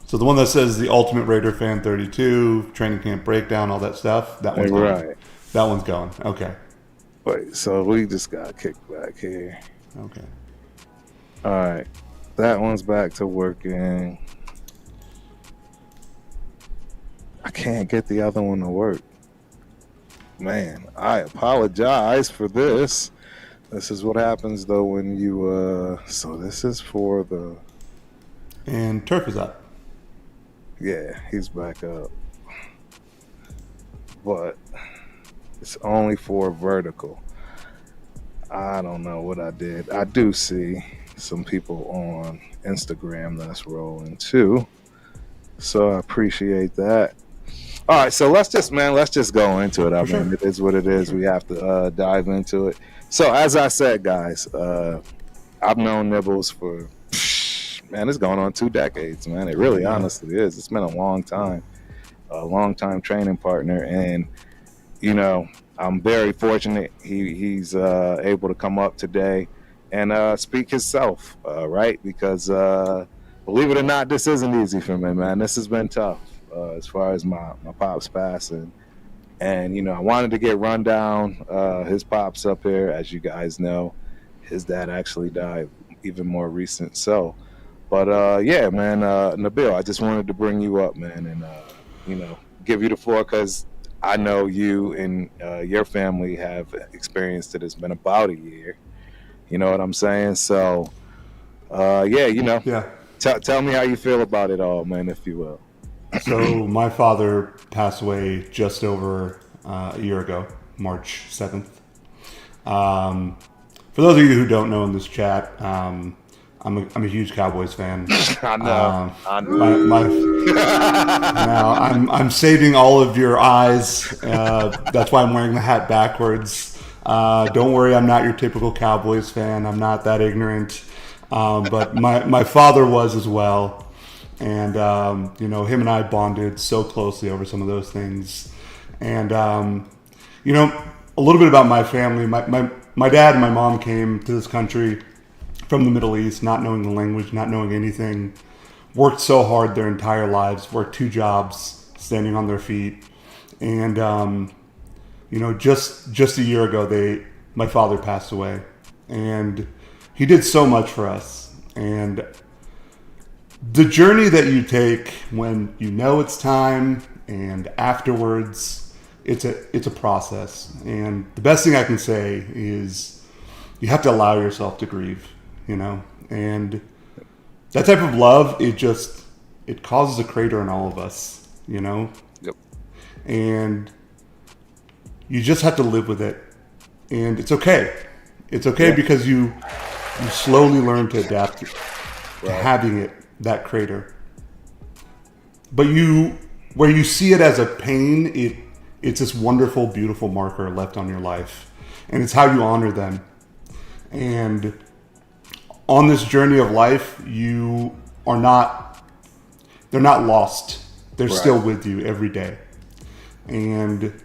So the one that says the Ultimate Raider Fan 32, Training Camp Breakdown, all that stuff, that one's on. Right. That one's going. Okay. Wait, so we just got kicked back here. Okay. All right. That one's back to working. I can't get the other one to work. Man, I apologize for this. This is what happens though when you so this is for the And Turf is up. yeah, he's back up. But it's only for vertical. I don't know what I did. I do see some people on Instagram that's rolling too. So I appreciate that. All right, so let's just go into it. I For mean, sure. it is what it is. Sure. We have to dive into it. So as I said, guys, I've known Nibbles for man, it's going on 2 decades, man. It really honestly is. It's been a long time training partner, and you know, I'm very fortunate he's able to come up today and speak himself, right? Because believe it or not, this isn't easy for me, man. This has been tough as far as my pops passing. And, you know, I wanted to get run down his pops up here. As you guys know, his dad actually died even more recent. So, but yeah, man, Nabil, I just wanted to bring you up, man, and, you know, give you the floor because I know you and your family have experienced it. It's been about a year. You know what I'm saying? So, yeah, you know, Yeah. tell me how you feel about it all, man, if you will. So my father passed away just over a year ago, March 7th. For those of you who don't know in this chat, I'm a huge Cowboys fan. I know. I My now I'm saving all of your eyes. That's why I'm wearing the hat backwards. Don't worry, I'm not your typical Cowboys fan. I'm not that ignorant. But my father was as well. And, you know, him and I bonded so closely over some of those things. And, you know, a little bit about my family. My dad and my mom came to this country from the Middle East, not knowing the language, not knowing anything. Worked so hard their entire lives, worked 2 jobs, standing on their feet. And, you know, just a year ago, my father passed away. And he did so much for us. And the journey that you take when you know it's time and afterwards, it's a process. And the best thing I can say is you have to allow yourself to grieve, you know. And that type of love, it causes a crater in all of us, you know. Yep. And you just have to live with it, and it's okay. It's okay because you slowly learn to adapt to having it, that crater. But where you see it as a pain, it's this wonderful, beautiful marker left on your life, and it's how you honor them. And on this journey of life, they're not lost. They're still with you every day. And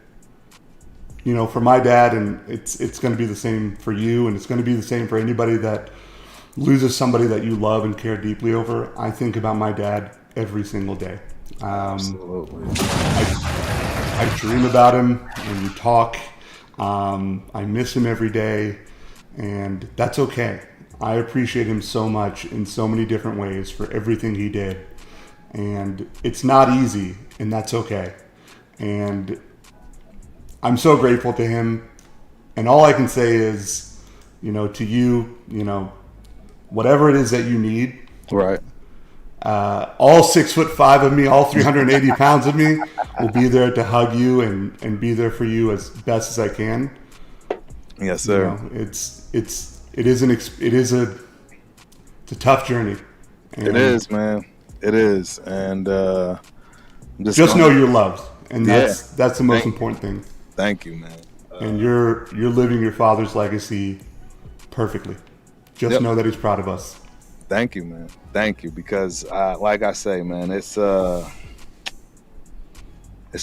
you know, for my dad, and it's going to be the same for you, and it's going to be the same for anybody that loses somebody that you love and care deeply over. I think about my dad every single day. Absolutely. I dream about him when we talk. I miss him every day, and that's okay. I appreciate him so much in so many different ways for everything he did. And it's not easy, and that's okay. And I'm so grateful to him. And all I can say is, you know, to you, you know, whatever it is that you need, Right. all 6'5" of me, all 380 pounds of me will be there to hug you and be there for you as best as I can. Yes, You sir. know, it's a tough journey. And It is, man. It is, and I'm just know you're loved, and Yeah. that's the most Thank- important thing. Thank you, man. And you're living your father's legacy perfectly. Just Yep. know that he's proud of us. Thank you, man. Thank you, because like I say, man, it's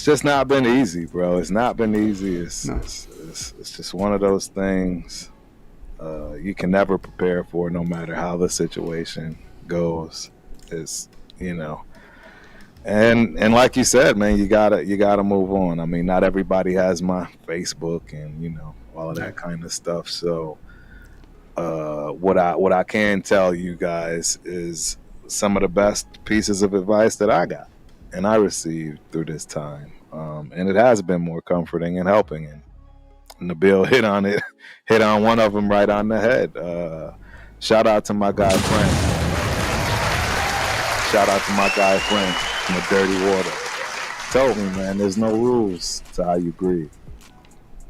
just not been easy, bro. It's not been easy. No. It's just one of those things you can never prepare for, no matter how the situation goes. It's, you know, And like you said, man, you gotta move on. I mean, not everybody has my Facebook and all of Yeah. that kind of stuff. So what I can tell you guys is some of the best pieces of advice that I got and I received through this time, and it has been more comforting and helping. And Nabil hit on it, hit on one of them right on the head. Shout out to my guy Frank. Shout out to my guy Frank from the Dirty Water. Told me, man, there's no rules to how you breathe.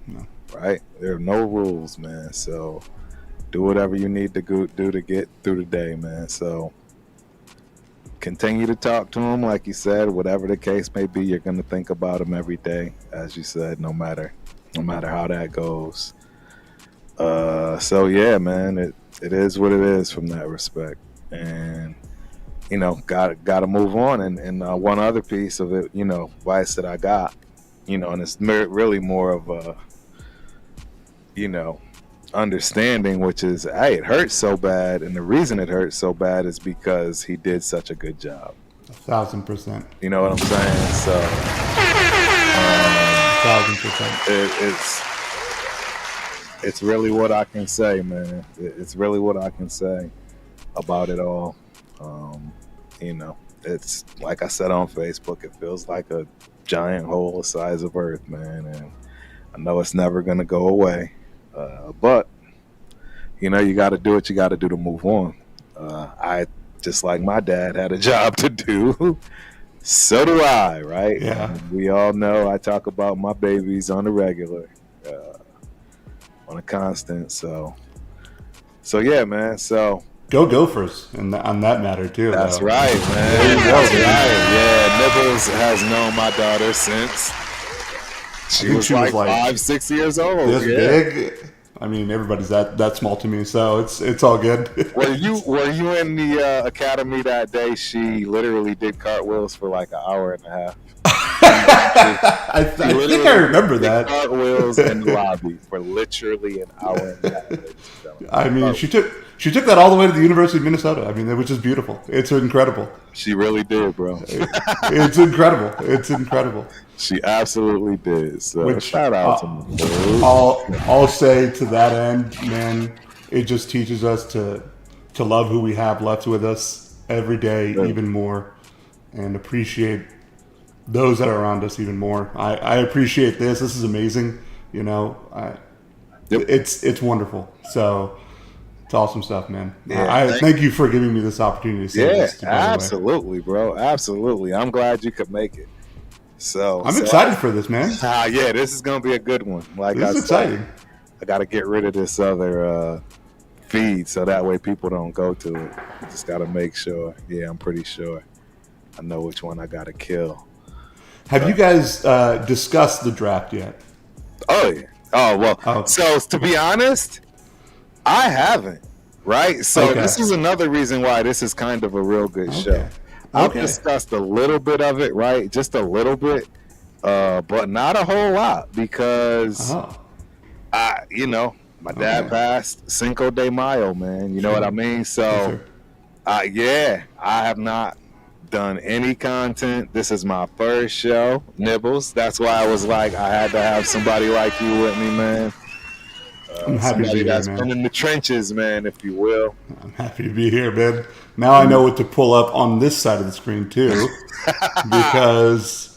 No. Right? There are no rules, man. So do whatever you need to do to get through the day, man. So continue to talk to him, like you said. Whatever the case may be, you're gonna think about him every day, as you said. No matter how that goes. So yeah, man, it is what it is from that respect, and got to move on. And one other piece of it, advice that I got, and it's really more of a, understanding, which is, hey, it hurts so bad, and the reason it hurts so bad is because he did such a good job. 1,000%. You know what I'm saying? So, 1,000%. It's really what I can say, man. It's really what I can say about it all. It's like I said on Facebook, it feels like a giant hole the size of Earth, man. And I know it's never going to go away. But, you got to do what you got to do to move on. I, just like my dad had a job to do, so do I, right? Yeah. And we all know I talk about my babies on the regular, on a constant. So yeah, man. So Go Gophers on that matter too. that's though. right, man. That's right. Yeah, Nibbles has known my daughter since she was like 5-6 years old. This Yeah. big. I mean, everybody's that small to me, so it's all good. Were you in the academy that day? She literally did cartwheels for like an hour and a half. I think I remember that. Cartwheels in the lobby for literally an hour and a half. I mean, she took that all the way to the University of Minnesota. I mean, which is beautiful. It's incredible. She really did, bro. It's incredible. It's incredible. She absolutely did. So shout out to me. I'll say to that end, man, it just teaches us to love who we have left with us every day even more, and appreciate those that are around us even more. I appreciate this. This is amazing. It's wonderful. So it's awesome stuff, man. Yeah, thank you for giving me this opportunity to say this. Absolutely, bro. Absolutely. I'm glad you could make it. So I'm excited for this, man. Yeah, this is gonna be a good one. Like this is exciting. I got to get rid of this other feed so that way people don't go to it. Just got to make sure. Yeah, I'm pretty sure I know which one I got to kill. Have you guys discussed the draft yet? Oh yeah. Oh well. So to be honest, I haven't. Right. So this is another reason why this is kind of a real good show. I've discussed a little bit of it, right? Just a little bit, but not a whole lot because, my dad passed Cinco de Mayo, man. You know what I mean? So, I have not done any content. This is my first show, Nibbles. That's why I was like, I had to have somebody like you with me, man. I'm happy to be here, that's man. been in the trenches, man, if you will. I'm happy to be here, man. Now I know what to pull up on this side of the screen too, because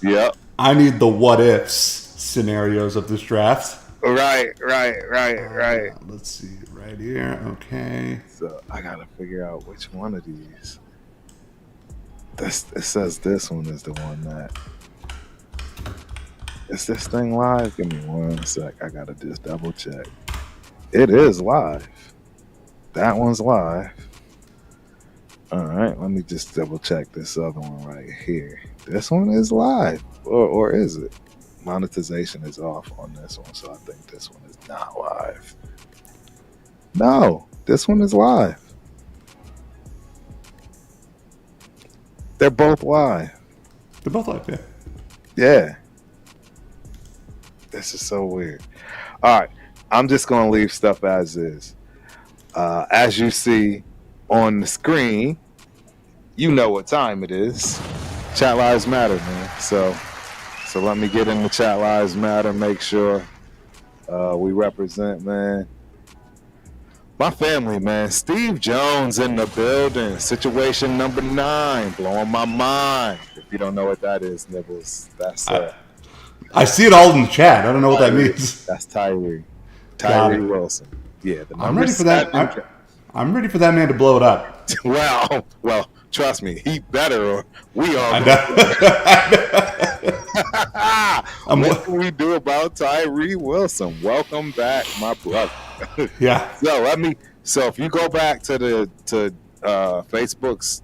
I need the what ifs scenarios of this draft. Right. Let's see, right here. Okay. So I gotta figure out which one of these. It says this one is the one that. Is this thing live? Give me 1 sec. I gotta just double check. It is live. That one's live. All right, let me just double check this other one right here. This one is live, or is it? Monetization is off on this one, so I think this one is not live. No, this one is live. They're both live. They're both live, yeah. Yeah. This is so weird. All right. I'm just going to leave stuff as is. As you see on the screen, you know what time it is. Chat lives matter, man. So let me get in the chat lives matter. Make sure we represent, man. My family, man. Steve Jones in the building. Situation number 9, blowing my mind. If you don't know what that is, Nibbles, that's I see it all in the chat. I don't know what that means. That's Tyree. Got it. Wilson. Yeah, the I'm number ready for that. 7. I'm ready for that man to blow it up. Well, trust me, he better, or we all. What can we do about Tyree Wilson? Welcome back, my brother. Yeah. So if you go back to Facebook's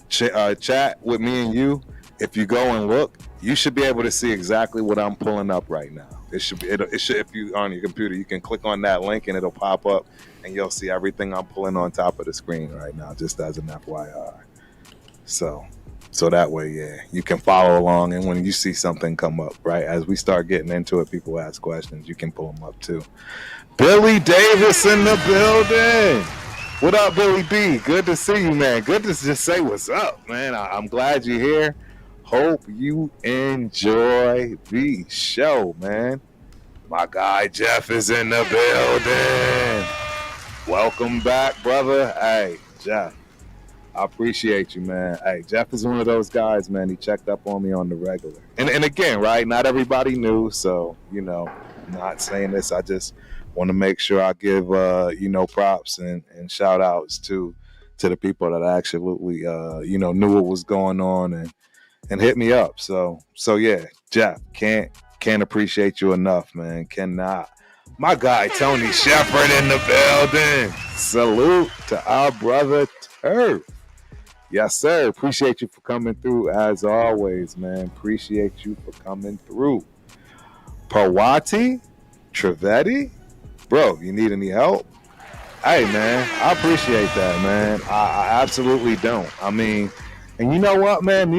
chat with me and you, if you go and look, you should be able to see exactly what I'm pulling up right now. It should if you on your computer, you can click on that link and it'll pop up, and you'll see everything I'm pulling on top of the screen right now, just as an FYI. So that way, yeah, you can follow along, and when you see something come up, right, as we start getting into it, people ask questions, you can pull them up too. Billy Davis in the building. What up, Billy B? Good to see you, man. Good to just say what's up, man. I'm glad you're here. Hope you enjoy the show, man. My guy Jeff is in the building. Welcome back, brother. Hey, Jeff, I appreciate you, man. Hey, Jeff is one of those guys, man. He checked up on me on the regular. And again, right, not everybody knew, so, I'm not saying this. I just want to make sure I give, props and shout outs to the people that actually, knew what was going on and hit me up. So yeah, Jeff, can't appreciate you enough, man. Cannot. My guy Tony Shepard in the building. Salute to our brother Turf. Yes, sir. Appreciate you for coming through as always, man. Appreciate you for coming through. Pawati, Trevetti, bro, you need any help? Hey, man, I appreciate that, man. I absolutely don't. I mean, and you know what, man?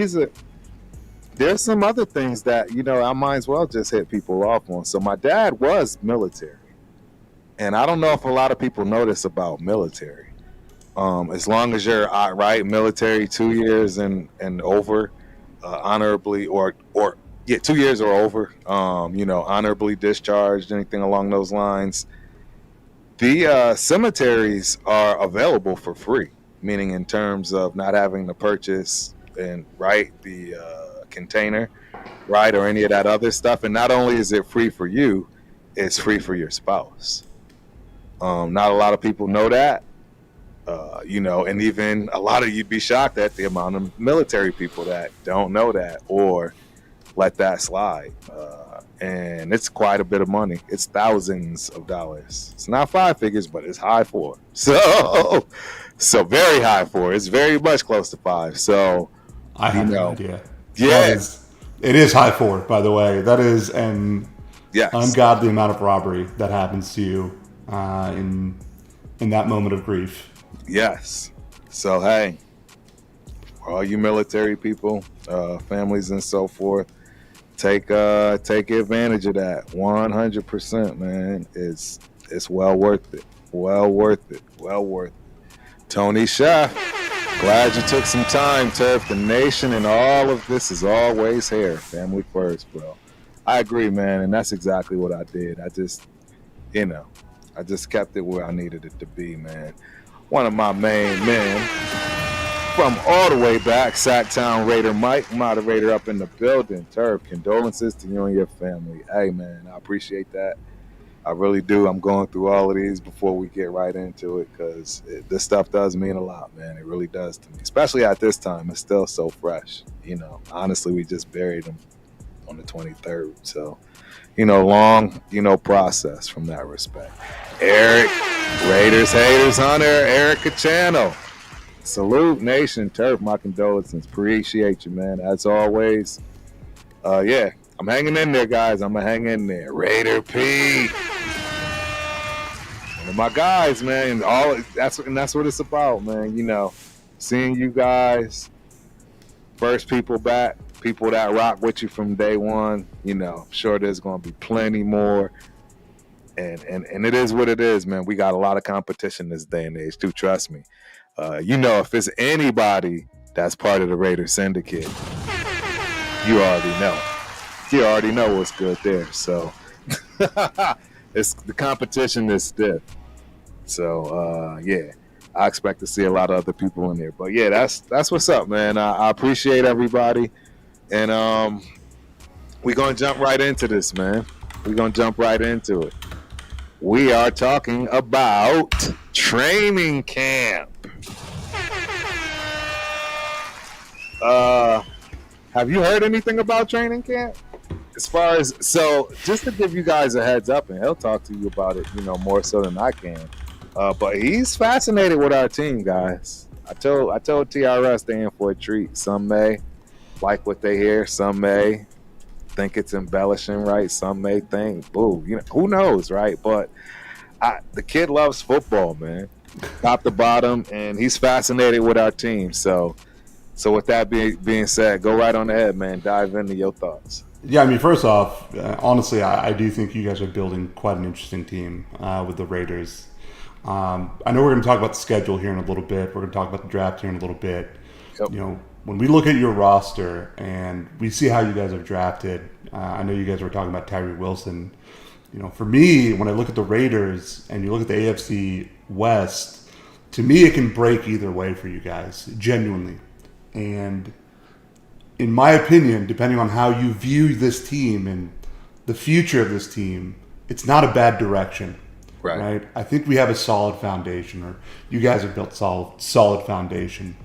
There's some other things that, I might as well just hit people off on. So my dad was military. And I don't know if a lot of people know this about military. As long as you're right, military 2 years and over, honorably, or 2 years or over, honorably discharged, anything along those lines, the cemeteries are available for free, meaning in terms of not having to purchase the container, right, or any of that other stuff. And not only is it free for you, it's free for your spouse. Not a lot of people know that. And even a lot of you'd be shocked at the amount of military people that don't know that or let that slide. And it's quite a bit of money. It's thousands of dollars. It's not 5 figures, but it's high 4. So very high 4. It's very much close to 5. So I have no idea. Yeah, it is high 4. By the way, that is an ungodly amount of robbery that happens to you in that moment of grief. Yes. So hey, for all you military people, families, and so forth, take advantage of that. 100%, man. It's well worth it. Well worth it. Tony Chef, glad you took some time, Turf. The nation and all of this is always here. Family first, bro. I agree, man, and that's exactly what I did. I just kept it where I needed it to be, man. One of my main men from all the way back, Sacktown Raider Mike, moderator up in the building. Turf, condolences to you and your family. Hey, man, I appreciate that. I really do. I'm going through all of these before we get right into it because this stuff does mean a lot, man. It really does to me, especially at this time. It's still so fresh. Honestly, we just buried him on the 23rd. So, long, process from that respect. Eric, Raiders Haters Hunter, Eric Cachano. Salute, nation. Turf, my condolences. Appreciate you, man. As always. I'm hanging in there, guys. I'm going to hang in there. Raider P. One of my guys, man. That's what it's about, man. Seeing you guys, first people back, people that rock with you from day one. I'm sure there's going to be plenty more. And it is what it is, man. We got a lot of competition this day and age, too. Trust me. If it's anybody that's part of the Raider Syndicate, you already know. You already know what's good there. So it's the competition is stiff. So yeah, I expect to see a lot of other people in there. But yeah, that's what's up, man. I appreciate everybody, and we're gonna jump right into this, man. We're gonna jump right into it. We are talking about training camp. Have you heard anything about training camp? As far as just to give you guys a heads up, and he'll talk to you about it, more so than I can. But he's fascinated with our team, guys. I told TRS they in for a treat. Some may like what they hear. Some may think it's embellishing, right? Some may think, boo, who knows, right? But the kid loves football, man, top to bottom, and he's fascinated with our team. So with that being said, go right on ahead, man. Dive into your thoughts. Yeah, I mean, first off, honestly, I do think you guys are building quite an interesting team with the Raiders. I know we're going to talk about the schedule here in a little bit. We're going to talk about the draft here in a little bit. Yep. When we look at your roster and we see how you guys have drafted, I know you guys were talking about Tyree Wilson. For me, when I look at the Raiders and you look at the AFC West, to me, it can break either way for you guys, genuinely. And in my opinion, depending on how you view this team and the future of this team, it's not a bad direction. Right? I think we have a solid foundation, or you guys have built solid foundation.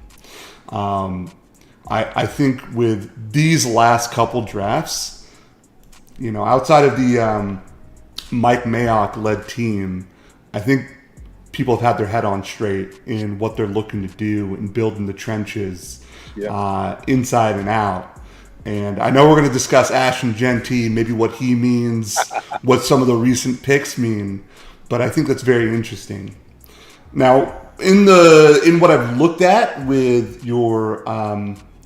I think with these last couple drafts, outside of the Mike Mayock led team, I think people have had their head on straight in what they're looking to do and build in the trenches, inside and out. And I know we're going to discuss Ashton Genty, maybe what he means, what some of the recent picks mean, but I think that's very interesting. Now, in what I've looked at with your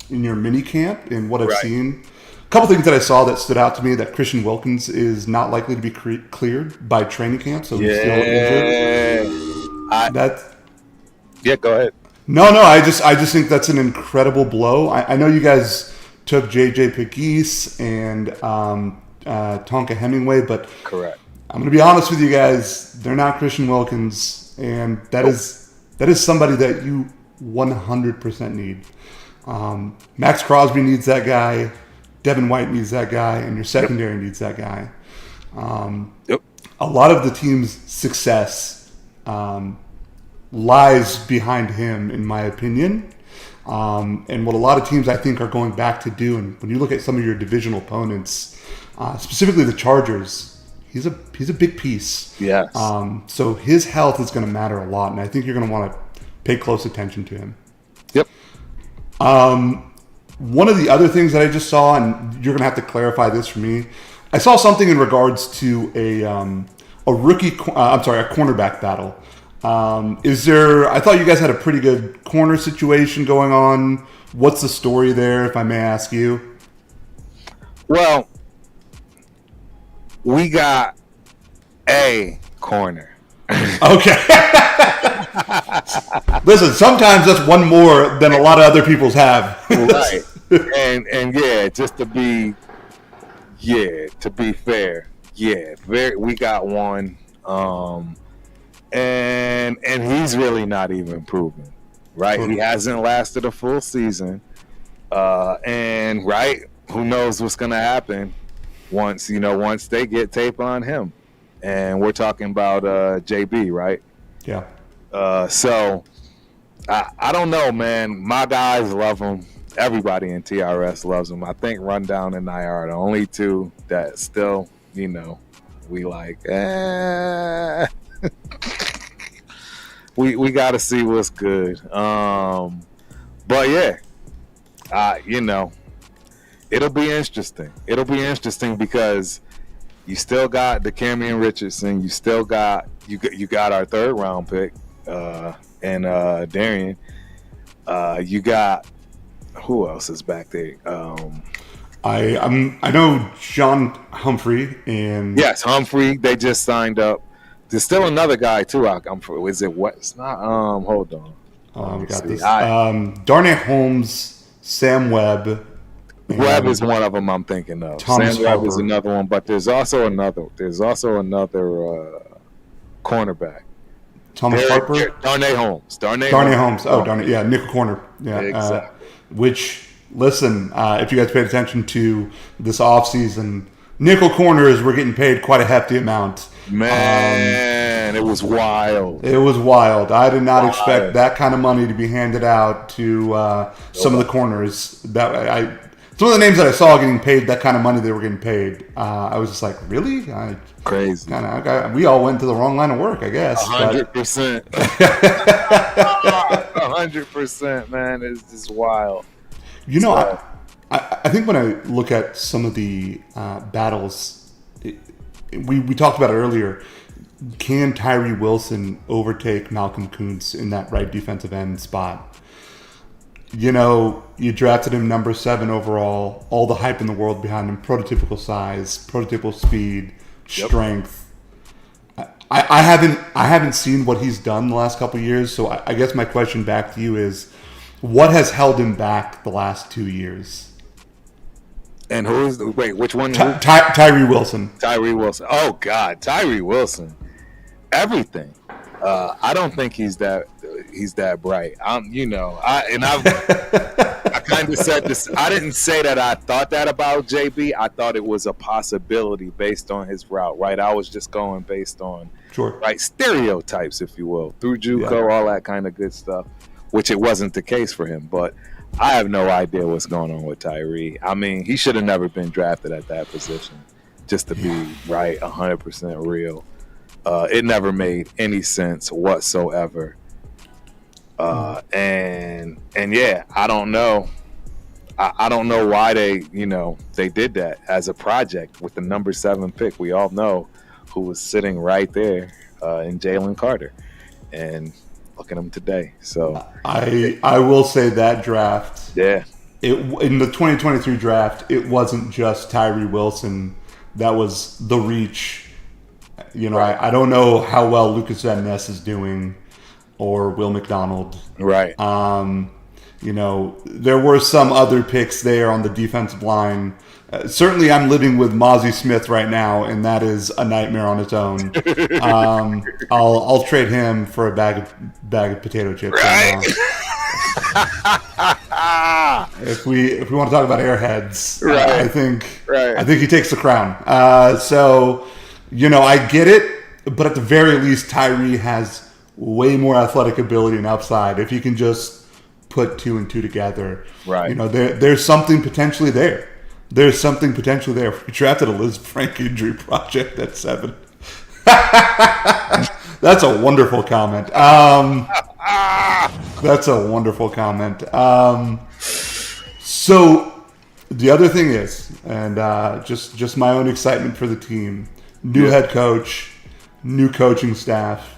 in your mini camp and what I've seen, a couple things that I saw that stood out to me: that Christian Wilkins is not likely to be cleared by training camp, so he's still injured. Go ahead. No, I just think that's an incredible blow. I know you guys took JJ Pegues and Tonka Hemingway, but correct. I'm going to be honest with you guys. They're not Christian Wilkins, and that is somebody that you 100% need. Max Crosby needs that guy. Devin White needs that guy, and your secondary needs that guy. A lot of the team's success lies behind him, in my opinion. And what a lot of teams, I think, are going back to do, and when you look at some of your divisional opponents, specifically the Chargers, he's a big piece. Yes. So his health is going to matter a lot, and I think you're going to want to pay close attention to him. Yep. One of the other things that I just saw, and you're going to have to clarify this for me, I saw something in regards to a cornerback battle. I thought you guys had a pretty good corner situation going on. What's the story there, if I may ask you? Well, we got a corner. Okay. Listen, sometimes that's one more than a lot of other people's have. Right. And yeah, just to be fair, we got one. And he's really not even proven, right? He hasn't lasted a full season. And who knows what's gonna happen once they get tape on him. And we're talking about JB, right? Yeah. So I don't know, man. My guys love him. Everybody in TRS loves him. I think Rundown and I are the only two that still, we like, we got to see what's good. But yeah, it'll be interesting. It'll be interesting because you still got the Camion Richardson. You still got you got our third round pick and Darian. You got who else is back there? I know John Humphrey and yes, Humphrey. They just signed up. There's still another guy too. Is it what? It's not. Hold on. We got this. Darnay Holmes, Sam Webb. Webb And is one of them I'm thinking of. Thomas Sam Webb is Harper. another one, but there's also another. Cornerback. Thomas Harper. Darnay Holmes. Darnay Holmes. Oh, Darnay. Yeah, nickel corner. Yeah. Exactly. Which, listen, if you guys paid attention to this offseason, nickel corners were getting paid quite a hefty amount. Man, it was wild. It was wild. I did not expect that kind of money to be handed out to some of the corners. Some of the names that I saw getting paid that kind of money they were getting paid. I was just like, really? Crazy. We all went to the wrong line of work, I guess. 100%. 100%, man. It's just wild. I think when I look at some of the battles, we talked about it earlier. Can Tyree Wilson overtake Malcolm Kuntz in that right defensive end spot? You drafted him number 7 overall. All the hype in the world behind him. Prototypical size, prototypical speed, strength. I haven't seen what he's done the last couple of years. So I guess my question back to you is, what has held him back the last 2 years? And which one? Tyree Wilson. Tyree Wilson. Oh God, Tyree Wilson. Everything. I don't think he's that bright. I kind of said this. I didn't say that I thought that about JB. I thought it was a possibility based on his route. Right. I was just going based on stereotypes, if you will, through JUCO, all that kind of good stuff, which it wasn't the case for him. But I have no idea what's going on with Tyree. I mean, he should have never been drafted at that position. Just to be 100% real. It never made any sense whatsoever. And yeah, I don't know. I don't know why they did that as a project with the number 7 pick. We all know who was sitting right there in Jalen Carter, and look at him today. So I will say that draft. Yeah. In the 2023 draft, it wasn't just Tyree Wilson that was the reach. I don't know how well Lucas Van Ness is doing, or Will McDonald. Right. There were some other picks there on the defensive line. Certainly, I'm living with Mozzie Smith right now, and that is a nightmare on its own. I'll trade him for a bag of potato chips. Right. If we want to talk about airheads, right. I think he takes the crown. I get it, but at the very least, Tyree has way more athletic ability and upside if he can just put 2 and 2 together. Right. There's something potentially there. We drafted a Liz Frank injury project at 7. That's a wonderful comment. So the other thing is, and just my own excitement for the team, new head coach, new coaching staff.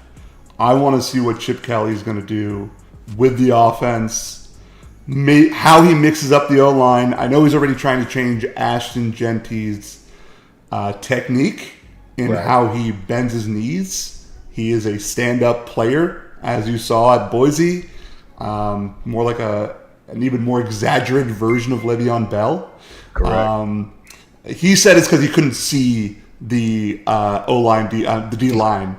I want to see what Chip Kelly is going to do with the offense, how he mixes up the O-line. I know he's already trying to change Ashton Genty's technique in how he bends his knees. He is a stand-up player, as you saw at Boise. More like an even more exaggerated version of Le'Veon Bell. Correct. He said it's because he couldn't see the O-line, the D-line,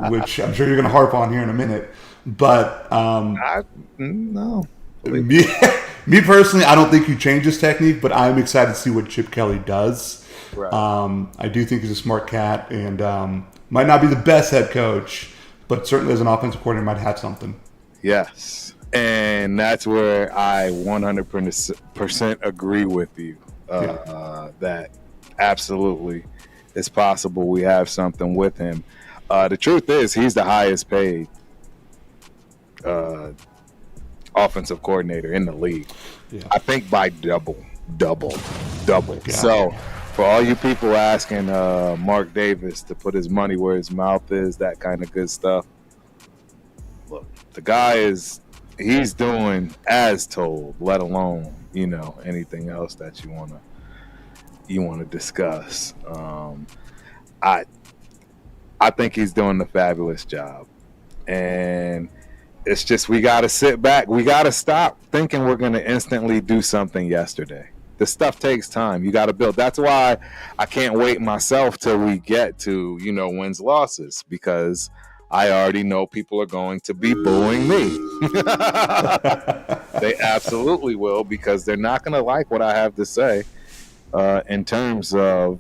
which I'm sure you're going to harp on here in a minute. But no. Me personally, I don't think he changed his technique, but I'm excited to see what Chip Kelly does. Right. I do think he's a smart cat, and might not be the best head coach, but certainly as an offensive coordinator might have something. Yes, and that's where I 100% agree with you. That absolutely it's possible we have something with him. The truth is, he's the highest paid offensive coordinator in the league. Yeah. I think by double. Yeah. So for all you people asking Mark Davis to put his money where his mouth is, that kind of good stuff, look, the guy he's doing as told, let alone anything else that you want to discuss. I think he's doing a fabulous job, and It's just we got to sit back. We got to stop thinking we're going to instantly do something yesterday. This stuff takes time. You got to build. That's why I can't wait myself till we get to, wins, losses, because I already know people are going to be booing me. They absolutely will, because they're not going to like what I have to say in terms of,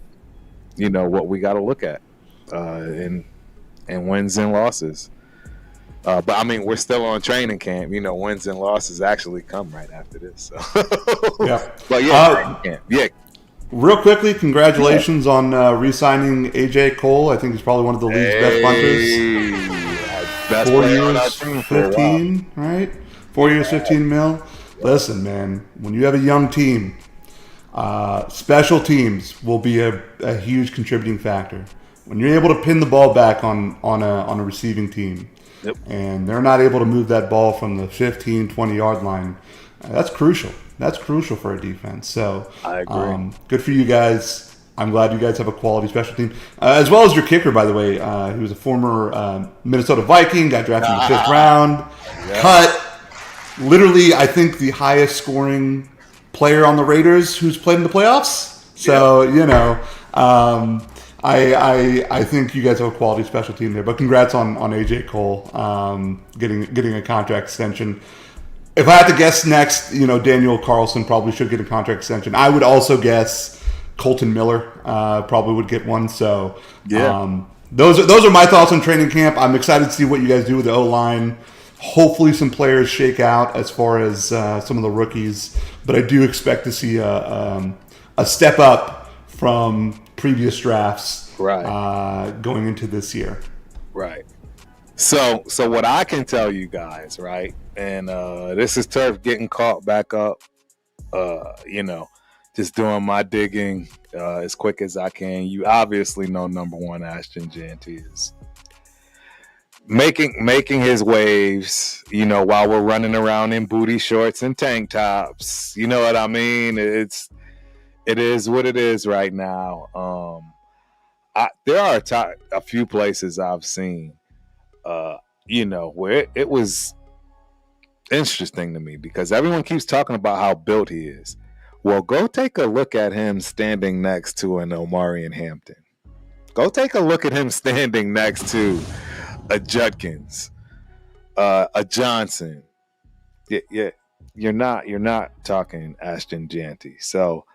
what we got to look at and wins and losses. But I mean, we're still on training camp. Wins and losses actually come right after this. So. Yeah. But training camp. Yeah. Real quickly, congratulations on re-signing AJ Cole. I think he's probably one of the league's best bunters. Best 4 years, 15, right? 4 years, 15 mil. Listen, man, when you have a young team, special teams will be a huge contributing factor. When you're able to pin the ball back on a receiving team, yep, and they're not able to move that ball from the 15, 20-yard line, that's crucial. That's crucial for a defense. So I agree. Good for you guys. I'm glad you guys have a quality special team. As well as your kicker, by the way. He was a former Minnesota Viking, got drafted in the 5th round. Yeah. Cut, literally, I think, the highest scoring player on the Raiders who's played in the playoffs. So, I think you guys have a quality special team there. But congrats on AJ Cole getting a contract extension. If I had to guess next, Daniel Carlson probably should get a contract extension. I would also guess Colton Miller probably would get one. So those are my thoughts on training camp. I'm excited to see what you guys do with the O-line. Hopefully some players shake out as far as some of the rookies. But I do expect to see a step up from previous drafts going into this year. Right. So what I can tell you guys, right, and this is Turf getting caught back up, just doing my digging as quick as I can. You obviously know number one Ashton Jeanty is making his waves, while we're running around in booty shorts and tank tops. You know what I mean? It is what it is right now. There are a few places I've seen, where it was interesting to me, because everyone keeps talking about how built he is. Well, go take a look at him standing next to an Omarion Hampton. Go take a look at him standing next to a Judkins, a Johnson. Yeah, you're not talking Ashton Jeanty. So,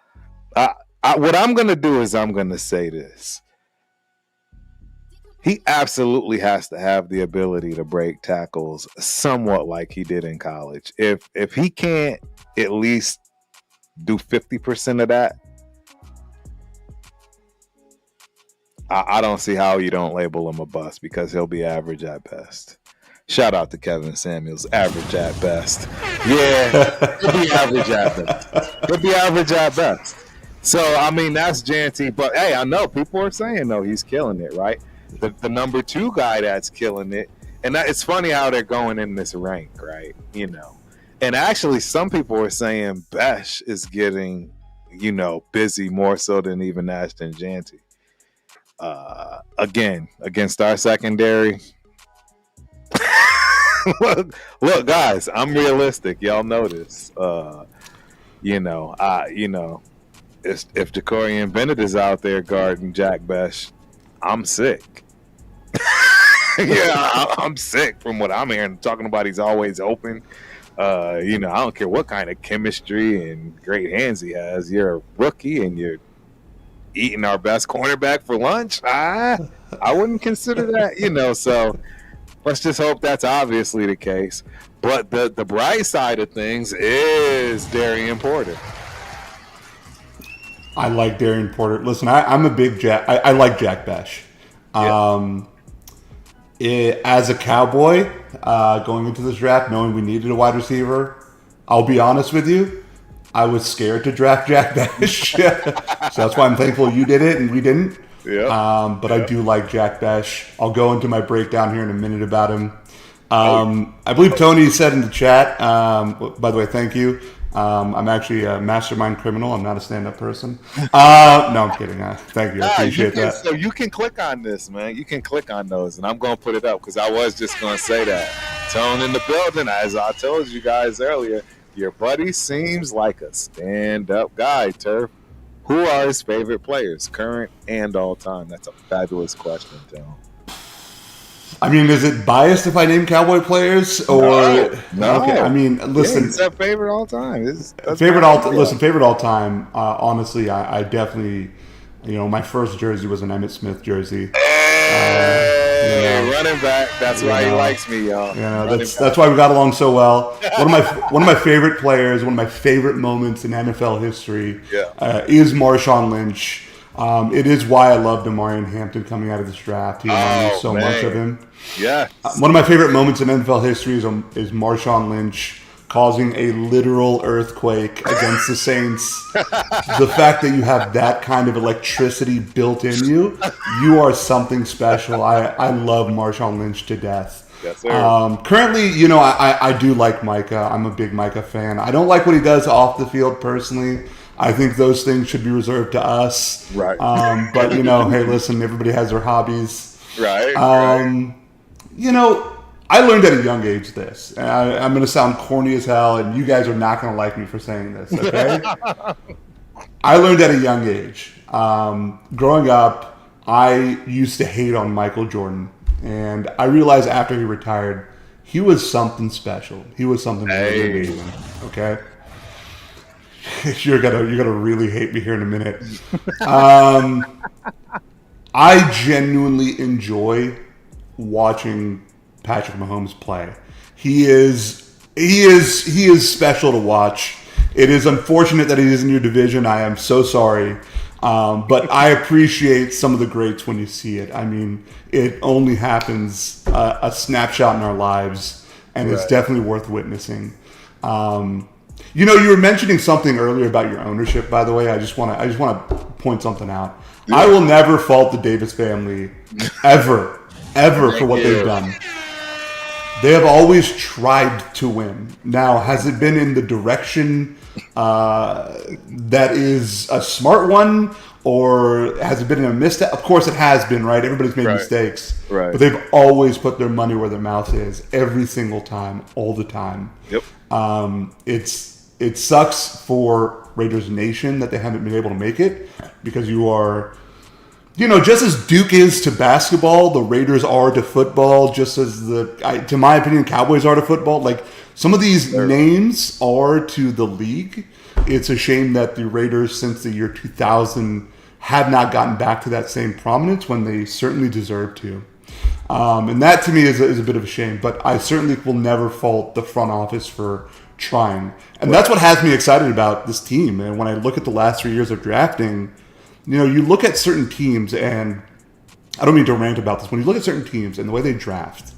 what I'm gonna do is I'm gonna say this. He absolutely has to have the ability to break tackles somewhat like he did in college. If he can't at least do 50% of that, I don't see how you don't label him a bust, because he'll be average at best. Shout out to Kevin Samuels, average at best. Yeah, he'll be average at best. He'll be average at best. So, I mean, that's Jeanty. But, hey, I know people are saying, no, he's killing it, right? The number 2 guy that's killing it, and it's funny how they're going in this rank, right? And actually some people are saying Besh is getting, busy more so than even Ashton Jeanty. Again, against our secondary. Look, guys, I'm realistic. Y'all know this. If Jacorian Bennett is out there guarding Jack Besh, I'm sick. Yeah, I'm sick from what I'm hearing. Talking about he's always open. I don't care what kind of chemistry and great hands he has. You're a rookie and you're eating our best cornerback for lunch. I wouldn't consider that, so let's just hope that's obviously the case. But the bright side of things is Darian Porter. I like Darian Porter. Listen, I'm a big Jack. I like Jack Besh. As a Cowboy, going into this draft, knowing we needed a wide receiver, I'll be honest with you, I was scared to draft Jack Besh. So that's why I'm thankful you did it and we didn't. But I do like Jack Besh. I'll go into my breakdown here in a minute about him. I believe Tony said in the chat, by the way, thank you. I'm actually a mastermind criminal. I'm not a stand-up person. No, I'm kidding. Thank you. I appreciate that. So you can click on this, man. You can click on those, and I'm going to put it up because I was just going to say that. Tone in the building. As I told you guys earlier, your buddy seems like a stand-up guy, Turf. Who are his favorite players, current and all time? That's a fabulous question, Tone. I mean, is it biased if I name Cowboy players or no? Okay, I mean, listen. It's that favorite all time. Favorite all time. Honestly, I definitely, my first jersey was an Emmitt Smith jersey. Running back. That's why he likes me, y'all. That's why we got along so well. One of my favorite players, one of my favorite moments in NFL history, is Marshawn Lynch. It is why I love Damarian Hampton coming out of this draft. He reminded me so much of him. Yeah. One of my favorite moments in NFL history is Marshawn Lynch causing a literal earthquake against the Saints. The fact that you have that kind of electricity built in you, you are something special. I love Marshawn Lynch to death. Yes, sir. Currently, I do like Micah. I'm a big Micah fan. I don't like what he does off the field personally. I think those things should be reserved to us. Right. But, hey, listen, everybody has their hobbies. Right. I learned at a young age this. And I'm going to sound corny as hell, and you guys are not going to like me for saying this, okay? I learned at a young age. Growing up, I used to hate on Michael Jordan. And I realized after he retired, he was something special. He was something really amazing, okay? You're gonna really hate me here in a minute. I genuinely enjoy watching Patrick Mahomes play. He is special to watch. It is unfortunate that he is in your division. I am so sorry. But I appreciate some of the greats when you see it. I mean, it only happens a snapshot in our lives, and it's definitely worth witnessing. You were mentioning something earlier about your ownership. By the way, I just want to point something out. Yeah. I will never fault the Davis family ever for what they've done. They have always tried to win. Now, has it been in the direction that is a smart one, or has it been in a misstep? Of course, it has been. Right? Everybody's made mistakes, but they've always put their money where their mouth is every single time, all the time. Yep. It sucks for Raiders Nation that they haven't been able to make it, because you are, just as Duke is to basketball, the Raiders are to football, just as to my opinion, Cowboys are to football. Like, some of these names are to the league. It's a shame that the Raiders, since the year 2000, have not gotten back to that same prominence when they certainly deserve to. And that, to me, is a bit of a shame. But I certainly will never fault the front office for trying. And that's what has me excited about this team. And when I look at the last 3 years of drafting, you look at certain teams, and I don't mean to rant about this. When you look at certain teams and the way they draft,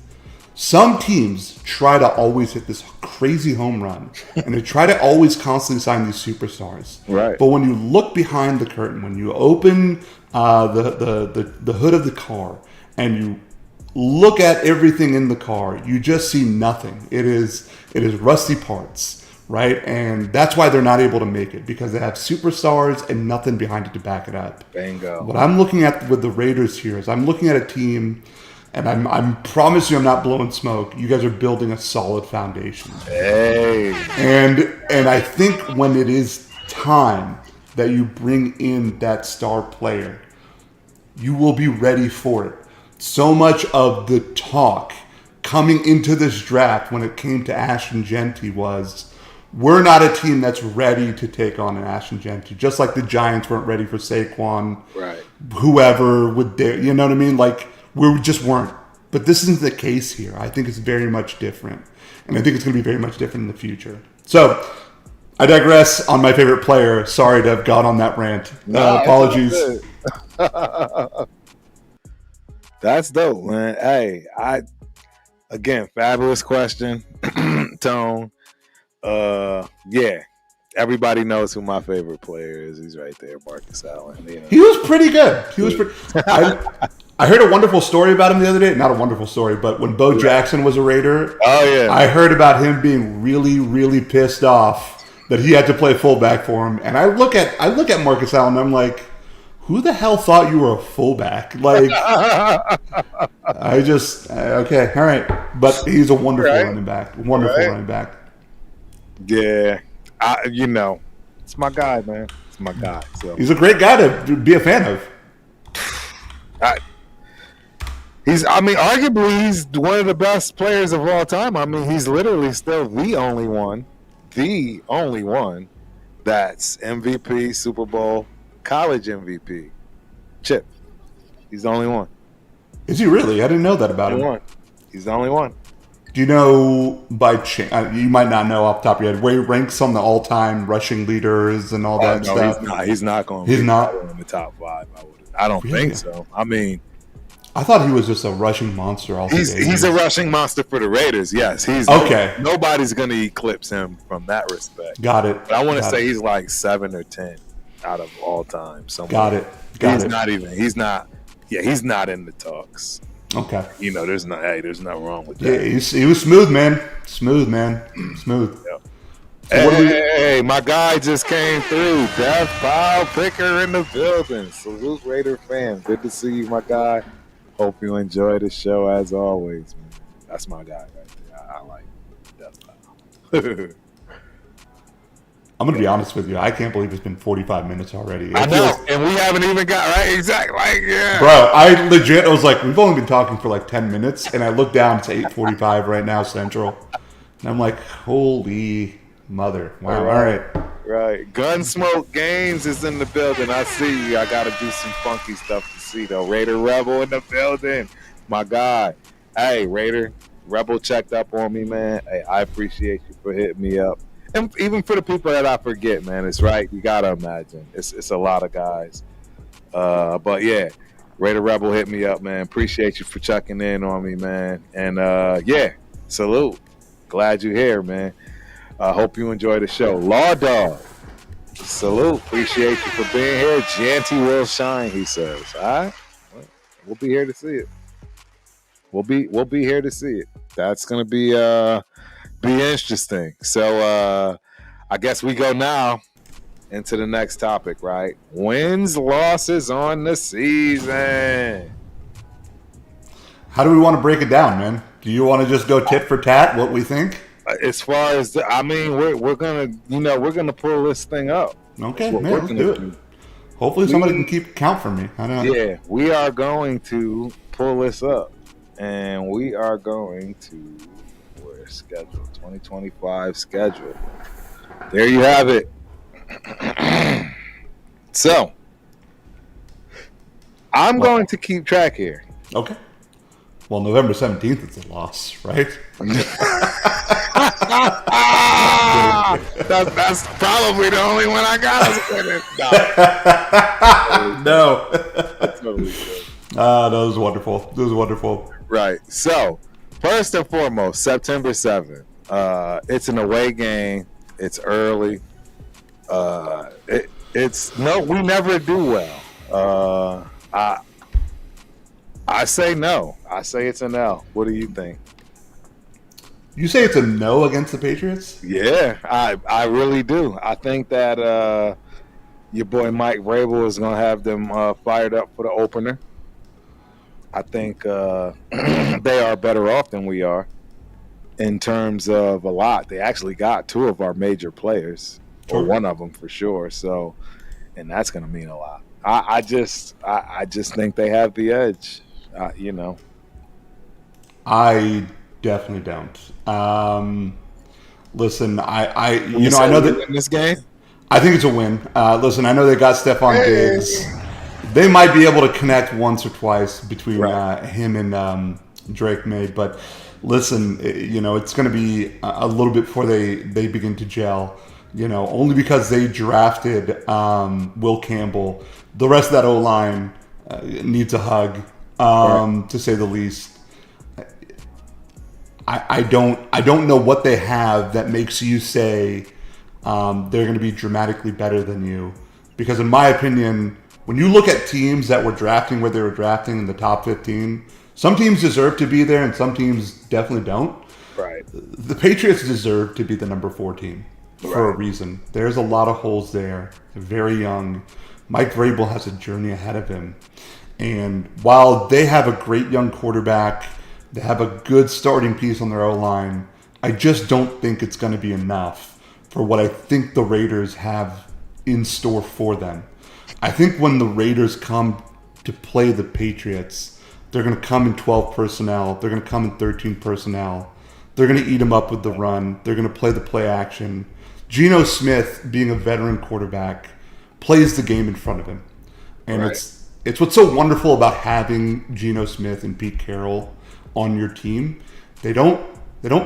some teams try to always hit this crazy home run, and they try to always constantly sign these superstars. Right. But when you look behind the curtain, when you open the hood of the car and you look at everything in the car, you just see nothing. It is rusty parts, right? And that's why they're not able to make it, because they have superstars and nothing behind it to back it up. Bingo. What I'm looking at with the Raiders here is I'm looking at a team, and I'm promise you I'm not blowing smoke. You guys are building a solid foundation. Hey. And I think when it is time that you bring in that star player, you will be ready for it. So much of the talk coming into this draft when it came to Ashton Genty was, we're not a team that's ready to take on an Ashton Genty. Just like the Giants weren't ready for Saquon. Right. Whoever would dare, you know what I mean? Like, we just weren't. But this isn't the case here. I think it's very much different. And I think it's going to be very much different in the future. So, I digress on my favorite player. Sorry to have gone on that rant. Apologies. That's dope, man. Hey, again, fabulous question, Tone. Yeah, everybody knows who my favorite player is. He's right there, Marcus Allen. He was pretty good. I heard a wonderful story about him the other day. Not a wonderful story, but when Bo Jackson was a Raider, I heard about him being really, really pissed off that he had to play fullback for him. And I look at Marcus Allen, and I'm like, who the hell thought you were a fullback? Like, okay, all right. But he's a wonderful Right. running back. Wonderful Right. running back. Yeah, it's my guy, man. It's my guy. So He's a great guy to be a fan of. Arguably, he's one of the best players of all time. I mean, he's literally still the only one that's MVP, Super Bowl, college MVP. Chip. He's the only one. Is he really? I didn't know that about him. He's the only one. Do you know by chance? You might not know off the top of your head where he ranks on the all-time rushing leaders and all that stuff. He's not going. He's not in the top 5. I don't think so. I mean, I thought he was just a rushing monster. He's a rushing monster for the Raiders. Yes, he's okay. Nobody's going to eclipse him from that respect. Got it. But I want to say he's like 7 or 10 out of all time. Got it. He's not even. He's not. Yeah, he's not in the talks. Okay. There's nothing wrong with that. Yeah, he was smooth, man. Smooth. Yep. Hey, my guy just came through. Death Pile Picker in the building. Salute Raider fan. Good to see you, my guy. Hope you enjoy the show as always, man. That's my guy right there. I like Death Pile. I'm going to be honest with you. I can't believe it's been 45 minutes already. I know, and we haven't even got right. Exactly. Bro, I was like, we've only been talking for like 10 minutes, and I look down, it's 8:45 right now, Central. And I'm like, holy mother. Wow, all right. Right. Gunsmoke Games is in the building. I see you. I got to do some funky stuff to see, though. Raider Rebel in the building. My guy. Hey, Raider. Rebel checked up on me, man. Hey, I appreciate you for hitting me up. And even for the people that I forget, man, it's right. You got to imagine. It's a lot of guys. But, yeah, Raider Rebel hit me up, man. Appreciate you for checking in on me, man. And, yeah, salute. Glad you're here, man. Hope you enjoy the show. Law Dog, salute. Appreciate you for being here. Janty will shine, he says. All right? We'll be here to see it. We'll be here to see it. That's going to be interesting. So I guess we go now into the next topic, right? Wins, losses on the season. How do we want to break it down, man? Do you want to just go tit for tat, what we think? As far as we're gonna pull this thing up. Okay, man, let's do it. Hopefully somebody can keep count for me. I don't know. Yeah, we are going to pull this up, and we are going to schedule 2025 schedule. There you have it. So I'm going to keep track here. Okay. Well, November 17th is a loss, right? That's probably the only one I got us winning. No. That's totally good. That was wonderful. It was wonderful. Right. So, first and foremost, September 7th. It's an away game. It's early. We never do well. I say no. I say it's an L. What do you think? You say it's a no against the Patriots? Yeah, I really do. I think that your boy Mike Vrabel is going to have them fired up for the opener. I think they are better off than we are in terms of a lot. They actually got 2 of our major players, or one of them for sure. So, and that's going to mean a lot. I just think they have the edge. I definitely don't. Listen, I know that in this game, I think it's a win. Listen, I know they got Stephon Diggs. They might be able to connect once or twice between him and Drake May, but listen, it's going to be a little bit before they begin to gel. Only because they drafted Will Campbell. The rest of that O-line needs a hug, to say the least. I don't know what they have that makes you say they're going to be dramatically better than you. Because in my opinion, when you look at teams that were drafting where they were drafting in the top 15, some teams deserve to be there and some teams definitely don't. Right. The Patriots deserve to be the number 4 team for a reason. There's a lot of holes there. They're very young. Mike Vrabel has a journey ahead of him. And while they have a great young quarterback, they have a good starting piece on their O-line, I just don't think it's going to be enough for what I think the Raiders have in store for them. I think when the Raiders come to play the Patriots, they're going to come in 12 personnel. They're going to come in 13 personnel. They're going to eat them up with the run. They're going to play the play action. Geno Smith, being a veteran quarterback, plays the game in front of him. And it's what's so wonderful about having Geno Smith and Pete Carroll on your team. They don't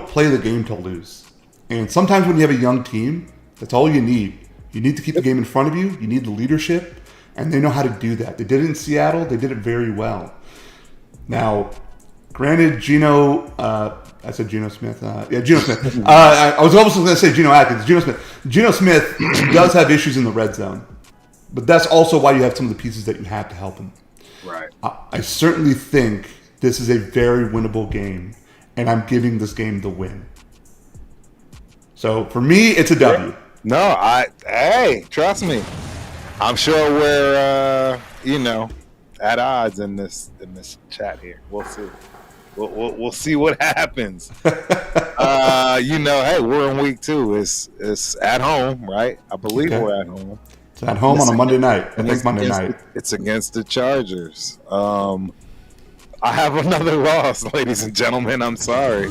play the game to lose. And sometimes when you have a young team, that's all you need. You need to keep the game in front of you. You need the leadership. And they know how to do that. They did it in Seattle. They did it very well. Now, granted, Geno, I said Geno Smith. Geno Smith. I was almost going to say Geno Atkins. Geno Smith. Geno Smith does have issues in the red zone. But that's also why you have some of the pieces that you have to help him. Right. I certainly think this is a very winnable game. And I'm giving this game the win. So, for me, it's a W. No, hey, trust me. I'm sure we're, at odds in this chat here. We'll see. We'll see what happens. Hey, we're in week 2. It's at home, right? I believe we're at home. It's at home on a Monday night. I think Monday night. It's against the Chargers. I have another loss, ladies and gentlemen. I'm sorry.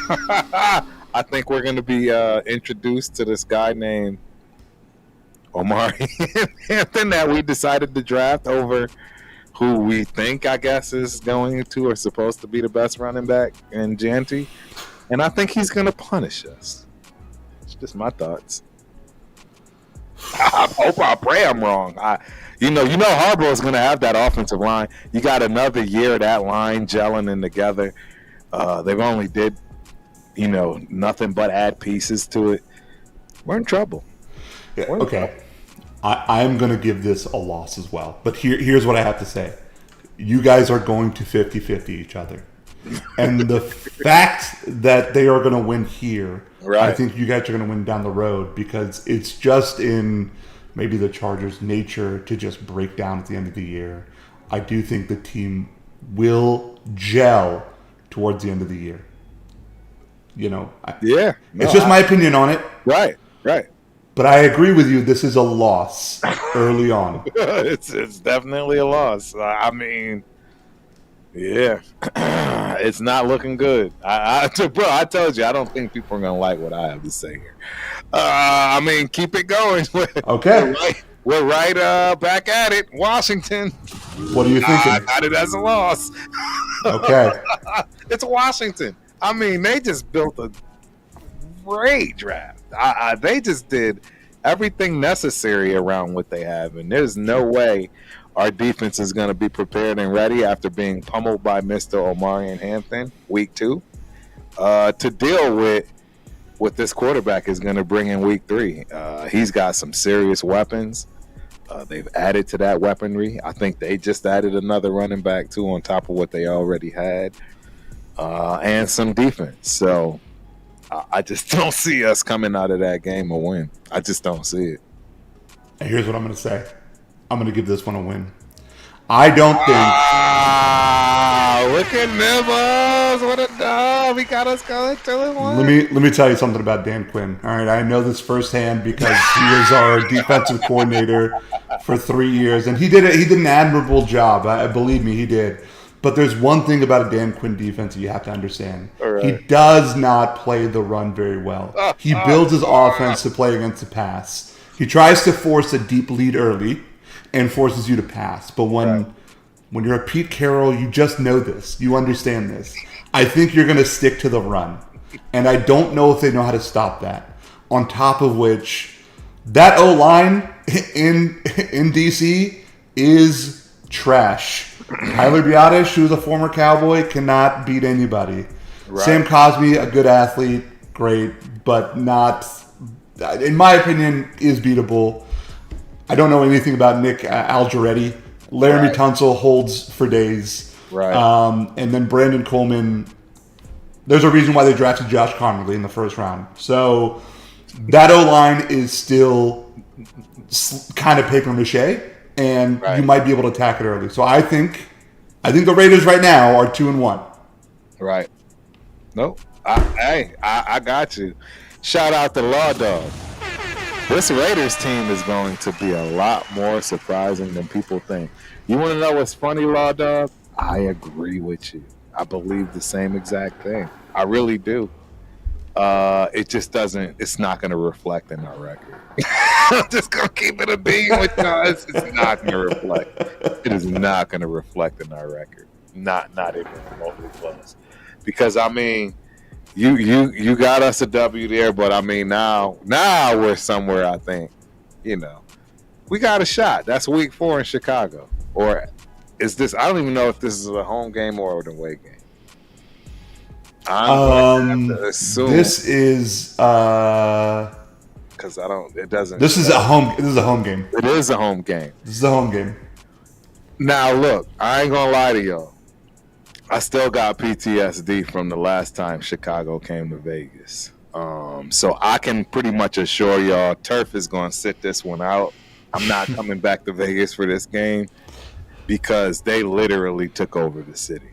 I think we're going to be introduced to this guy named Omari Hampton that we decided to draft over who we think, I guess, is going to or supposed to be the best running back in Janty. And I think he's going to punish us. It's just my thoughts. I pray I'm wrong. You know Harbaugh's going to have that offensive line. You got another year of that line gelling in together. They've only did, nothing but add pieces to it. We're in trouble. Yeah, okay. I'm going to give this a loss as well. But here's what I have to say. You guys are going to 50-50 each other. And the fact that they are going to win here, I think you guys are going to win down the road because it's just in maybe the Chargers' nature to just break down at the end of the year. I do think the team will gel towards the end of the year. It's just my opinion on it. Right. But I agree with you. This is a loss early on. It's definitely a loss. I mean, yeah, it's not looking good. I told you, I don't think people are gonna like what I have to say here. Keep it going. Okay, we're right back at it. Washington. What are you thinking? I got it as a loss. Okay, it's Washington. They just built a great draft. They just did everything necessary around what they have, and there's no way our defense is going to be prepared and ready after being pummeled by Mr. Omari and Hampton week 2 to deal with what this quarterback is going to bring in week 3. He's got some serious weapons. They've added to that weaponry. I think they just added another running back too on top of what they already had, and some defense. So I just don't see us coming out of that game a win. I just don't see it. And here's what I'm going to say. I'm going to give this one a win. I don't think... look at Nibbles. What a dog. He got us going 2-1. Let me tell you something about Dan Quinn. All right, I know this firsthand because he was our defensive coordinator for 3 years. And he did an admirable job. Believe me, he did. But there's one thing about a Dan Quinn defense that you have to understand. Right. He does not play the run very well. He builds his offense to play against the pass. He tries to force a deep lead early and forces you to pass. But when you're a Pete Carroll, you just know this. You understand this. I think you're going to stick to the run. And I don't know if they know how to stop that. On top of which, that O-line in D.C. is trash. Tyler Biotish, who's a former Cowboy, cannot beat anybody. Right. Sam Cosmi, a good athlete, great, but not, in my opinion, is beatable. I don't know anything about Nick Algeretti. Laramie Tunsil holds for days. Right. And then Brandon Coleman, there's a reason why they drafted Josh Connerly in the first round. So that O-line is still kind of paper mache, and Right. you might be able to attack it early. So I think the Raiders right now are 2-1. Right. Nope. I got you. Shout out to Law Dog. This Raiders team is going to be a lot more surprising than people think. You want to know what's funny, Law Dog? I agree with you. I believe the same exact thing. I really do. It just doesn't. It's not going to reflect in our record. I'm just going to keep it a beam with you. It's not going to reflect. It is not going to reflect in our record. Not even remotely close. Because I mean, you got us a W there, but I mean now we're somewhere. I think we got a shot. That's week 4 in Chicago, or is this? I don't even know if this is a home game or an away game. I'm going to have to assume This is because I don't. It doesn't. This is a home. This is a home game. It is a home game. This is a home game. Now look, I ain't gonna lie to y'all. I still got PTSD from the last time Chicago came to Vegas. So I can pretty much assure y'all Turf is going to sit this one out. I'm not coming back to Vegas for this game because they literally took over the city.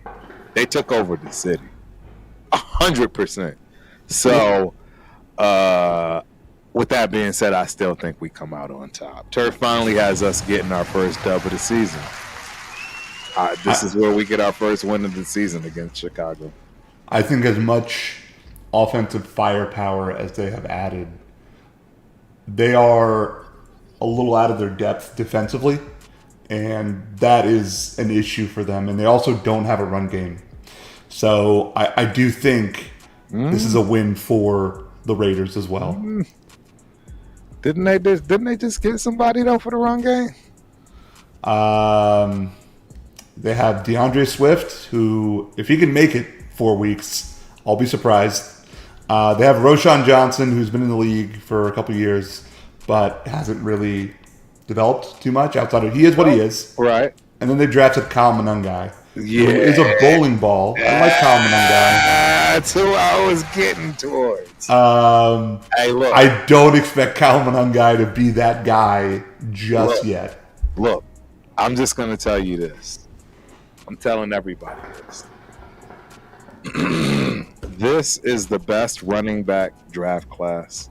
They took over the city 100%. So with that being said, I still think we come out on top. Turf finally has us getting our first dub of the season. This is where we get our first win of the season against Chicago. I think as much offensive firepower as they have added, they are a little out of their depth defensively, and that is an issue for them. And they also don't have a run game. So I do think this is a win for the Raiders as well. Didn't they just get somebody though for the run game? They have DeAndre Swift, who, if he can make it 4 weeks, I'll be surprised. They have Roshan Johnson, who's been in the league for a couple years, but hasn't really developed too much outside of he is what he is. Right. And then they drafted Kyle Monangai, who Yeah. is a bowling ball. I like Kyle Monangai. That's who I was getting towards. Hey, look. I don't expect Kyle Monangai to be that guy just yet. Look, I'm just going to tell you this. I'm telling everybody this. This is the best running back draft class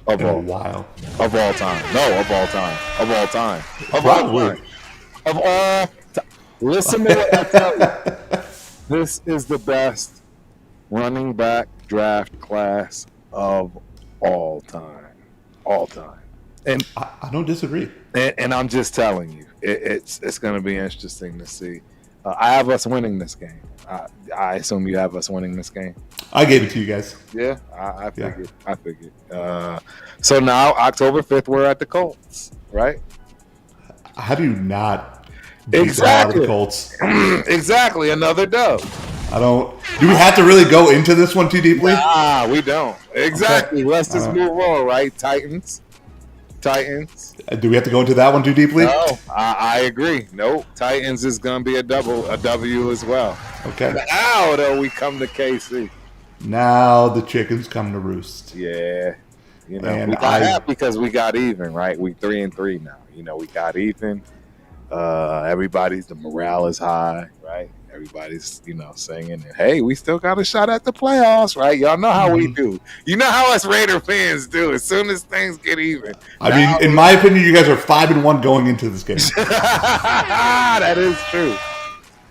of all time. Of all time. No, of all time. Of all time. Of Probably. all time. Of all time. Listen to what I tell you. This is the best running back draft class of all time. All time. And I don't disagree. And I'm just telling you, it's going to be interesting to see. I have us winning this game. I assume you have us winning this game. I gave it to you guys. Yeah, I figured. Yeah. I figured. So now, October 5th, we're at the Colts, right? How do you not beat exactly the Colts? Exactly, another dub. I don't. Do we have to really go into this one too deeply? Nah, we don't. Exactly. Okay. Let's just move on, right? Titans. Do we have to go into that one too deeply? No, I agree. Nope. Titans is going to be a W as well. Okay. Now, though, we come to KC. Now the chickens come to roost. Yeah. We got happy because we got even, right? We 3-3 now. We got even. The morale is high, right? Everybody's, singing. And, hey, we still got a shot at the playoffs, right? Y'all know how we do. You know how us Raider fans do. As soon as things get even. I mean, in my opinion, you guys are 5-1 going into this game. That is true.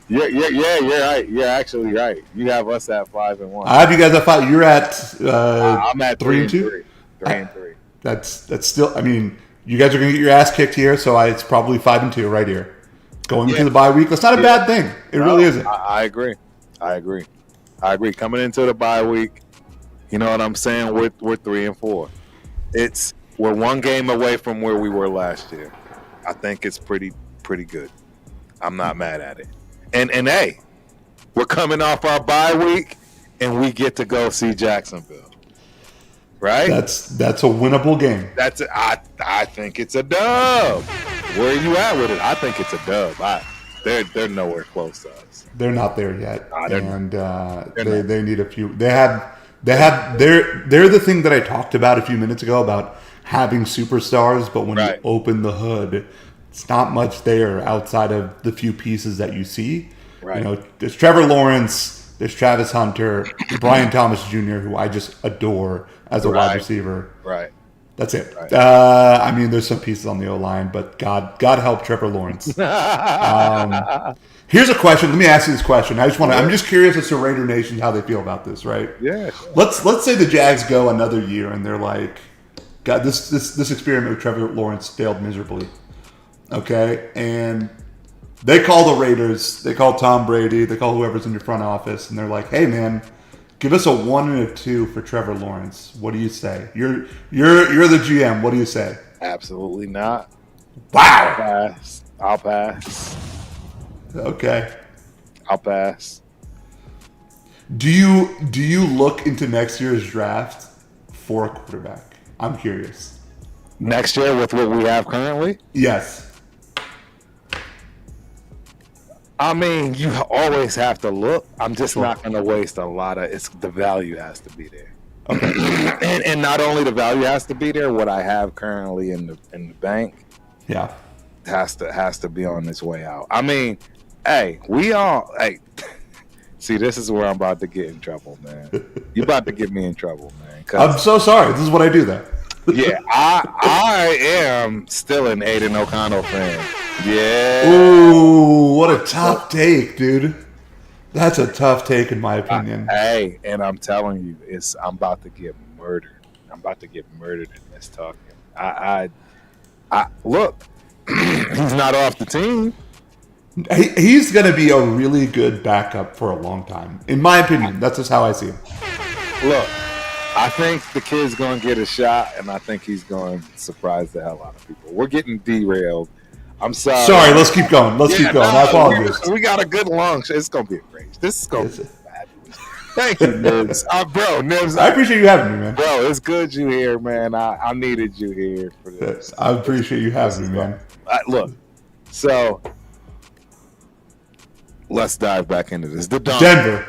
Yeah, you're right. You're actually right. You have us at 5-1. I have you guys at 5. You're at I'm at 3-2. 3-3. That's still. I mean, you guys are going to get your ass kicked here, so it's probably 5-2 right here. Going into the bye week, that's not a bad thing. It really isn't. I agree. Coming into the bye week, you know what I'm saying? We're 3-4. We're one game away from where we were last year. I think it's pretty good. I'm not mad at it. And hey, we're coming off our bye week, and we get to go see Jacksonville. Right? That's a winnable game. I think it's a dub. Where are you at with it? I think it's a dub. They're nowhere close to us. They're not there yet, they need a few. They're the thing that I talked about a few minutes ago about having superstars, but when Right. you open the hood, it's not much there outside of the few pieces that you see. Right. You know, there's Trevor Lawrence, there's Travis Hunter, Brian Thomas Jr., who I just adore as a wide Right. receiver. Right. That's it. Right. I mean, there's some pieces on the O-line, but God help Trevor Lawrence. Here's a question. Let me ask you this question. I'm just curious as to Raider Nation how they feel about this, right? Yeah. Let's say the Jags go another year and they're like, God, this experiment with Trevor Lawrence failed miserably. Okay, and they call the Raiders, they call Tom Brady, they call whoever's in your front office, and they're like, "Hey, man, give us a 1 and a 2 for Trevor Lawrence. What do you say? You're the GM. What do you say?" Absolutely not. Wow. I'll pass. Okay. I'll pass. Do you look into next year's draft for a quarterback? I'm curious. Next year with what we have currently? Yes. I mean, you always have to look. I'm just Sure. not going to waste a lot of. It's the value has to be there. Okay. and not only the value has to be there, what I have currently in the bank Yeah. has to be on its way out. I mean, hey, see, this is where I'm about to get in trouble, man. You about to get me in trouble, man. I'm so sorry. This is what I do, though. Yeah, I am still an Aiden O'Connell fan. Yeah. Ooh, what a tough take, dude. That's a tough take, in my opinion. Hey, and I'm telling you, I'm about to get murdered. I'm about to get murdered in this talking. I look, he's not off the team. He's going to be a really good backup for a long time, in my opinion. That's just how I see him. Look, I think the kid's going to get a shot, and I think he's going to surprise the hell out of people. We're getting derailed. I'm sorry. Sorry, let's keep going. Keep going. I apologize. We got a good long show. It's going to be great. This is going to be fabulous. Thank you, Nibs. Bro, Nibs. I appreciate you having me, man. Bro, it's good you here, man. I needed you here for this. I appreciate you having me, man. Look, so let's dive back into this. Denver.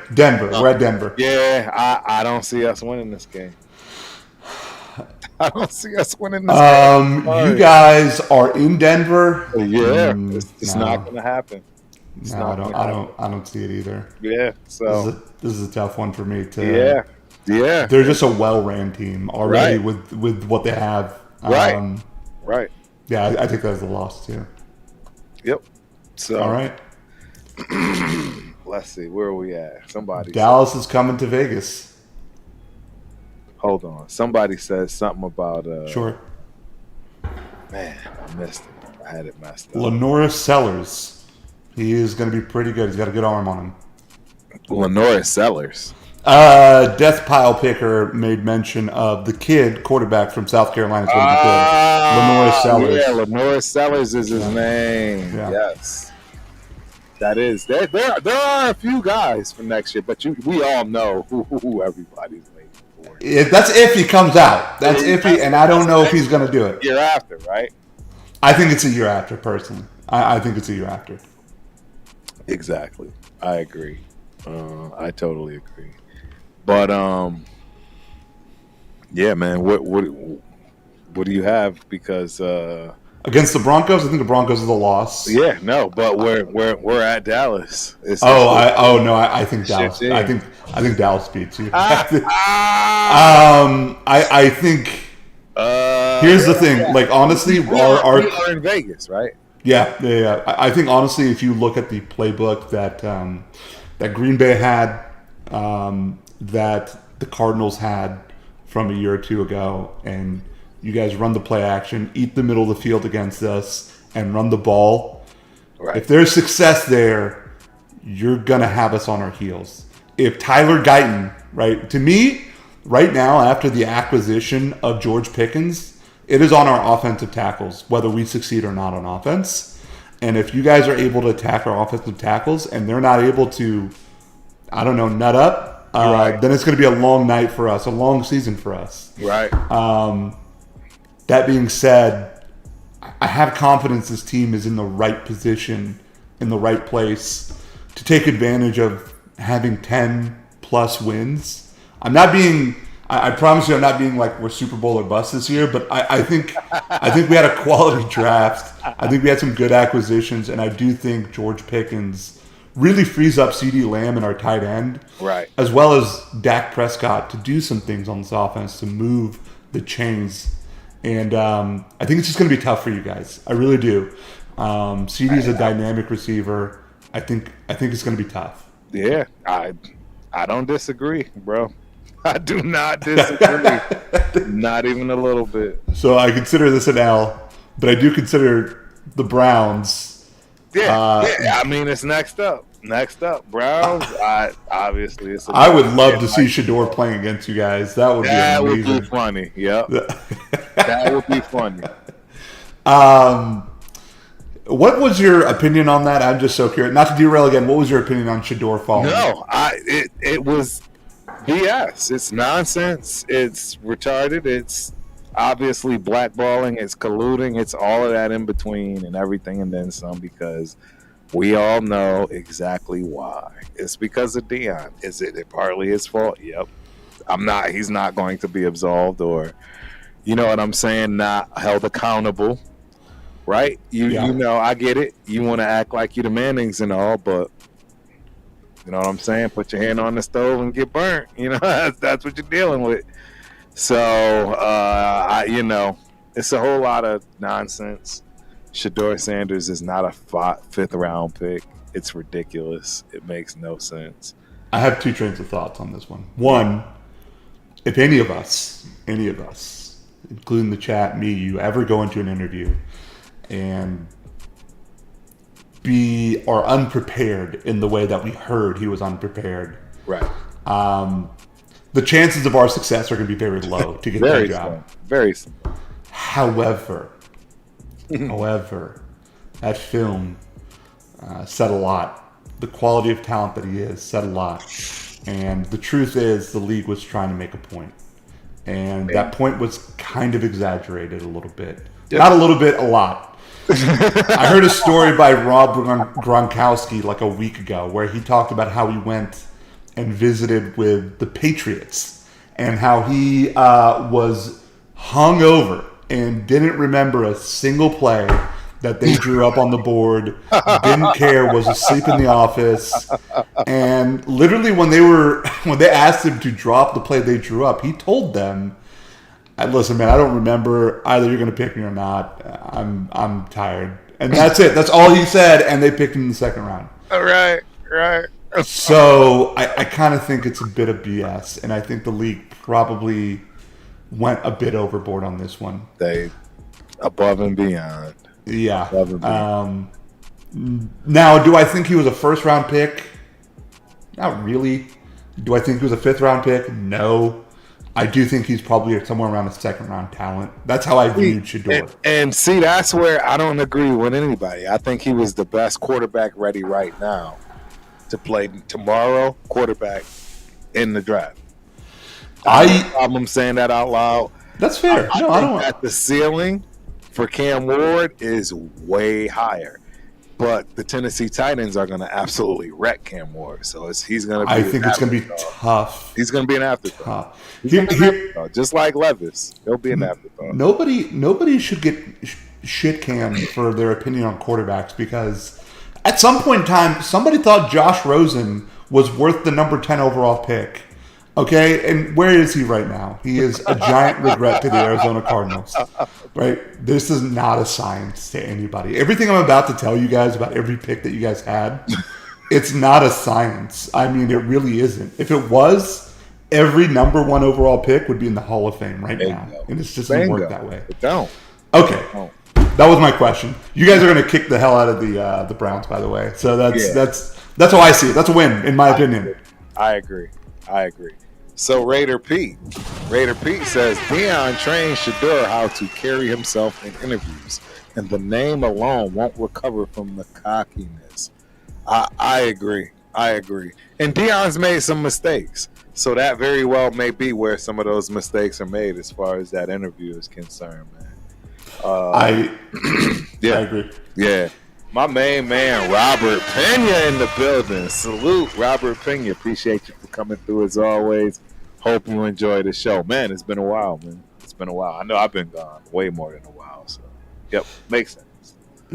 We're at Denver. Yeah, I don't see us winning this game. I don't see us winning this game. You guys are in Denver. Yeah, it's not going to happen. I don't see it either. Yeah, so this is a tough one for me to. Yeah. They're just a well-ran team already with what they have. Right. Yeah, I think that's a loss too. Yep. So all right. Let's see, where are we at? Dallas is coming to Vegas. Hold on. Somebody says something about Sure. Man, I missed it. I had it messed up. Lenoris Sellers. He is going to be pretty good. He's got a good arm on him. Lenoris Sellers. Death Pile Picker made mention of the kid quarterback from South Carolina. Is going to be good. Lenoris Sellers. Yeah, Lenoris Sellers is his name. Yeah. Yes. That is. There are a few guys for next year, but we all know who everybody's waiting for. That's if he comes out. That's iffy, and I don't know if he's going to do it. Year after, right? I think it's a year after, personally. I think it's a year after. Exactly. I agree. I totally agree. But yeah, man. What do you have? Because against the Broncos, I think the Broncos is a loss. Yeah, no, but we're at Dallas. I think Dallas. I think Dallas beats you. I think. Here's the thing. Like honestly, we are in Vegas, right? Yeah. I think honestly, if you look at the playbook that Green Bay had, that the Cardinals had from a year or two ago, and you guys run the play action, eat the middle of the field against us, and run the ball. Right. If there's success there, you're going to have us on our heels. If Tyler Guyton, right, to me, right now, after the acquisition of George Pickens, it is on our offensive tackles, whether we succeed or not on offense. And if you guys are able to attack our offensive tackles and they're not able to, I don't know, nut up, then it's going to be a long night for us, a long season for us. Right. That being said, I have confidence this team is in the right position, in the right place to take advantage of having 10 plus wins. I'm not being I promise you, I'm not being like we're Super Bowl or bust this year, but I think we had a quality draft. I think we had some good acquisitions, and I do think George Pickens really frees up CeeDee Lamb and our tight end, Right. as well as Dak Prescott to do some things on this offense to move the chains. And I think it's just going to be tough for you guys. I really do. CD is a dynamic receiver. I think it's going to be tough. Yeah, I don't disagree, bro. I do not disagree. Not even a little bit. So I consider this an L, but I do consider the Browns. Yeah. I mean, it's next up. Next up, Browns. Obviously, it's. I would love to see Shador playing against you guys. That would be amazing. That would be funny. Yep. That would be funny. What was your opinion on that? I'm just so curious. Not to derail again. What was your opinion on Shador falling? No, it was BS. It's nonsense. It's retarded. It's obviously blackballing. It's colluding. It's all of that in between and everything and then some, because we all know exactly why. It's because of Deion. Is it partly his fault? Yep. He's not going to be absolved, or, you know what I'm saying, not held accountable. Right? You know, I get it. You want to act like you're the Mannings and all, but you know what I'm saying? Put your hand on the stove and get burnt. You know, that's what you're dealing with. So, you know, it's a whole lot of nonsense. Shador Sanders is not a fifth round pick. It's ridiculous. It makes no sense. I have two trains of thoughts on this one. One, if any of us, including the chat, me, you ever go into an interview and are unprepared in the way that we heard he was unprepared, right? The chances of our success are going to be very low to get that job. Very simple. However, that film said a lot. The quality of talent that he is said a lot. And the truth is, the league was trying to make a point. And that point was kind of exaggerated a little bit. Yep. Not a little bit, a lot. I heard a story by Rob Gronkowski like a week ago where he talked about how he went and visited with the Patriots and how he was hungover and didn't remember a single play that they drew up on the board, didn't care, was asleep in the office. And literally when they asked him to drop the play they drew up, he told them, listen, man, I don't remember. Either you're going to pick me or not. I'm tired. And that's it. That's all he said, and they picked him in the second round. Right. So I kind of think it's a bit of BS, and I think the league probably went a bit overboard on this one. They above and beyond. Yeah. Now, do I think he was a first-round pick? Not really. Do I think he was a fifth-round pick? No. I do think he's probably somewhere around a second-round talent. That's how I viewed Shador. And see, that's where I don't agree with anybody. I think he was the best quarterback ready right now to play tomorrow quarterback in the draft. I'm saying that out loud. That's fair. I think that the ceiling for Cam Ward is way higher. But the Tennessee Titans are going to absolutely wreck Cam Ward. So he's going to be. I think it's going to be tough. He's going to be an afterthought. Just like Levis. He'll be an afterthought. Nobody should get shit canned for their opinion on quarterbacks, because at some point in time, somebody thought Josh Rosen was worth the number 10 overall pick. Okay, and where is he right now? He is a giant regret to the Arizona Cardinals. Right? This is not a science to anybody. Everything I'm about to tell you guys about every pick that you guys had, it's not a science. I mean, it really isn't. If it was, every number 1 overall pick would be in the Hall of Fame right now. And it's just doesn't work that way. It don't. Okay. That was my question. You guys are going to kick the hell out of the Browns, by the way. So that's how I see it. That's a win, in my opinion. I agree. So Raider Pete says Deion trained Shador how to carry himself in interviews, and the name alone won't recover from the cockiness. I agree. And Deion's made some mistakes, so that very well may be where some of those mistakes are made as far as that interview is concerned, man. I agree. Yeah. My main man, Robert Pena, in the building. Salute, Robert Pena. Appreciate you for coming through as always. Hope you enjoy the show. Man, it's been a while, man. It's been a while. I know I've been gone way more than a while. So, yep, makes sense.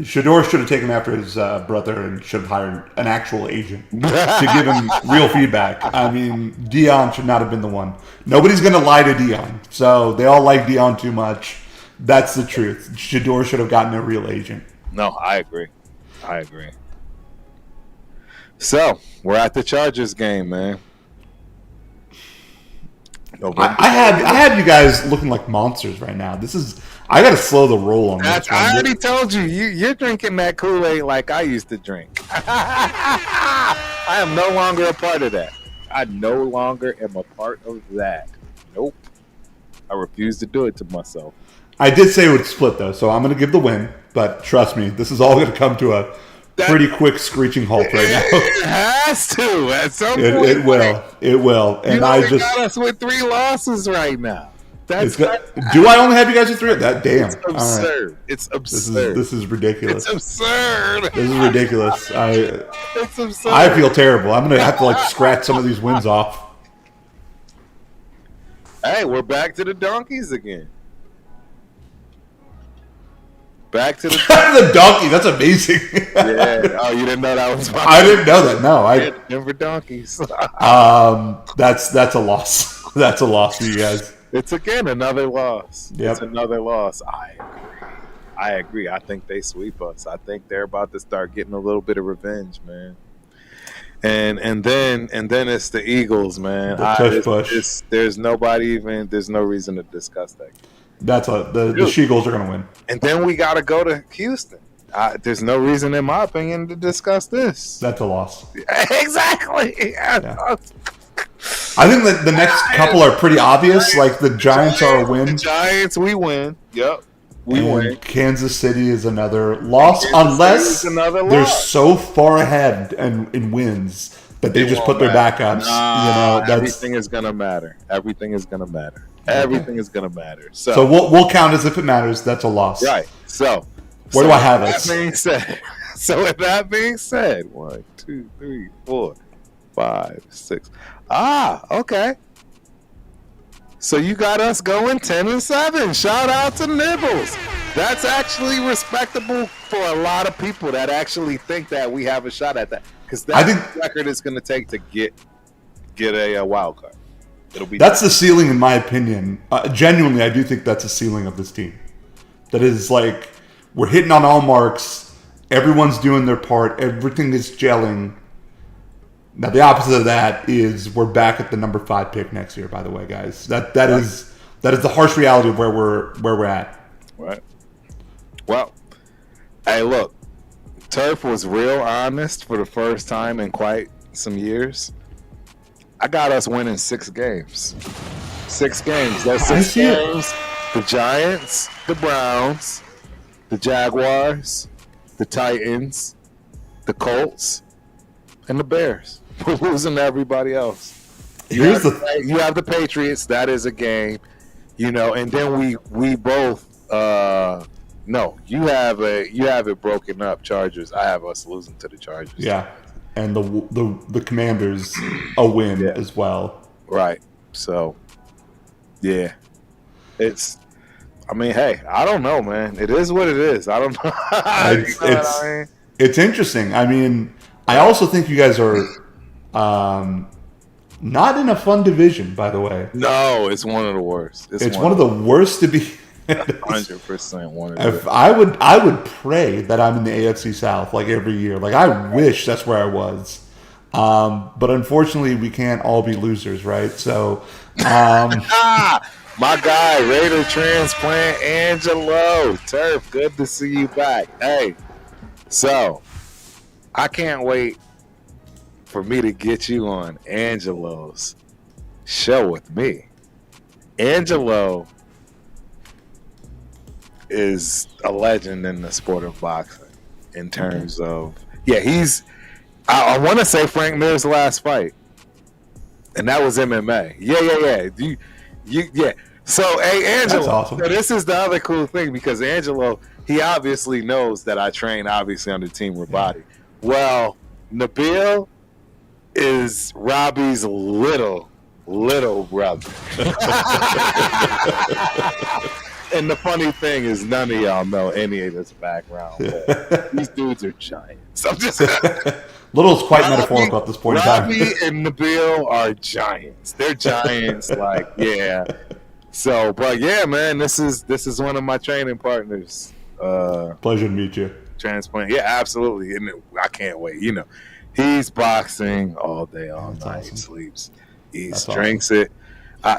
Shador should have taken after his brother and should have hired an actual agent to give him real feedback. I mean, Dion should not have been the one. Nobody's going to lie to Dion. So they all like Dion too much. That's the truth. Shador should have gotten a real agent. No, I agree. So, we're at the Chargers game, man. I have you guys looking like monsters right now. I got to slow the roll on this one. I already told you, you're drinking that Kool-Aid like I used to drink. I am no longer a part of that. I no longer am a part of that. Nope. I refuse to do it to myself. I did say it would split, though, so I'm going to give the win. But trust me, this is all going to come to a pretty quick screeching halt right now. It has to at some point. It will. It will. And got us with 3 losses right now. Do I only have you guys with 3? That damn. It's absurd. Right. It's absurd. This is ridiculous. It's absurd. This is ridiculous. It's absurd. I feel terrible. I'm gonna have to scratch some of these wins off. Hey, we're back to the donkeys again. Back to the donkey. That's amazing. Yeah. Oh, you didn't know that was I didn't know that. No, Denver donkeys. That's a loss. That's a loss for you guys. It's again another loss. Yep. It's another loss. I agree. I think they sweep us. I think they're about to start getting a little bit of revenge, man. And then it's the Eagles, man. There's nobody even. There's no reason to discuss that. The She-Eagles are going to win. And then we got to go to Houston. There's no reason, in my opinion, to discuss this. That's a loss. Exactly. Yeah. I think that the next couple are pretty obvious. Like the Giants are a win. The Giants, we win. Yep. We win. Kansas City is another loss, unless they're so far ahead in wins that they just put their backups. Everything is going to matter. Everything is going to matter. Everything is going to matter. So we'll count as if it matters. That's a loss. Right. So where do I have us? With that being said, 1, 2, 3, 4, 5, 6. Okay. So you got us going 10-7. Shout out to Nibbles. That's actually respectable for a lot of people that actually think that we have a shot at that. Because that's the record it's going to take to get a wild card. That's the ceiling, in my opinion. Genuinely, I do think that's the ceiling of this team. That is we're hitting on all marks. Everyone's doing their part. Everything is gelling. Now, the opposite of that is we're back at the number 5 pick next year. By the way, guys, that is the harsh reality of where we're at. Right. Well, hey, look, Turf was real honest for the first time in quite some years. I got us winning 6 games. 6 games. That's 6 games. The Giants, the Browns, the Jaguars, the Titans, the Colts, and the Bears. We're losing to everybody else. You have the Patriots. That is a game, and then we both. No, you have it broken up. Chargers. I have us losing to the Chargers. Yeah, and the Commanders a win as well. Right. So, yeah, it's. I mean, hey, I don't know, man. It is what it is. I don't know. It's interesting. I mean, I also think you guys are not in a fun division, by the way. No, it's one of the worst. It's one of the worst to be. 100% one of the worst. I would pray that I'm in the AFC South every year. I wish that's where I was. But unfortunately, we can't all be losers, right? So, my guy, Raider transplant Angelo Turf. Good to see you back. Hey, so I can't wait for me to get you on Angelo's show with me. Angelo is a legend in the sport of boxing in terms of I want to say Frank Mir's last fight, and that was MMA. Yeah. So, hey, Angelo. That's awesome. So this is the other cool thing because Angelo, he obviously knows that I train obviously under Team Rabati. Well, Nabil is Robbie's little little brother. And the funny thing is, none of y'all know any of this background. But these dudes are giants. I'm just Little's quite metaphorical at this point in time. Robbie and Nabil are giants. They're giants. Like, yeah. So, but yeah, man, this is one of my training partners. Pleasure to meet you. Transplant. Yeah, absolutely. And I can't wait. You know, he's boxing all day, all That's night. awesome. He sleeps, eats, That's drinks it.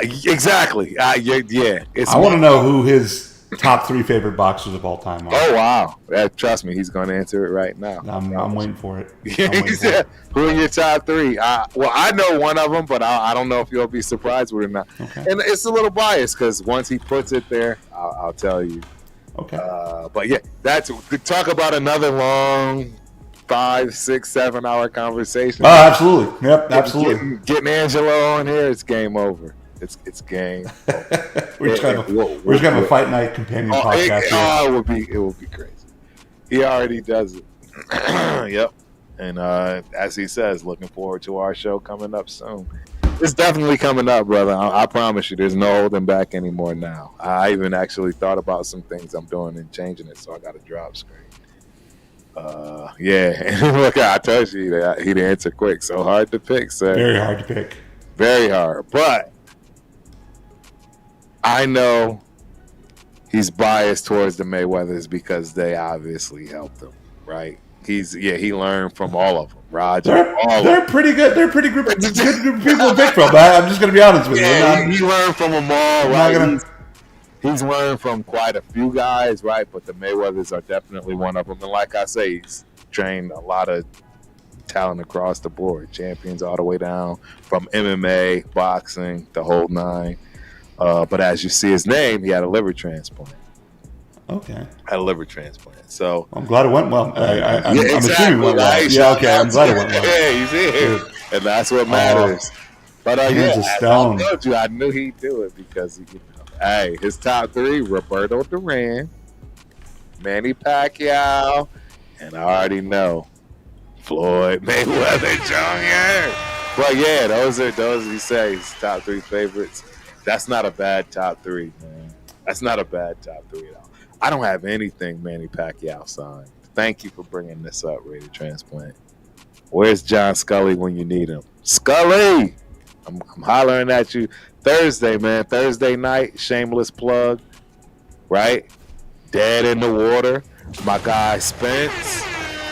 Exactly. Yeah. I want to know who his top 3 favorite boxers of all time are. Oh wow! Trust me, he's going to answer it right now. I'm waiting for it. Who are your top 3? Well, I know one of them, but I don't know if you'll be surprised with it or not. Okay. And it's a little biased because once he puts it there, I'll tell you. Okay. But yeah, talk about another long 5, 6, 7 hour conversation. Oh, absolutely. Yep, absolutely. Getting Angelo on here, it's game over. It's game. We're just gonna have a fight night companion podcast. It would be crazy. He already does it. Yep. And as he says, looking forward to our show coming up soon. It's definitely coming up, brother. I promise you, there's no holding back anymore now. I even actually thought about some things I'm doing and changing it, so I got a drop screen. Yeah. Look, I told you he'd answer quick. So hard to pick, sir. Very hard to pick. Very hard. But I know he's biased towards the Mayweathers because they obviously helped him, right? He learned from all of them. Roger, they're pretty good. They're pretty good group of people to pick from. I'm just going to be honest with you. He learned from them all, right? He's learned from quite a few guys, right? But the Mayweathers are definitely one of them. And like I say, he's trained a lot of talent across the board, champions all the way down from MMA, boxing, the whole 9. But as you see his name, he had a liver transplant. Okay. Had a liver transplant. So I'm glad it went well. I'm exactly. assuming it went well. Right? Yeah, okay. I'm glad it went well. Yeah, he's here. And that's what matters. But Hands of stone. I told you, I knew he'd do it because, hey, his top 3, Roberto Duran, Manny Pacquiao, and I already know, Floyd Mayweather Jr. But yeah, those he says his top 3 favorites. That's not a bad top 3, man. That's not a bad top 3 at all. I don't have anything Manny Pacquiao signed. Thank you for bringing this up, Raider Transplant. Where's John Scully when you need him? Scully! I'm hollering at you. Thursday, man. Thursday night, shameless plug, right? Dead in the Water. My guy Spence,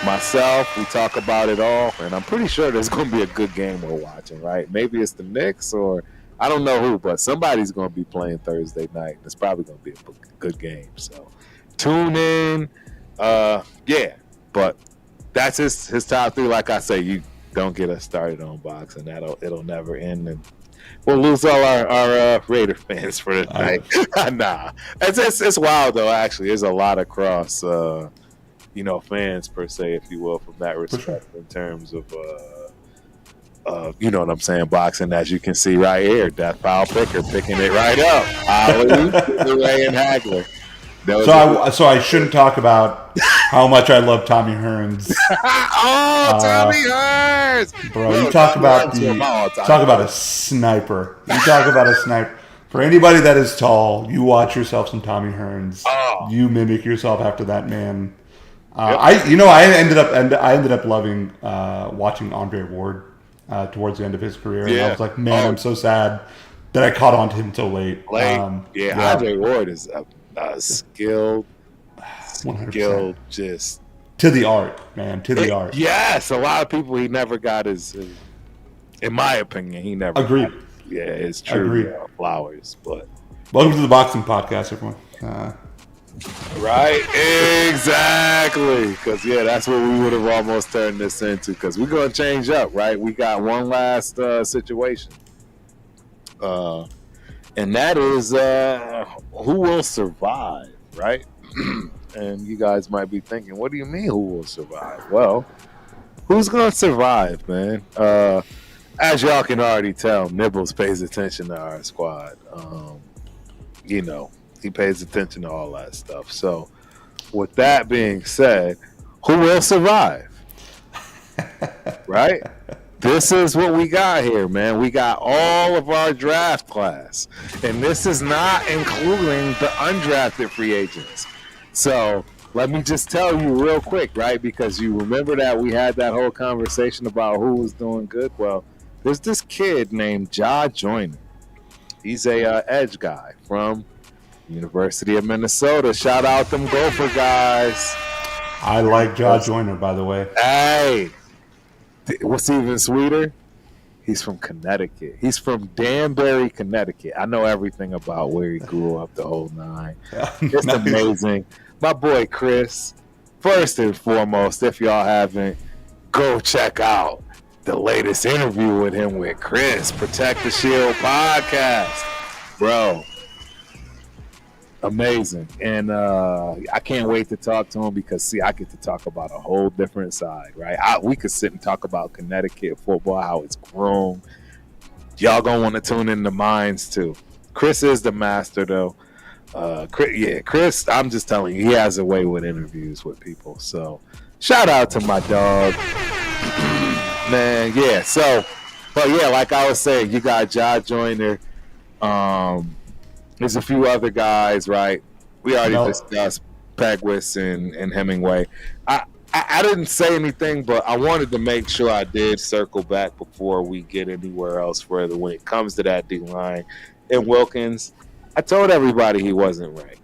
myself, we talk about it all. And I'm pretty sure there's going to be a good game we're watching, right? Maybe it's the Knicks or I don't know who, but somebody's going to be playing Thursday night. It's probably going to be a good game. So tune in. Yeah, but that's his top 3. Like I say, you don't get us started on boxing. It'll never end. And we'll lose all our Raider fans for the night. Nah. It's wild, though, actually. There's a lot of cross, fans, per se, if you will, from that respect in terms of you know what I'm saying, boxing, as you can see right here. Death Foul Picker picking it right up. Ali, Ray, and Hagler. So I shouldn't talk about how much I love Tommy Hearns. Tommy Hearns, bro! You talk about a sniper. You talk about a sniper. For anybody that is tall, you watch yourself some Tommy Hearns. You mimic yourself after that man. I ended up loving watching Andre Ward towards the end of his career. And I was like, man, I'm so sad that I caught on to him so late. Andre Ward is a skilled, 100%. just to the art, man, to the art. Yes, a lot of people he never got his in my opinion, he never. Agreed. Yeah, it's true. Flowers, but welcome to the boxing podcast, everyone. Right, exactly. Because that's what we would have almost turned this into. Because we're gonna change up, right? We got one last situation, and that is who will survive, right? And you guys might be thinking, what do you mean, who will survive? Well, who's gonna survive, man? As y'all can already tell, Nibbles pays attention to our squad. He pays attention to all that stuff. So, with that being said, who will survive? Right? this is what we got here, man. We got all of our draft class, and this is not including the undrafted free agents. So let me just tell you real quick, right? Because you remember that we had that whole conversation about who was doing good. Well, there's this kid named Ja Joyner. He's a edge guy from University of Minnesota. Shout out them Gopher guys. I like Ja Joyner, by the way. Hey, what's even sweeter? He's from Connecticut. He's from Danbury, Connecticut. I know everything about where he grew up, the whole nine. It's Nice. amazing. My boy Chris, first and foremost, if y'all haven't, go check out the latest interview with him with Chris, Protect the Shield podcast. Bro, amazing. And I can't wait to talk to him because, see, I get to talk about a whole different side, right? We could sit and talk about Connecticut football, how it's grown. Y'all gonna want to tune in the Mines too. Chris is the master, though. Chris, I'm just telling you, he has a way with interviews with people. So shout out to my dog. Man, yeah. So, but yeah, like I was saying, you got Ja Joyner. There's a few other guys, right? We already discussed Pegwis and Hemingway. I didn't say anything, but I wanted to make sure I did circle back before we get anywhere else further when it comes to that D-line. And Wilkins, I told everybody he wasn't right.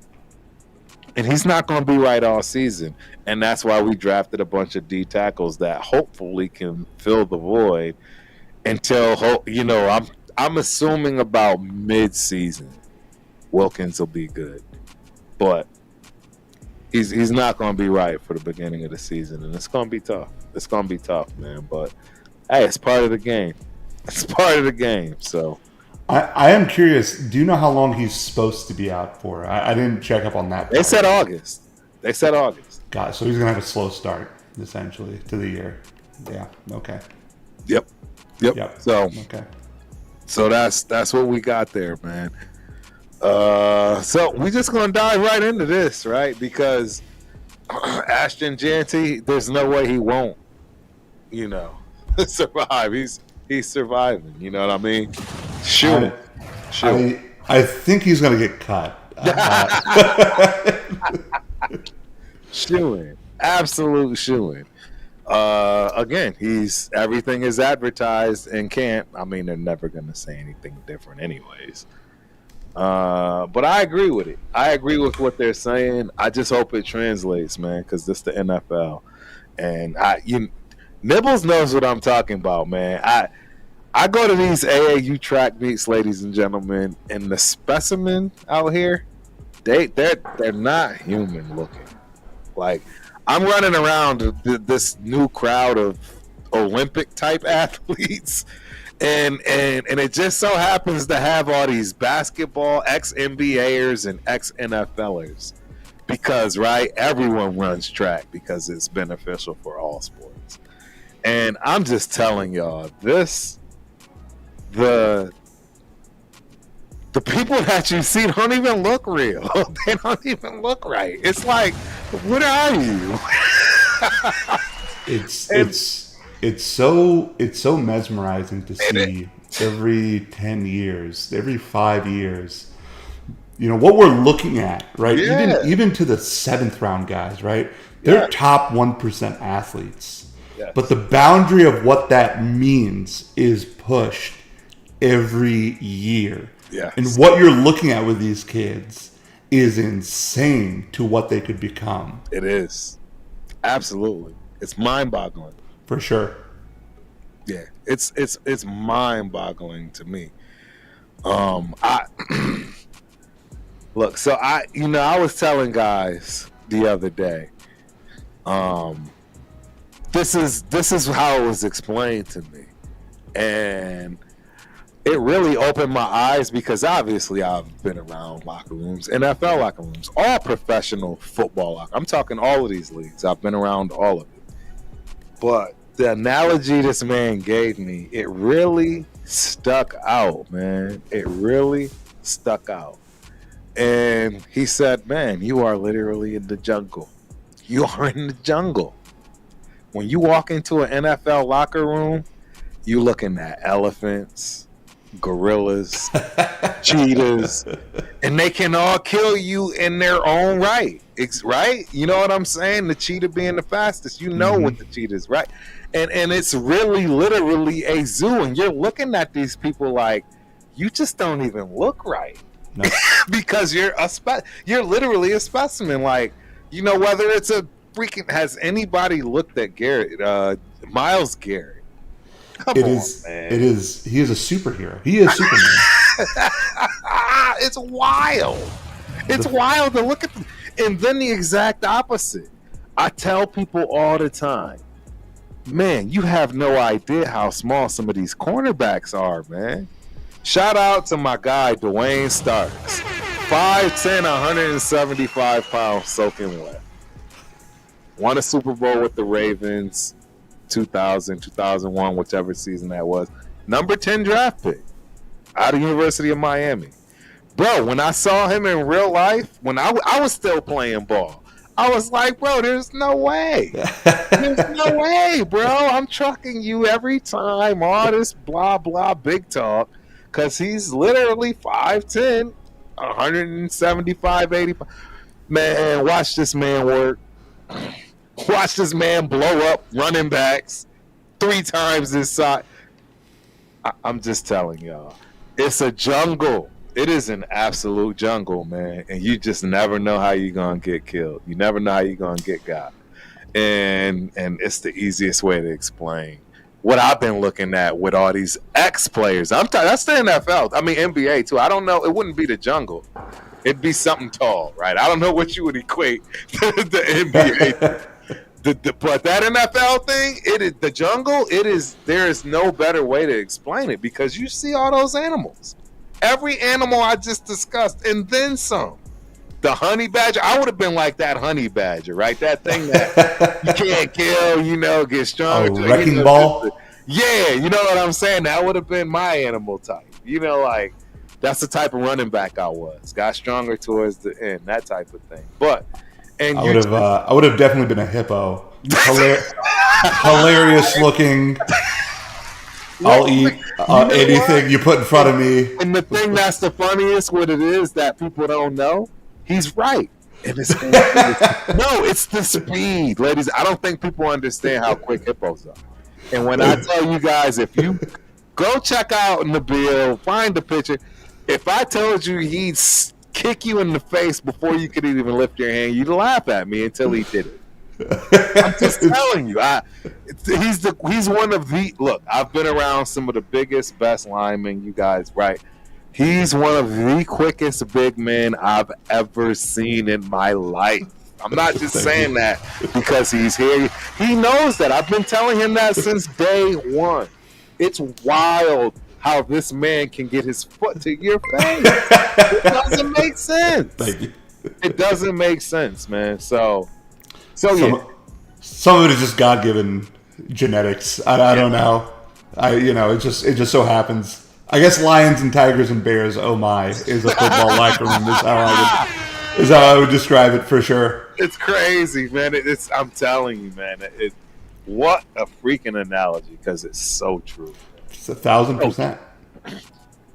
And he's not going to be right all season. And that's why we drafted a bunch of D tackles that hopefully can fill the void until, I'm assuming about mid-season Wilkins will be good. But he's not going to be right for the beginning of the season. And it's going to be tough. It's going to be tough, man. But, hey, it's part of the game. It's part of the game, so. I am curious. Do you know how long he's supposed to be out for? I didn't check up on that. They said August. God, so he's gonna have a slow start essentially to the year. Yeah. Okay. Yep. So okay. So that's what we got there, man. So we just gonna dive right into this, right? Because Ashton Jeanty, there's no way he won't, survive. He's surviving. You know what I mean? Shoot. I think he's going to get cut. Shooing. Absolute shooing. Again, everything is advertised and can't. I mean, they're never going to say anything different anyways. But I agree with it. I agree with what they're saying. I just hope it translates, man, because this is the NFL. And Nibbles knows what I'm talking about, man. I go to these AAU track meets, ladies and gentlemen, and the specimen out here, they're not human looking. Like, I'm running around this new crowd of Olympic type athletes, and it just so happens to have all these basketball ex-NBAers and ex-NFLers, because right, everyone runs track because it's beneficial for all sports. And I'm just telling y'all, the people that you see don't even look real. They don't even look right. It's like, what are you? It's so mesmerizing to see every 10 years, every 5 years. What we're looking at, right? Yeah. Even to the 7th round guys, right? They're top 1% athletes. Yes. But the boundary of what that means is pushed every year. Yes. And what you're looking at with these kids is insane to what they could become. It is. Absolutely. It's mind-boggling. For sure. Yeah. It's mind-boggling to me. I look, so I was telling guys the other day, this is how it was explained to me. And it really opened my eyes because obviously I've been around locker rooms, NFL locker rooms, all professional football locker. I'm talking all of these leagues. I've been around all of it. But the analogy this man gave me, it really stuck out, man. It really stuck out. And he said, man, you are literally in the jungle. You are in the jungle. When you walk into an NFL locker room, You looking at elephants, gorillas, cheetahs, and they can all kill you in their own right. Right? You know what I'm saying? The cheetah being the fastest. You know what the cheetah is, right? And it's really literally a zoo, and you're looking at these people like you just don't even look right. No. Because you're literally a specimen. Like, you know, whether it's a freaking, has anybody looked at Miles Garrett? It is. He is a superhero. He is Superman. It's wild. It's wild to look at them. And then the exact opposite. I tell people all the time, man, you have no idea how small some of these cornerbacks are, man. Shout out to my guy, Dwayne Starks. 5'10", 175 pounds, soaking wet. Won a Super Bowl with the Ravens, 2000, 2001, whichever season that was. Number 10 draft pick out of University of Miami. Bro, when I saw him in real life, when I was still playing ball, I was like, bro, there's no way. There's no way, bro. I'm trucking you every time. All this blah, blah, big talk. Because he's literally 5'10", 175, 85. Man, watch this man work. Watch this man blow up running backs 3 times this size. I'm just telling y'all. It's a jungle. It is an absolute jungle, man. And you just never know how you're going to get killed. You never know how you're going to get got. And it's the easiest way to explain what I've been looking at with all these ex-players. That's the NFL. I mean, NBA, too. I don't know. It wouldn't be the jungle. It'd be something tall, right? I don't know what you would equate to the NBA. But that NFL thing, it is the jungle. There is no better way to explain it because you see all those animals. Every animal I just discussed, and then some. The honey badger, I would have been like that honey badger, right? That thing that you can't kill, you know, get stronger. Wrecking ball? Yeah, you know what I'm saying? That would have been my animal type. You know, like, that's the type of running back I was. Got stronger towards the end, that type of thing. But, and I would have definitely been a hippo. Hilarious looking. I'll eat anything you put in front of me. And the thing that's the funniest, what it is that people don't know, he's right. And it's the speed, ladies. I don't think people understand how quick hippos are. And when I tell you guys, if you go check out Nabil, find the picture. If I told you he'd kick you in the face before you could even lift your hand, you'd laugh at me until he did it. I'm just telling you, he's one of the. Look, I've been around some of the biggest, best linemen. You guys, right? He's one of the quickest big men I've ever seen in my life. I'm not just saying that because he's here. He knows that. I've been telling him that since day one. It's wild how this man can get his foot to your face. It doesn't make sense. Thank you. It doesn't make sense, man. So yeah. Some of it is just God-given genetics. I don't know. It just so happens. I guess lions and tigers and bears, oh my, is a football locker room is how I would describe it for sure. It's crazy, man. I'm telling you, man. What a freaking analogy because it's so true. It's 1,000%.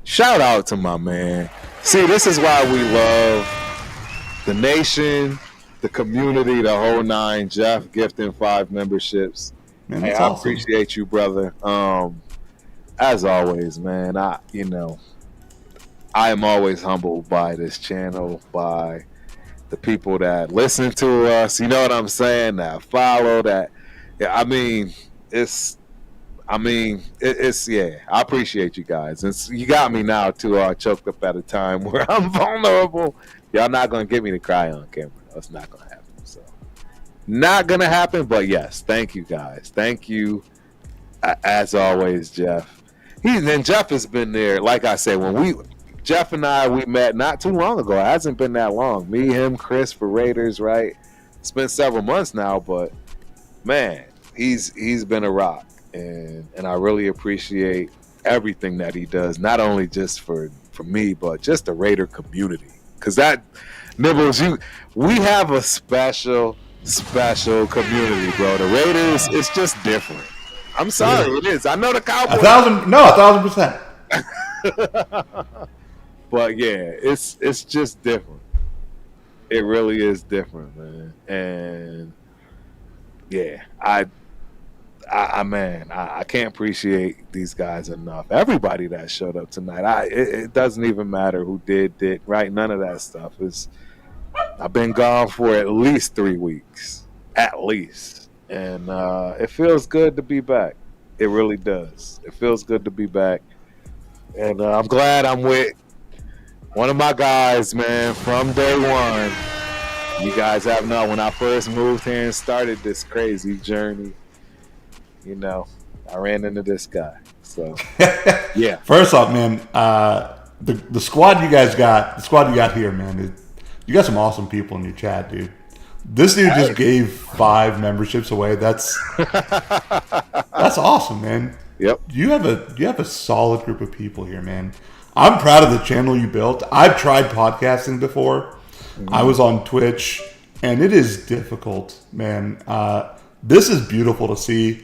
Shout out to my man. See, this is why we love the nation, the community, the whole nine. Jeff gifting 5 memberships. Man, hey, awesome. I appreciate you, brother. As always, man, I am always humbled by this channel, by the people that listen to us. You know what I'm saying? That follow that. Yeah, it's yeah. I appreciate you guys. And you got me now too. Choked up at a time where I'm vulnerable. Y'all not gonna get me to cry on camera. That's not gonna happen. So, not gonna happen. But yes, thank you guys. Thank you, as always, Jeff. Jeff has been there. Like I said, Jeff and I, we met not too long ago. It hasn't been that long. Me, him, Chris for Raiders, right? It's been several months now, but man, he's been a rock, and I really appreciate everything that he does. Not only just for me, but just the Raider community. Because that Nibbles, we have a special community, bro. The Raiders, it's just different. I'm sorry, it is. I know the Cowboys. 1,000%. But yeah, it's just different. It really is different, man. And yeah, I can't appreciate these guys enough. Everybody that showed up tonight. It doesn't even matter who did right. None of that stuff is. I've been gone for at least 3 weeks, at least, and it feels good to be back. It really does. It feels good to be back, and I'm glad I'm with one of my guys, man, from day one. You guys have known when I first moved here and started this crazy journey. You know, I ran into this guy. So, yeah. First off, man, the squad you got here, man, you got some awesome people in your chat, dude. This dude just gave 5 memberships away. That's awesome, man. Yep. You have a solid group of people here, man. I'm proud of the channel you built. I've tried podcasting before. I was on Twitch, and it is difficult, man. This is beautiful to see.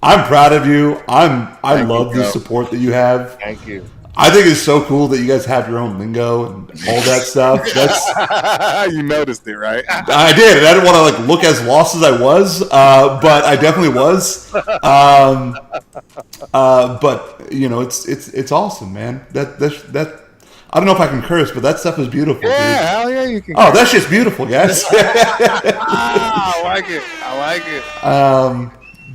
I'm proud of you. I love the support that you have. Thank you. I think it's so cool that you guys have your own lingo and all that stuff. That's you noticed it, right? I did. And I didn't want to look as lost as I was, but I definitely was. But it's awesome, man. That I don't know if I can curse, but that stuff is beautiful. Yeah, dude. hell yeah, you can. Oh, that's just beautiful, guys. I like it.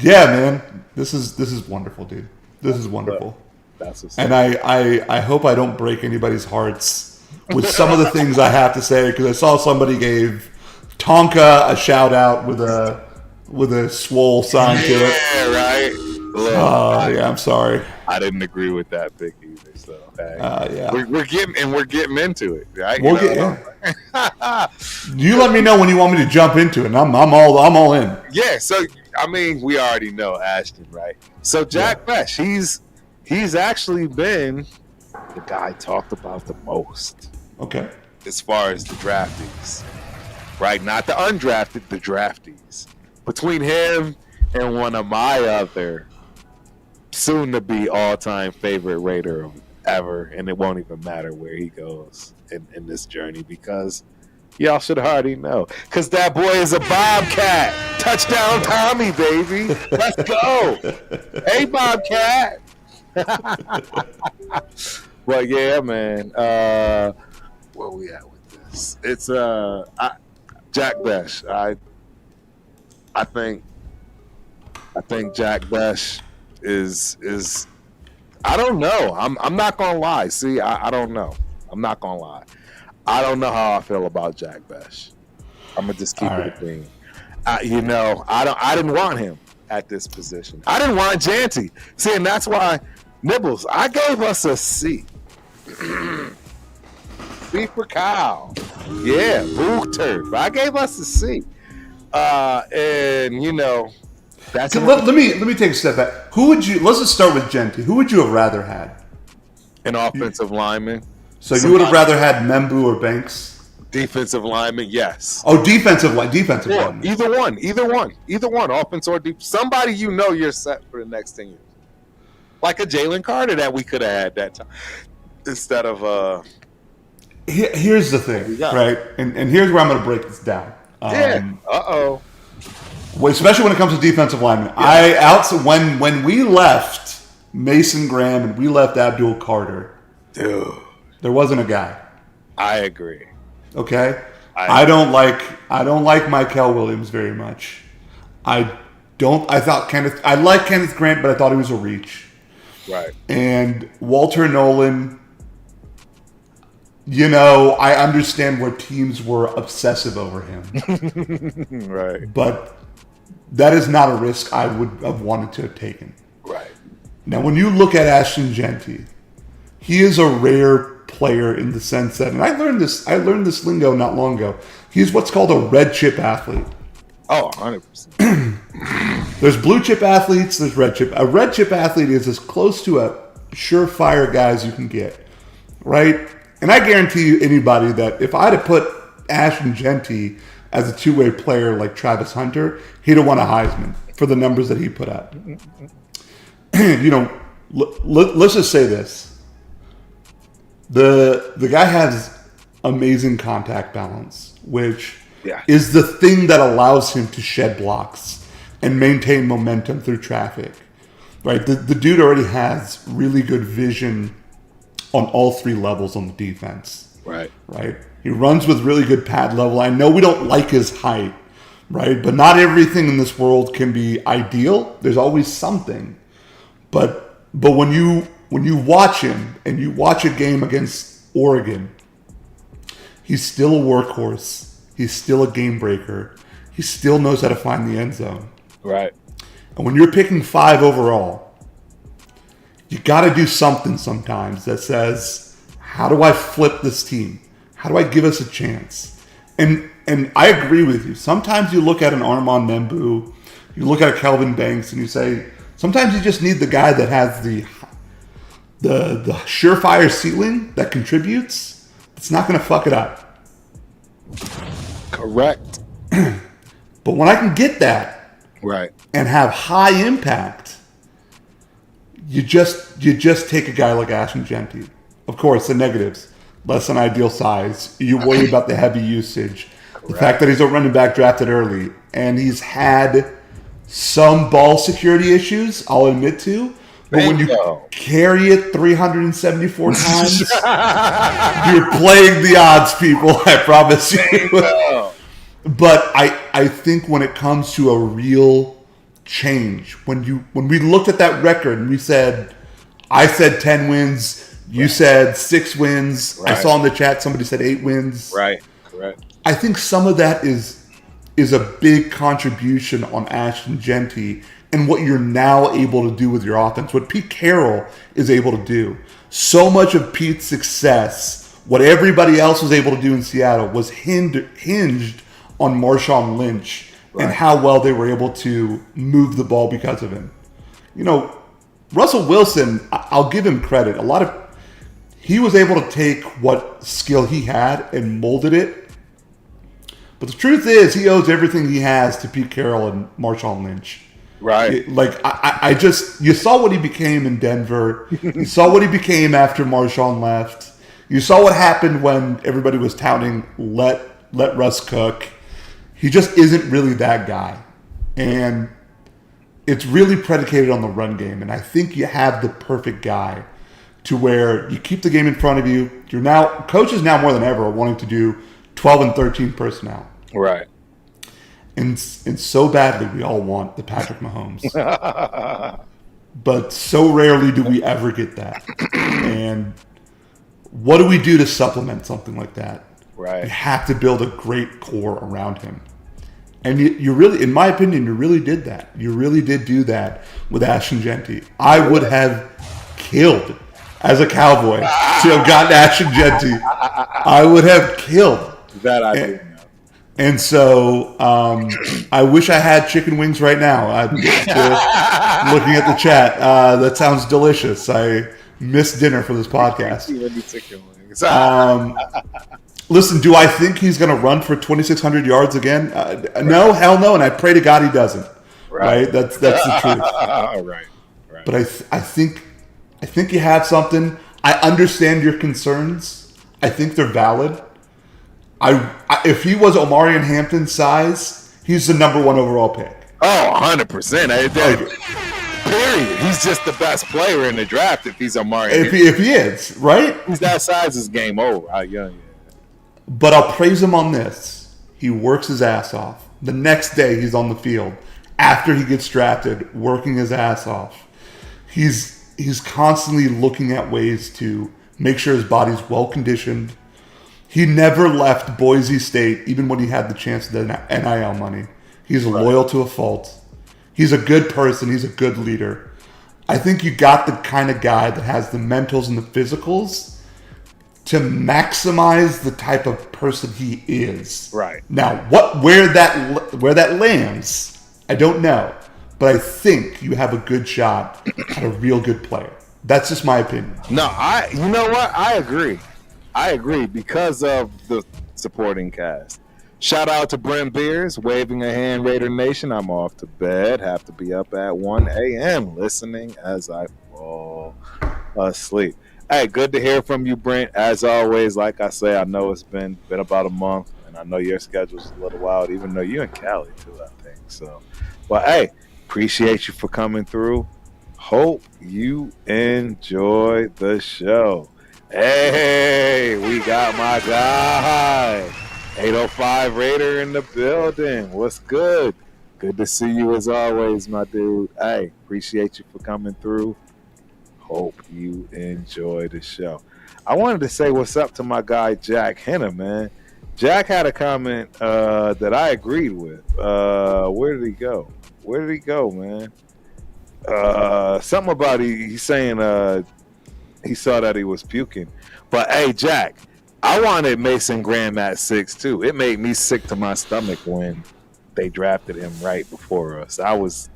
Yeah, man. This is wonderful, dude. This is wonderful. That's what's and I hope I don't break anybody's hearts with some of the things I have to say, because I saw somebody gave Tonka a shout out with a swole sign to it. Yeah, right. Oh, yeah, I'm sorry. I didn't agree with that pick either. So yeah, we're getting into it, right? You let me know when you want me to jump into it. And I'm all in. Yeah. So I mean, we already know Ashton, right? So Jack Besh, he's actually been the guy talked about the most. Okay. As far as the draftees, right? Not the undrafted, the draftees. Between him and one of my other soon-to-be all-time favorite Raider ever, and it won't even matter where he goes in this journey, because y'all should already know. Because that boy is a Bobcat. Touchdown Tommy, baby. Let's go. Hey, Bobcat. Well, yeah, man. Where we at with this? It's Jack Besh. I think Jack Besh is I don't know. I'm not gonna lie. See, I don't know. I'm not gonna lie. I don't know how I feel about Jack Besh. I'm gonna just keep it a thing. I didn't want him at this position. I didn't want Janty. See, and that's why Nibbles. I gave us a C. C for Kyle. Yeah, boo turf. I gave us a C. And that's let me take a step back. Let's just start with Genty. Who would you have rather had? An offensive lineman. So you would have rather had Membu or Banks? Defensive lineman, yes. Oh, defensive lineman. Either one, offense or defense. Somebody you're set for the next 10 years. Like a Jalen Carter that we could have had that time. Instead of Here's the thing, right? And here's where I'm going to break this down. Especially when it comes to defensive linemen. Yeah. When we left Mason Graham and we left Abdul Carter, dude, there wasn't a guy. I agree. Okay? I don't like Mykel Williams very much. I like Kenneth Grant, but I thought he was a reach. Right. And Walter Nolan, I understand where teams were obsessive over him. Right. But that is not a risk I would have wanted to have taken. Right. Now, when you look at Ashton Genty, he is a rare player in the sense that, and I learned this lingo not long ago. He's what's called a red chip athlete. Oh, 100%. There's blue chip athletes, there's red chip. A red chip athlete is as close to a surefire guy as you can get, right? And I guarantee you anybody that if I'd have put Ashton Genty as a two-way player like Travis Hunter, he'd have won a Heisman. for the numbers that he put up. Let's just say this: the guy has amazing contact balance, which is the thing that allows him to shed blocks and maintain momentum through traffic. Right, the dude already has really good vision on all three levels on the defense. Right. He runs with really good pad level. I know we don't like his height, right? But not everything in this world can be ideal. There's always something. But when you watch him and you watch a game against Oregon, he's still a workhorse. He's still a game breaker. He still knows how to find the end zone. Right. And when you're picking 5 overall, you got to do something sometimes that says, how do I flip this team? How do I give us a chance? And I agree with you. Sometimes you look at an Armand Membu, you look at a Kelvin Banks, and you say, sometimes you just need the guy that has the surefire ceiling that contributes. It's not going to fuck it up. Correct. But when I can get that, right, and have high impact, you just take a guy like Ashton Genty. Of course, the negatives: less than ideal size. You worry about the heavy usage, the fact that he's a running back drafted early, and he's had some ball security issues, I'll admit to. But when you carry it 374 times, you're playing the odds, people. I promise you. But I think when it comes to a real change, when we looked at that record and we said, I said 10 wins, you said 6 wins. I saw in the chat somebody said 8 wins. Right, correct. I think some of that is a big contribution on Ashton Genty and what you're now able to do with your offense, what Pete Carroll is able to do. So much of Pete's success, what everybody else was able to do in Seattle, was hinged on Marshawn Lynch and how well they were able to move the ball because of him. Russell Wilson, I'll give him credit. He was able to take what skill he had and molded it. But the truth is, he owes everything he has to Pete Carroll and Marshawn Lynch. Right. You saw what he became in Denver. You saw what he became after Marshawn left. You saw what happened when everybody was touting, let Russ cook. He just isn't really that guy. And it's really predicated on the run game. And I think you have the perfect guy to where you keep the game in front of you. Coaches now more than ever are wanting to do 12 and 13 personnel. Right. And so badly we all want the Patrick Mahomes. But so rarely do we ever get that. And what do we do to supplement something like that? Right. You have to build a great core around him. And you really, in my opinion, you really did that. You really did do that with Ashton Genty. I would have killed as a Cowboy to have gotten Ashton Genty. I would have killed. That I do know. And so I wish I had chicken wings right now. Looking at the chat, that sounds delicious. I missed dinner for this podcast. Chicken wings. Listen, do I think he's going to run for 2,600 yards again? No, hell no, and I pray to God he doesn't. Right? That's the truth. Right. But I think you have something. I understand your concerns. I think they're valid. If he was Omarion Hampton's size, he's the number 1 overall pick. Oh, 100%. Period. He's just the best player in the draft if he's Omarion. If he is, right? He's that size, is game over. Yeah. But I'll praise him on this. He works his ass off. The next day he's on the field. After he gets drafted, working his ass off. He's constantly looking at ways to make sure his body's well conditioned. He never left Boise State, even when he had the chance to the NIL money. He's loyal to a fault. He's a good person. He's a good leader. I think you got the kind of guy that has the mentals and the physicals to maximize the type of person he is. Right. Now, where that lands, I don't know. But I think you have a good shot at a real good player. That's just my opinion. No, you know what? I agree because of the supporting cast. Shout out to Brent Beers, waving a hand, Raider Nation. I'm off to bed. Have to be up at 1 a.m. listening as I fall asleep. Hey, good to hear from you, Brent. As always, like I say, I know it's been about a month, and I know your schedule's a little wild, even though you're in Cali too, I think. So, but hey, appreciate you for coming through. Hope you enjoy the show. Hey, we got my guy. 805 Raider in the building. What's good? Good to see you as always, my dude. Hey, appreciate you for coming through. Hope you enjoy the show. I wanted to say what's up to my guy, Jack Henna, man. Jack had a comment that I agreed with. Where did he go? Where did he go, man? Something about he's saying he saw that he was puking. But, hey, Jack, I wanted Mason Graham at 6 too. It made me sick to my stomach when they drafted him right before us. I was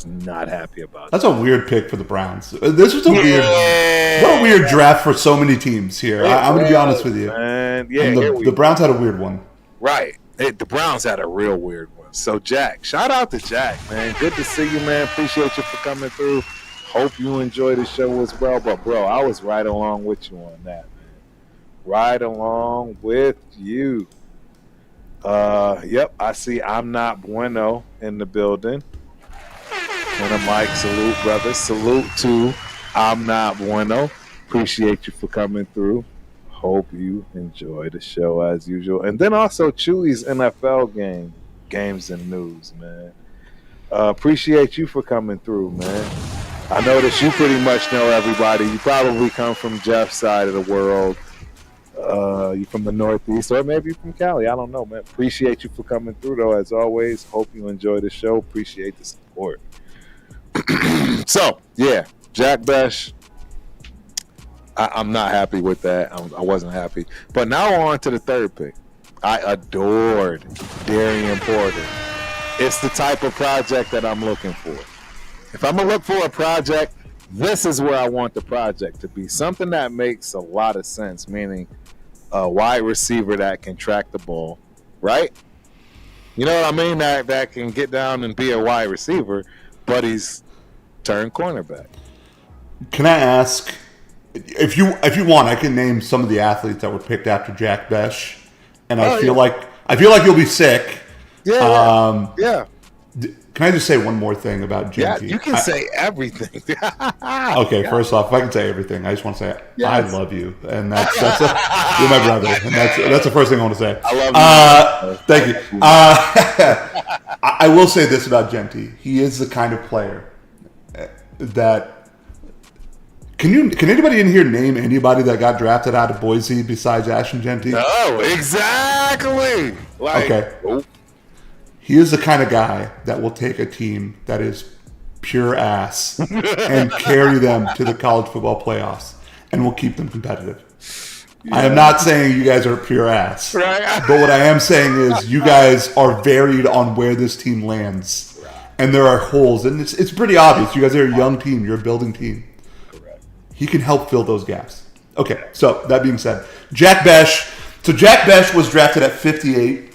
not happy about That's a weird pick for the Browns. This was a weird draft for so many teams here. I'm going to be honest with you. Man. Yeah, and the Browns had a weird one. Right. The Browns had a real weird one. So, Jack, shout out to Jack, man. Good to see you, man. Appreciate you for coming through. Hope you enjoy the show as well. But, bro, I was right along with you on that. Right along with you. Yep, I see I'm Not Bueno in the building. And I'm like, salute, brother. Salute to I'm Not Bueno. Appreciate you for coming through. Hope you enjoy the show as usual. And then also Chewy's NFL games and news, man. Appreciate you for coming through, man. I know that you pretty much know everybody. You probably come from Jeff's side of the world. You from the Northeast, or maybe you from Cali. I don't know, man. Appreciate you for coming through, though. As always, hope you enjoy the show. Appreciate the support. So, yeah, Jack Besh. I'm not happy with that. I wasn't happy. But now on to the third pick. I adored Darian Porter. It's the type of project that I'm looking for. If I'm going to look for a project, this is where I want the project to be. Something that makes a lot of sense, meaning a wide receiver that can track the ball, right? You know what I mean? That can get down and be a wide receiver, but he's turned cornerback. Can I ask, if you want, I can name some of the athletes that were picked after Jack Besh, and I feel like you'll be sick. Yeah. Yeah. Can I just say one more thing about Genty? Yeah, you can say everything. Okay, first off, if I can say everything, I just want to say I love you, and that's you're my brother, and that's the first thing I want to say. I love you. Thank you. I will say this about Genty: he is the kind of player that can anybody in here name anybody that got drafted out of Boise besides Ashton Genty? No, exactly. Okay. He is the kind of guy that will take a team that is pure ass and carry them to the college football playoffs and will keep them competitive. Yeah. I am not saying you guys are pure ass. Right. But what I am saying is you guys are varied on where this team lands. Right. And there are holes. And it's pretty obvious. You guys are a young team. You're a building team. Correct. He can help fill those gaps. Okay, so that being said, Jack Besh. So Jack Besh was drafted at 58.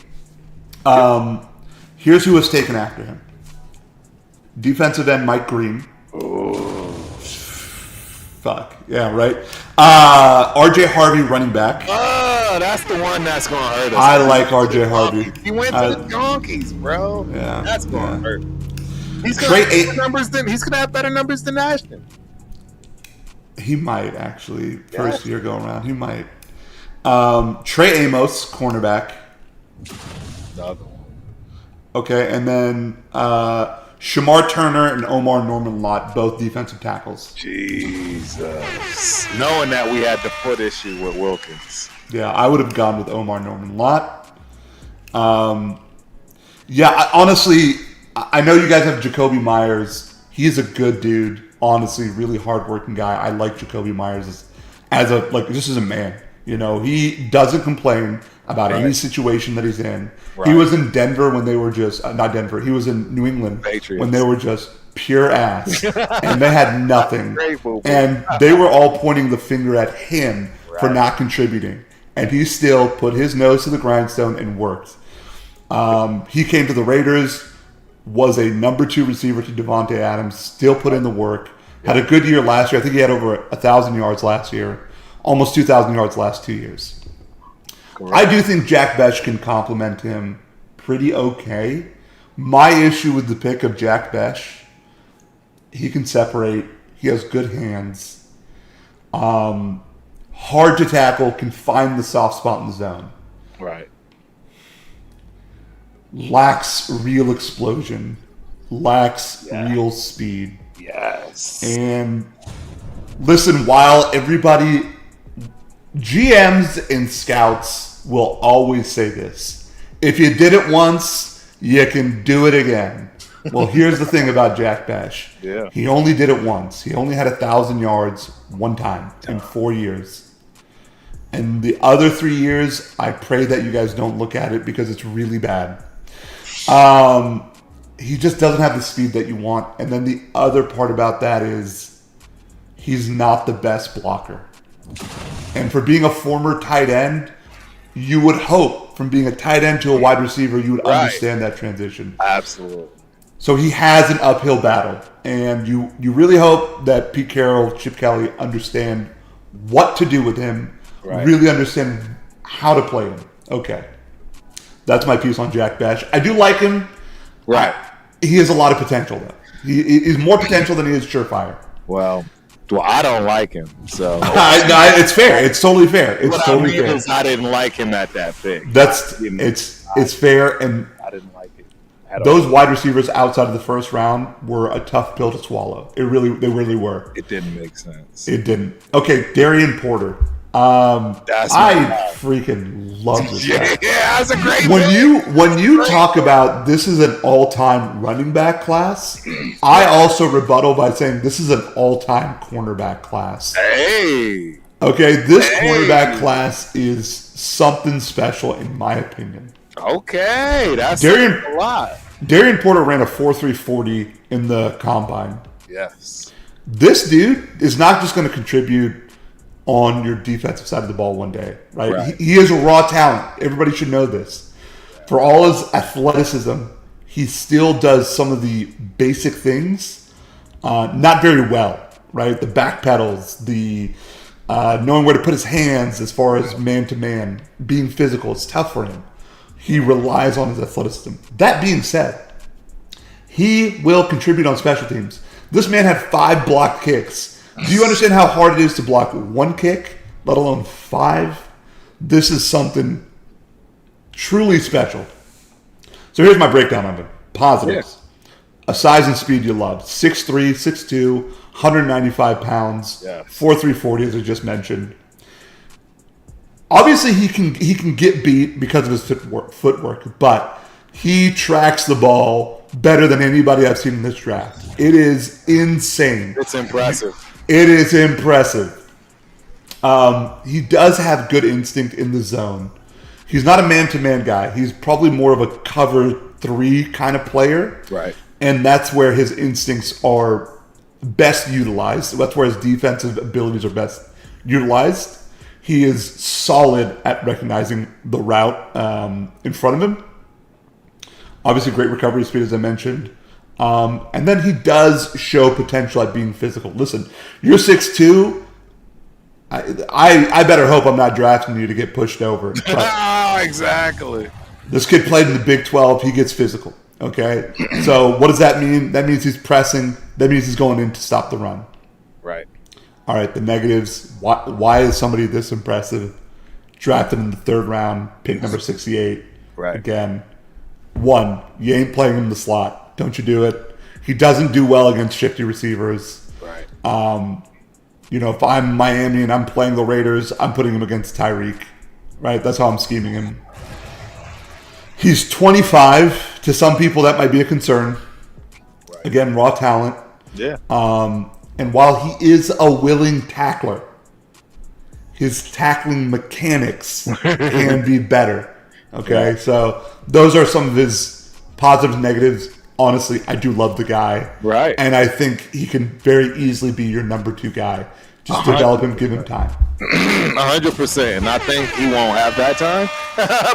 Here's who was taken after him. Defensive end Mike Green. Oh, fuck. Yeah, right. R.J. Harvey, running back. Oh, that's the one that's going to hurt us. I like R.J. Harvey. He went to the Donkeys, bro. Yeah. That's going to hurt. He's going to have better numbers than Ashton. He might, actually. First year going around. He might. Trey Amos, cornerback. Another one. Okay, and then Shamar Turner and Omar Norman Lott, both defensive tackles. Jesus. Knowing that we had the foot issue with Wilkins. Yeah, I would have gone with Omar Norman Lott. Honestly, I know you guys have Jacoby Myers. He is a good dude. Honestly, really hardworking guy. I like Jacoby Myers just as a man. You know, he doesn't complain about any situation that he's in. Right. He was in Denver when they were just not Denver. He was in New England Patriots when they were just pure ass, and they had nothing. And they were all pointing the finger at him for not contributing, and he still put his nose to the grindstone and worked. He came to the Raiders, was a number 2 receiver to Devontae Adams, still put in the work. Had a good year last year. I think he had over 1,000 yards last year, almost 2,000 yards last 2 years. Correct. I do think Jack Bech can complement him pretty okay. My issue with the pick of Jack Bech, he can separate. He has good hands. Hard to tackle, can find the soft spot in the zone. Right. Lacks real explosion. Lacks real speed. Yes. And listen, while everybody, GMs and scouts will always say this. If you did it once, you can do it again. Well, here's the thing about Jack Bech. Yeah. He only did it once. He only had 1,000 yards one time in 4 years. And the other 3 years, I pray that you guys don't look at it because it's really bad. He just doesn't have the speed that you want. And then the other part about that is he's not the best blocker. And for being a former tight end, you would hope from being a tight end to a wide receiver, you would understand that transition. Absolutely. So he has an uphill battle. And you really hope that Pete Carroll, Chip Kelly understand what to do with him, really understand how to play him. Okay. That's my piece on Jack Bech. I do like him. Right. He has a lot of potential, though. He's more potential than he is surefire. Well, I don't like him, so it's fair. It's totally fair. It's totally fair. I didn't like him at that pick. It's fair, and I didn't like it. Those wide receivers outside of the first round were a tough pill to swallow. They really were. It didn't make sense. It didn't. Okay, Darian Porter. I freaking love this guy. Yeah, that's a great when you talk about this is an all-time running back class, I also rebuttal by saying this is an all-time cornerback class. Hey. Okay, this cornerback class is something special in my opinion. Okay, that's a lot. Darian Porter ran a 4.340 in the combine. Yes. This dude is not just going to contribute on your defensive side of the ball one day, right? He is a raw talent. Everybody should know this. For all his athleticism, he still does some of the basic things not very well, right? The back pedals, the knowing where to put his hands as far as man-to-man, being physical, it's tough for him. He relies on his athleticism. That being said, he will contribute on special teams. This man had 5 blocked kicks. Do you understand how hard it is to block 1 kick, let alone 5? This is something truly special. So here's my breakdown of it. Positives. A size and speed you love. 6'3", 6'2", 195 pounds, 4.340 as I just mentioned. Obviously, he can get beat because of his footwork, but he tracks the ball better than anybody I've seen in this draft. It is insane. It's impressive. It is impressive. He does have good instinct in the zone. He's not a man-to-man guy. He's probably more of a cover 3 kind of player. Right. And that's where his instincts are best utilized. That's where his defensive abilities are best utilized. He is solid at recognizing the route in front of him. Obviously, great recovery speed, as I mentioned. And then he does show potential at being physical. Listen, you're 6'2". I better hope I'm not drafting you to get pushed over. Exactly. This kid played in the Big 12. He gets physical. Okay? So what does that mean? That means he's pressing. That means he's going in to stop the run. Right. All right, the negatives. Why is somebody this impressive? Drafted in the 3rd round, pick number 68. Right. Again, 1, you ain't playing him in the slot. Don't you do it. He doesn't do well against shifty receivers. Right. If I'm Miami and I'm playing the Raiders, I'm putting him against Tyreek. Right? That's how I'm scheming him. He's 25. To some people, that might be a concern. Right. Again, raw talent. Yeah. And while he is a willing tackler, his tackling mechanics can be better. Okay? Right. So those are some of his positives and negatives. Honestly, I do love the guy. Right. And I think he can very easily be your number 2 guy. Just develop him, give him time. 100%. And I think he won't have that time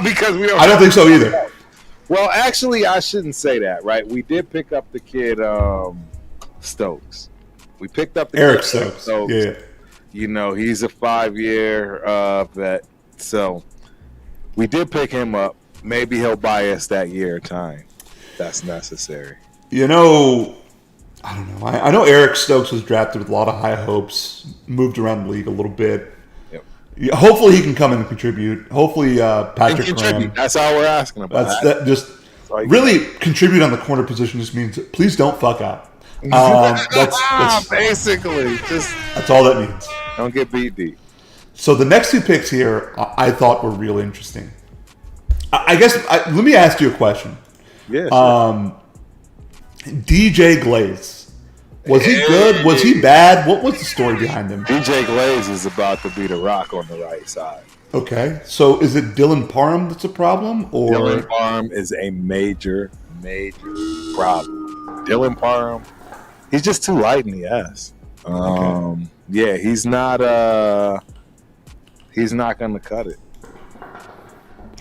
because we don't. I don't think so either. Well, actually, I shouldn't say that, right? We did pick up the kid Stokes. We picked up the Eric kid Eric Stokes. Stokes. Yeah. You know, he's a 5-year vet. So we did pick him up. Maybe he'll buy us that year of time. That's necessary. You know, I don't know. I know Eric Stokes was drafted with a lot of high hopes, moved around the league a little bit. Yep. Yeah, hopefully he can come in and contribute. Hopefully Patrick Graham. That's all we're asking about. That just really contribute on the corner position just means please don't fuck up. That's basically that's all that means. Don't get beat deep. So the next two picks here I thought were real interesting. I guess let me ask you a question. Yeah. Sure. DJ Glaze. Was he good? Was he bad? What was the story behind him? DJ Glaze is about to be the rock on the right side. Okay. So is it Dylan Parham that's a problem? Or Dylan Parham is a major problem. Dylan Parham, he's just too light in the ass. Okay. Yeah, he's not gonna cut it.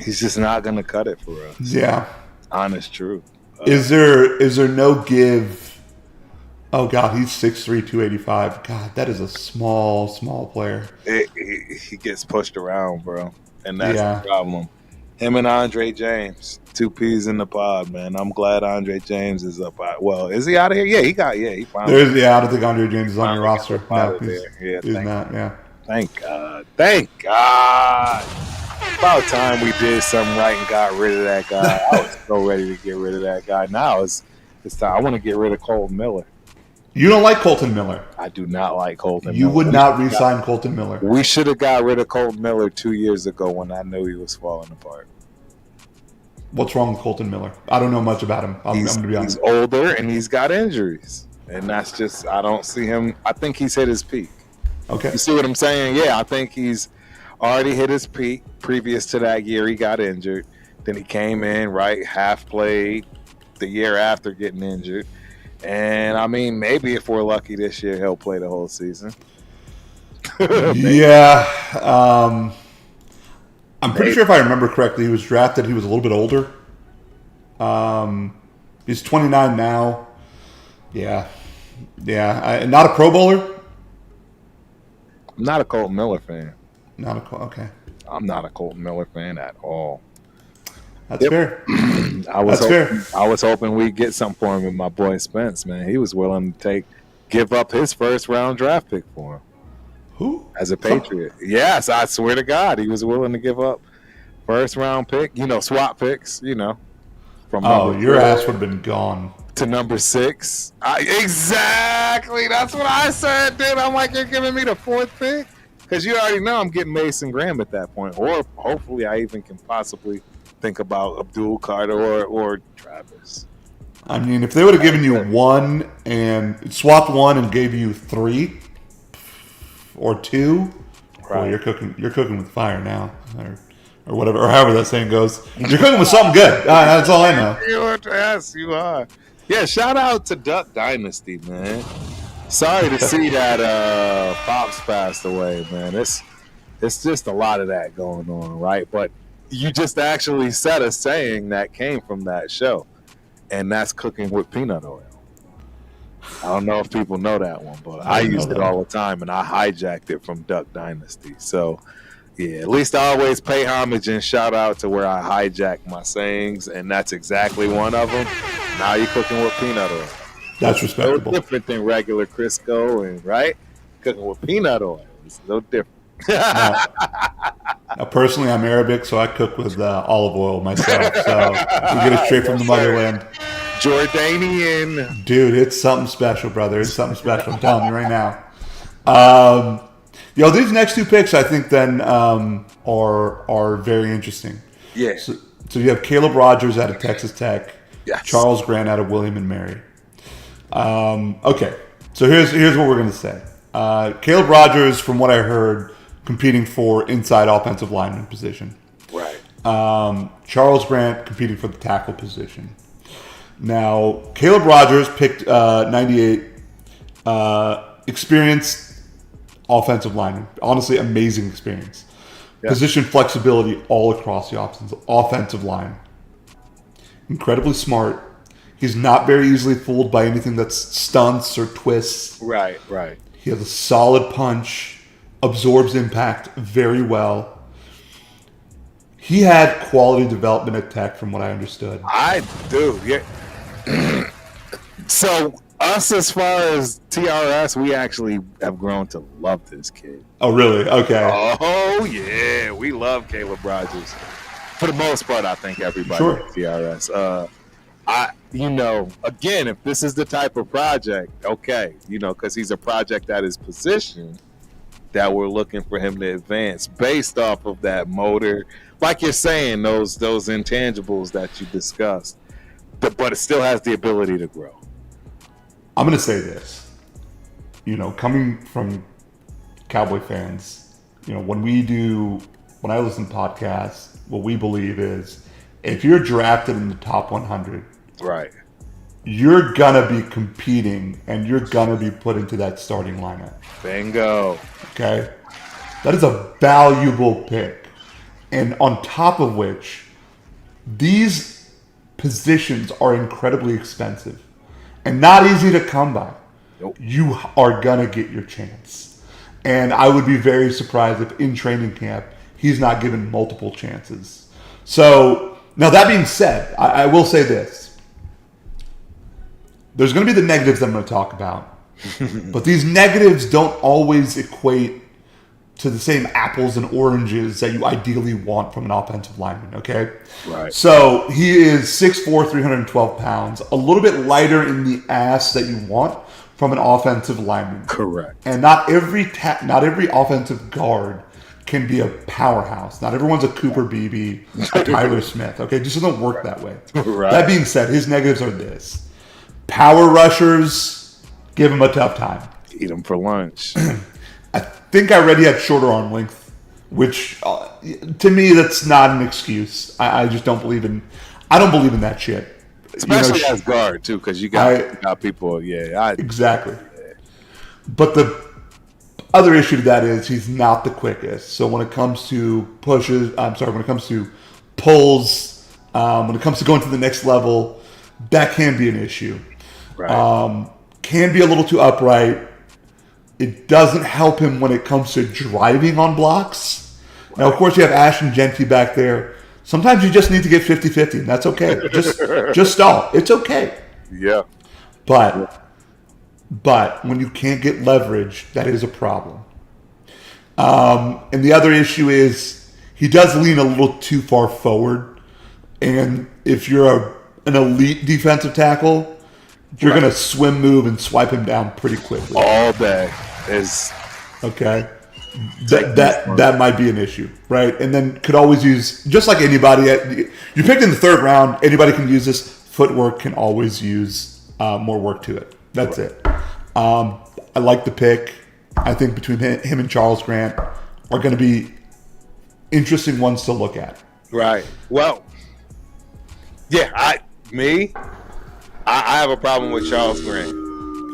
He's just not gonna cut it for us. Yeah. Honest truth. Is there no give? Oh God, he's 6'3", 285. God, that is a small player. He gets pushed around, bro, and that's the problem. Him and Andre James, two peas in the pod, man. I'm glad Andre James is up. Well, is he out of here? Yeah, he finally. I don't think Andre James is on your roster. No, he's not. Yeah. Thank God. About time we did something right and got rid of that guy. I was so ready to get rid of that guy. Now it's time. I want to get rid of Colton Miller. You don't like Colton Miller. I do not like Colton Miller. You would not re-sign Colton Miller. We should have got rid of Colton Miller 2 years ago when I knew he was falling apart. What's wrong with Colton Miller? I don't know much about him. I'm going to be honest. He's older and he's got injuries. And that's just, I don't see him. I think he's hit his peak. Okay. You see what I'm saying? Yeah, I think he's already hit his peak. Previous to that year, he got injured. Then he came in, right, half played the year after getting injured. And, I mean, maybe if we're lucky this year, he'll play the whole season. Yeah. I'm pretty sure if I remember correctly, he was drafted. He was a little bit older. He's 29 now. Yeah. Not a Pro Bowler? I'm not a Colton Miller fan. Okay. I'm not a Colton Miller fan at all. That's fair. I was hoping we'd get something for him with my boy Spence, man. He was willing to give up his first round draft pick for him. Who? As a Patriot. Yes, I swear to God, he was willing to give up first round pick, swap picks, from your ass would have been gone. To number 6. Exactly. That's what I said, dude. I'm like, you're giving me the 4th pick? Because you already know I'm getting Mason Graham at that point. Or hopefully I even can possibly think about Abdul Carter or Travis. I mean, if they would have given you 1 and swapped 1 and gave you 3 or 2, right. Well, you're cooking with fire now, or whatever, or however that saying goes. You're cooking with something good. That's all I know. Yes, you are. Yeah, shout out to Duck Dynasty, man. Sorry to see that Pops passed away, man. It's just a lot of that going on, right? But you just actually said a saying that came from that show, and that's cooking with peanut oil. I don't know if people know that one, but I used it all the time, and I hijacked it from Duck Dynasty. So, yeah, at least I always pay homage and shout out to where I hijack my sayings, and that's exactly one of them. Now you're cooking with peanut oil. That's respectable. No different than regular Crisco, and right? Cooking with peanut oil. It's no different. Now, personally, I'm Arabic, so I cook with olive oil myself. So we get it straight from the motherland. Jordanian. Dude, it's something special, brother. It's something special. I'm telling you right now. These next two picks, I think, then are very interesting. Yeah. So you have Caleb Rogers out of Texas Tech. Yes. Charles Grant out of William and Mary. Okay. So here's what we're going to say. Caleb Rogers, from what I heard, competing for inside offensive lineman position. Right. Charles Grant competing for the tackle position. Now, Caleb Rogers picked 98, experienced offensive lineman. Honestly, amazing experience. Yeah. Position flexibility all across the offensive line. incredibly smart. He's not very easily fooled by anything that's stunts or twists. Right, right. He has a solid punch, absorbs impact very well. He had quality development at Tech, from what I understood. I do, yeah. So us, as far as TRS, we actually have grown to love this kid. Oh, really? Okay. Oh yeah, we love Caleb Rogers. For the most part, I think everybody Sure. at TRS. Again, if this is the type of project, okay, because he's a project that is positioned that we're looking for him to advance based off of that motor, like you're saying, those intangibles that you discussed, but it still has the ability to grow. I'm going to say this. Coming from Cowboy fans, when I listen to podcasts, what we believe is if you're drafted in the top 100, Right. you're going to be competing and you're going to be put into that starting lineup. Bingo. Okay? That is a valuable pick. And on top of which, these positions are incredibly expensive and not easy to come by. Nope. You are going to get your chance. And I would be very surprised if in training camp he's not given multiple chances. So, now that being said, I will say this. There's going to be the negatives that I'm going to talk about. But these negatives don't always equate to the same apples and oranges that you ideally want from an offensive lineman, okay? Right. So he is 6'4", 312 pounds, a little bit lighter in the ass that you want from an offensive lineman. Correct. And not every offensive guard can be a powerhouse. Not everyone's a Cooper Beebe, a Tyler Smith, okay? It just doesn't work that way. Right. That being said, his negatives are this. Power rushers, give him a tough time. Eat them for lunch. I think I read he had shorter arm length, which to me that's not an excuse. I just don't believe in. I don't believe in that shit. Especially as guard too, because you got people. Yeah, exactly. But the other issue to that is he's not the quickest. So when it comes to pushes, when it comes to pulls, when it comes to going to the next level, that can be an issue. Right. Can be a little too upright. It doesn't help him when it comes to driving on blocks. Now, of course, you have Ashton Genty back there. Sometimes you just need to get 50-50, and that's okay. Just stall. It's okay. Yeah. But when you can't get leverage, that is a problem. And the other issue is he does lean a little too far forward. And if you're an elite defensive tackle, you're going to swim move and swipe him down pretty quickly. All day is okay. That might be an issue, right? And then could always use, just like anybody, you picked in the third round, anybody can use this. Footwork can always use more work to it. That's it. I like the pick. I think between him and Charles Grant are going to be interesting ones to look at. Right. Well, yeah, I have a problem with Charles Grant.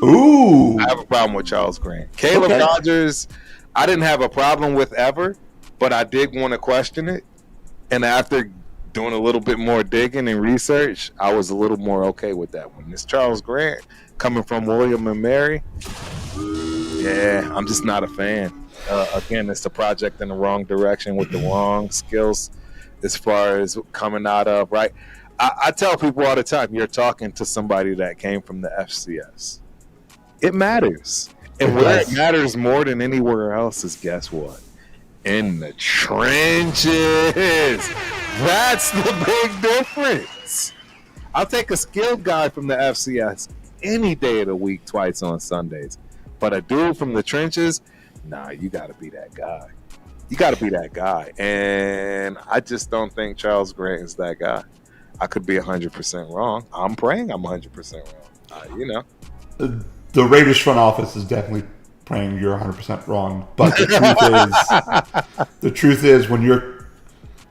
Ooh. I have a problem with Charles Grant. Caleb Rogers, I didn't have a problem with ever, but I did want to question it. And after doing a little bit more digging and research, I was a little more okay with that one. This Charles Grant coming from William and Mary, yeah, I'm just not a fan. Again, it's a project in the wrong direction with the wrong skills as far as coming out of, right? I tell people all the time, you're talking to somebody that came from the FCS. It matters. And where it matters more than anywhere else is, guess what? In the trenches. That's the big difference. I'll take a skilled guy from the FCS any day of the week, twice on Sundays. But a dude from the trenches, nah, you got to be that guy. You got to be that guy. And I just don't think Charles Grant is that guy. I could be 100% wrong. I'm praying I'm 100% wrong. The Raiders front office is definitely praying you're 100% wrong. But the truth is when you're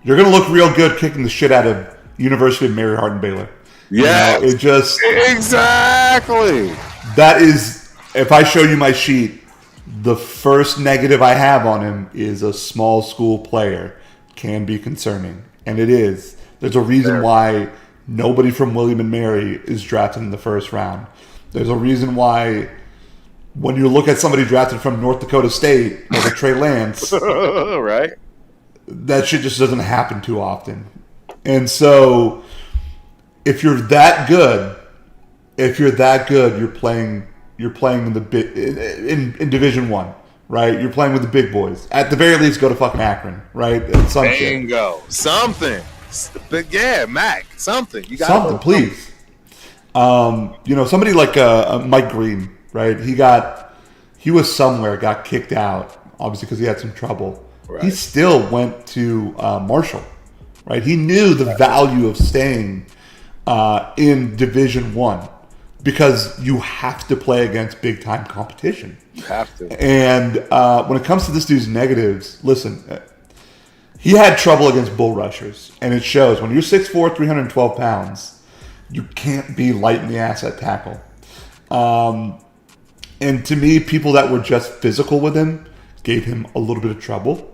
going to look real good kicking the shit out of University of Mary Hardin Baylor. Yeah, it just exactly. That is, if I show you my sheet, the first negative I have on him is a small school player can be concerning, and it is. There's a reason why nobody from William and Mary is drafted in the first round. There's a reason why when you look at somebody drafted from North Dakota State, like a Trey Lance, right? That shit just doesn't happen too often. And so, if you're that good, you're playing in the in Division One, right? You're playing with the big boys. At the very least, go to fucking Akron, right? And some Bingo, shit. something. But yeah, Mac, something. You got something, please. Somebody like Mike Green, right? He was somewhere, got kicked out, obviously because he had some trouble. Right. He still went to Marshall, right? He knew the value of staying in Division One because you have to play against big time competition. You have to. And when it comes to this dude's negatives, listen, he had trouble against bull rushers, and it shows. When you're 6'4", 312 pounds, you can't be light in the ass at tackle. And to me, people that were just physical with him gave him a little bit of trouble.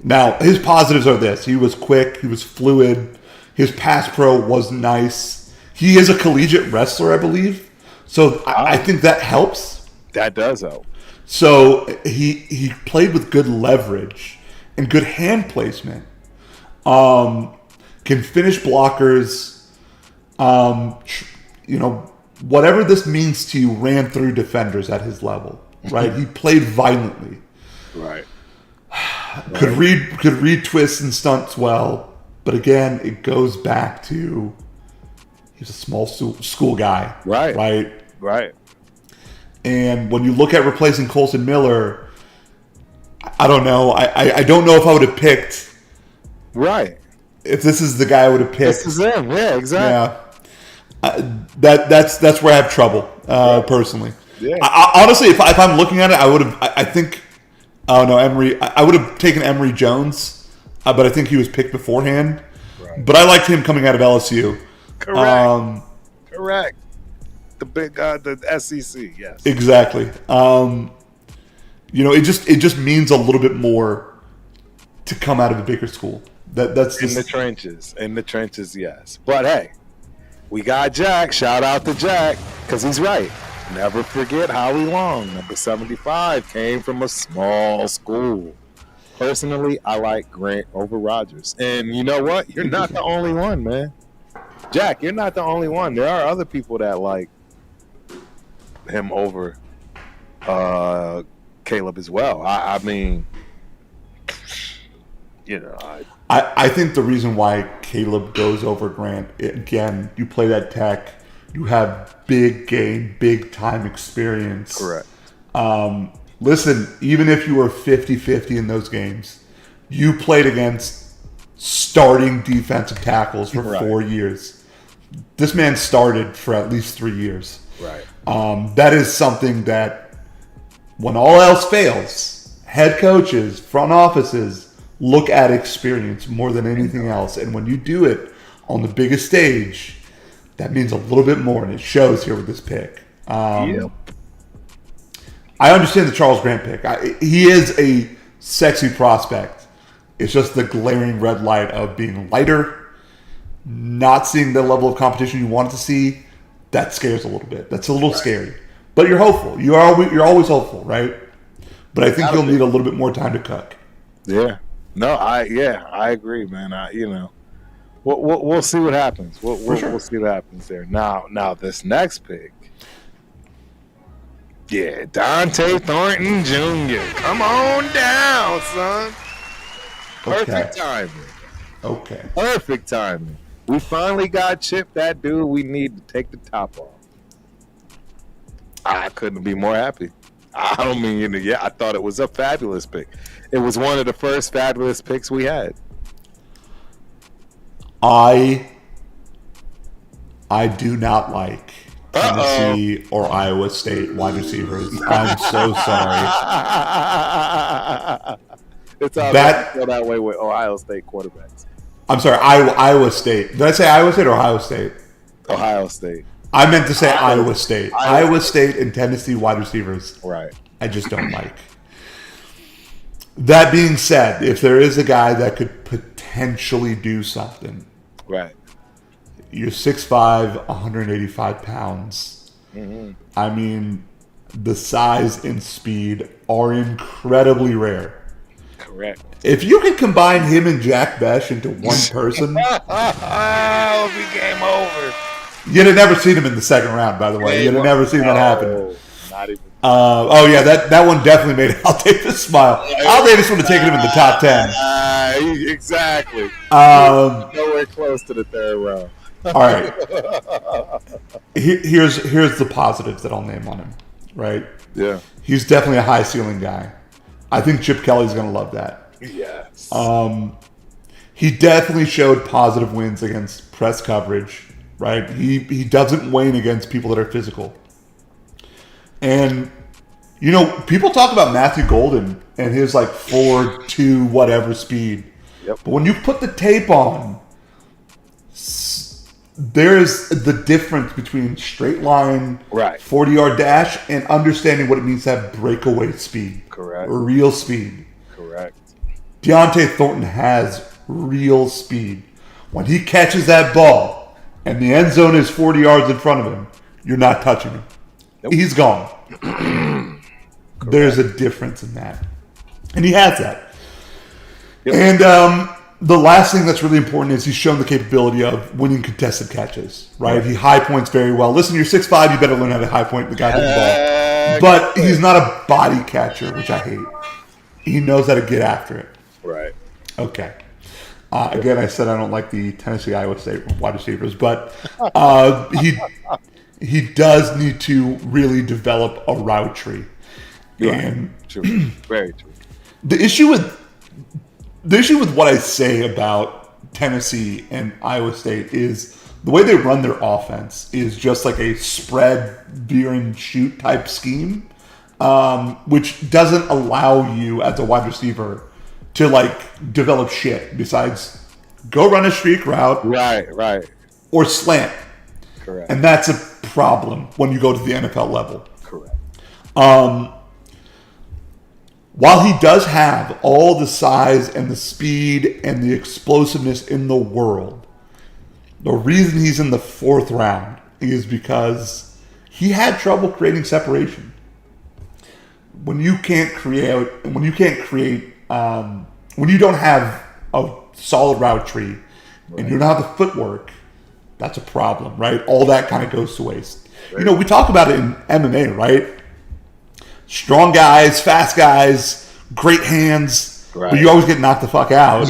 Now, his positives are this. He was quick. He was fluid. His pass pro was nice. He is a collegiate wrestler, I believe. So I think that helps. That does help. So he played with good leverage and good hand placement. Can finish blockers. Whatever this means to you, ran through defenders at his level. Right? He played violently. Right. Could read twists and stunts well, but again, it goes back to he's a small school guy, right. And when you look at replacing Colson Miller, I don't know. I don't know if I would have picked. Right. If this is the guy I would have picked. This is him. Yeah, exactly. Yeah. That's where I have trouble personally. Yeah. Honestly, if I'm looking at it, I would have. I think. Oh no, Emery. I would have taken Emery Jones, but I think he was picked beforehand. Right. But I liked him coming out of LSU. Correct. Correct. The big the SEC. Yes. Exactly. It just means a little bit more to come out of a bigger school. That's in the trenches. In the trenches, yes. But hey, we got Jack. Shout out to Jack because he's right. Never forget Howie Long, number 75, came from a small school. Personally, I like Grant over Rodgers. And you know what? You're not the only one, man. Jack, you're not the only one. There are other people that like him over Caleb as well. I mean, I think the reason why Caleb goes over Grant, again, you play that tech. You have big game, big time experience. Correct. Listen, even if you were 50-50 in those games, you played against starting defensive tackles for 4 years. This man started for at least 3 years. Right. That is something that, when all else fails, head coaches, front offices look at experience more than anything else. And when you do it on the biggest stage, that means a little bit more, and it shows here with this pick. Yep. I understand the Charles Grant pick. He is a sexy prospect. It's just the glaring red light of being lighter, not seeing the level of competition you wanted to see. That scares a little bit. That's a little scary. But you're hopeful. You're always hopeful, right? But I think you'll need a little bit more time to cook. Yeah. No, I agree, man. We'll see what happens. We'll see what happens there. Now this next pick. Yeah, Dante Thornton Jr. Come on down, son. Perfect timing. Okay. Perfect timing. We finally got Chip, that dude we need to take the top off. I couldn't be more happy. I don't mean, I thought it was a fabulous pick. It was one of the first fabulous picks we had. I do not like Tennessee or Iowa State wide receivers. I'm so sorry. It's all that way with Ohio State quarterbacks. I'm sorry, Iowa State. Did I say Iowa State or Ohio State? Ohio State. I meant to say Iowa State. Iowa State and Tennessee wide receivers. Right. I just don't like. That being said, if there is a guy that could potentially do something, right, You're 6'5", 185 pounds. Mm-hmm. I mean, the size and speed are incredibly rare. Correct. If you could combine him and Jack Besh into one person, it'll be game over. you'd have never seen him in the second round, by the way. You'd have never seen that happen. Not even. Oh, yeah, that one definitely made Al Davis smile. Al Davis would have taken him in the top 10. Exactly. Nowhere close to the third round. All right. Here's the positives that I'll name on him, right? Yeah. He's definitely a high ceiling guy. I think Chip Kelly's going to love that. Yes. He definitely showed positive wins against press coverage, right? He doesn't wane against people that are physical. And, you know, people talk about Matthew Golden and his like 4.2 whatever speed. Yep. But when you put the tape on, there's the difference between straight line, Right. 40-yard dash, and understanding what it means to have breakaway speed. Correct. Or real speed. Correct. Deontay Thornton has real speed. When he catches that ball and the end zone is 40 yards in front of him, you're not touching him. Nope. He's gone. There's a difference in that. And he has that. Yep. And the last thing that's really important is he's shown the capability of winning contested catches, right? He high points very well. Listen, you're 6'5", you better learn how to high point the goddamn ball. But he's not a body catcher, which I hate. He knows how to get after it. Right. Okay. Again, I said I don't like the Tennessee Iowa State wide receivers, but he does need to really develop a route tree. Right. And True. Very true. the issue with what I say about Tennessee and Iowa State is the way they run their offense is just like a spread, veer and shoot type scheme, which doesn't allow you as a wide receiver to like develop shit besides go run a streak route, Right. or slant. Correct. And that's a problem when you go to the NFL level. Correct. While he does have all the size and the speed and the explosiveness in the world, the reason he's in the fourth round is because he had trouble creating separation. When you don't have a solid route tree and you don't have the footwork, that's a problem, right? All that kind of goes to waste. Right. You know, we talk about it in MMA, right? Strong guys, fast guys, great hands, Right. but you always get knocked the fuck out.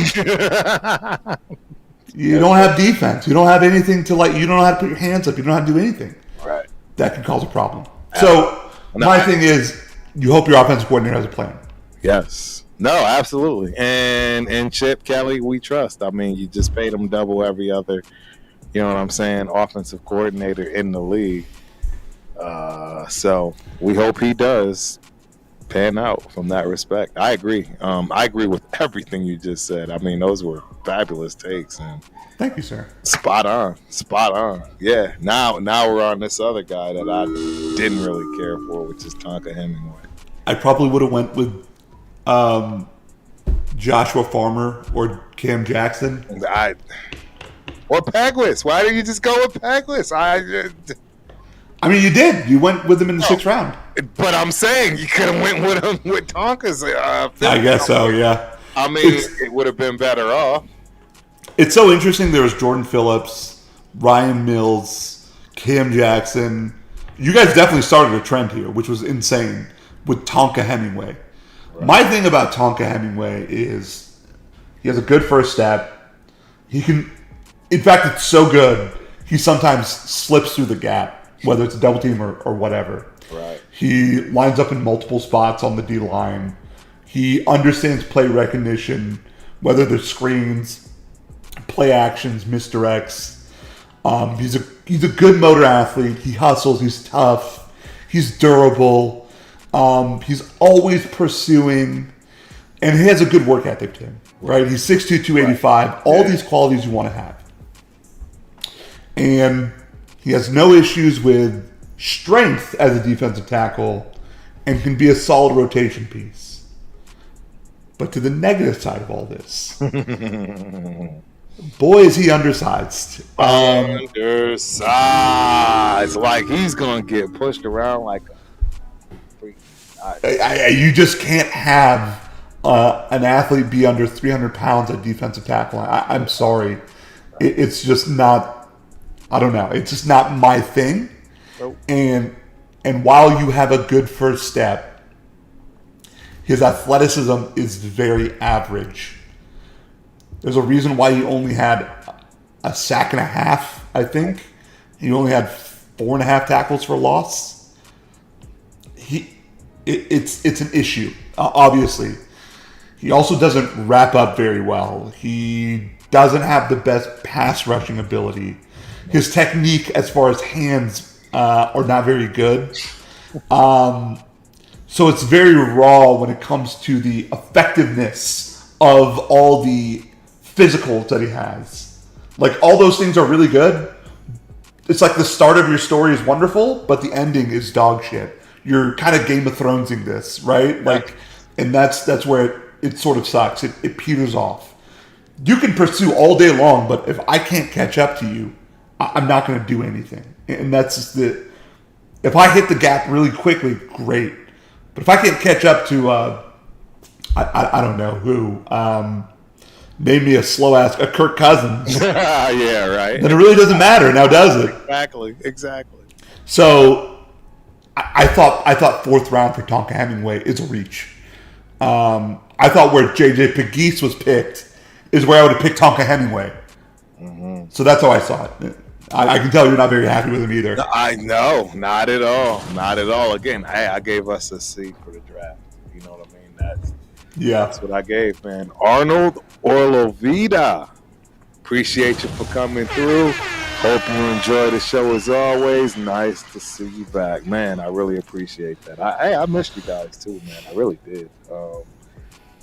You don't have defense. You don't have anything to you don't know how to put your hands up. You don't know how to do anything. Right. That can cause a problem. So my thing is, you hope your offensive coordinator has a plan. Yes. No, absolutely. And Chip Kelly, we trust. I mean, you just paid him double every other, you know what I'm saying, offensive coordinator in the league. So we hope he does pan out from that respect. I agree. I agree with everything you just said. I mean, those were fabulous takes and Thank you, sir. spot on. Yeah. Now we're on this other guy that I didn't really care for, which is Tonka Hemingway. I probably would have went with Joshua Farmer or Cam Jackson. Or Paglis. Why didn't you just go with Paglis? I mean, you did. You went with him in the sixth round. But I'm saying you could have went with him with Tonka's. I guess so, yeah. I mean, it would have been better off. It's so interesting. There was Jordan Phillips, Ryan Mills, Cam Jackson. You guys definitely started a trend here, which was insane, with Tonka Hemingway. Right. My thing about Tonka Hemingway is he has a good first step. He can, in fact, it's so good, he sometimes slips through the gap, whether it's a double team or whatever. Right. He lines up in multiple spots on the D line. He understands play recognition, whether they're screens, play actions, misdirects. He's a good motor athlete. He hustles. He's tough. He's durable. He's always pursuing, and he has a good work ethic to him. Right? He's 6'2", 285. Right. All these qualities you want to have, and he has no issues with strength as a defensive tackle, and can be a solid rotation piece. But to the negative side of all this, Boy, is he undersized. Undersized. Like he's gonna get pushed around like a freak. You just can't have an athlete be under 300 pounds at defensive tackle. I'm sorry. It's just not, I don't know. It's just not my thing. Nope. And while you have a good first step, his athleticism is very average. There's a reason why he only had a sack and a half, I think. He only had 4.5 tackles for loss. It's an issue, obviously. He also doesn't wrap up very well. He doesn't have the best pass rushing ability. His technique, as far as hands, are not very good. So it's very raw when it comes to the effectiveness of all the physicals that he has. Like, all those things are really good. It's like the start of your story is wonderful, but the ending is dog shit. You're kind of Game of Thronesing this, right? Like, and that's where it sort of sucks. It peters off. You can pursue all day long, but if I can't catch up to you, I'm not going to do anything. And that's just the. If I hit the gap really quickly, great. But if I can't catch up to, I don't know who, name me a slow ass, a Kirk Cousins. Yeah, right. Then it really doesn't matter now, does it? Exactly. So I thought fourth round for Tonka Hemingway is a reach. I thought where JJ Pegues was picked is where I would have picked Tonka Hemingway. Mm-hmm. So that's how I saw it. I can tell you're not very happy with him either. I know, not at all. Again, I gave us a C for the draft. You know what I mean? That's what I gave, man. Arnold Orlovita. Appreciate you for coming through. Hope you enjoy the show as always. Nice to see you back, man. I really appreciate that. I missed you guys too, man. I really did.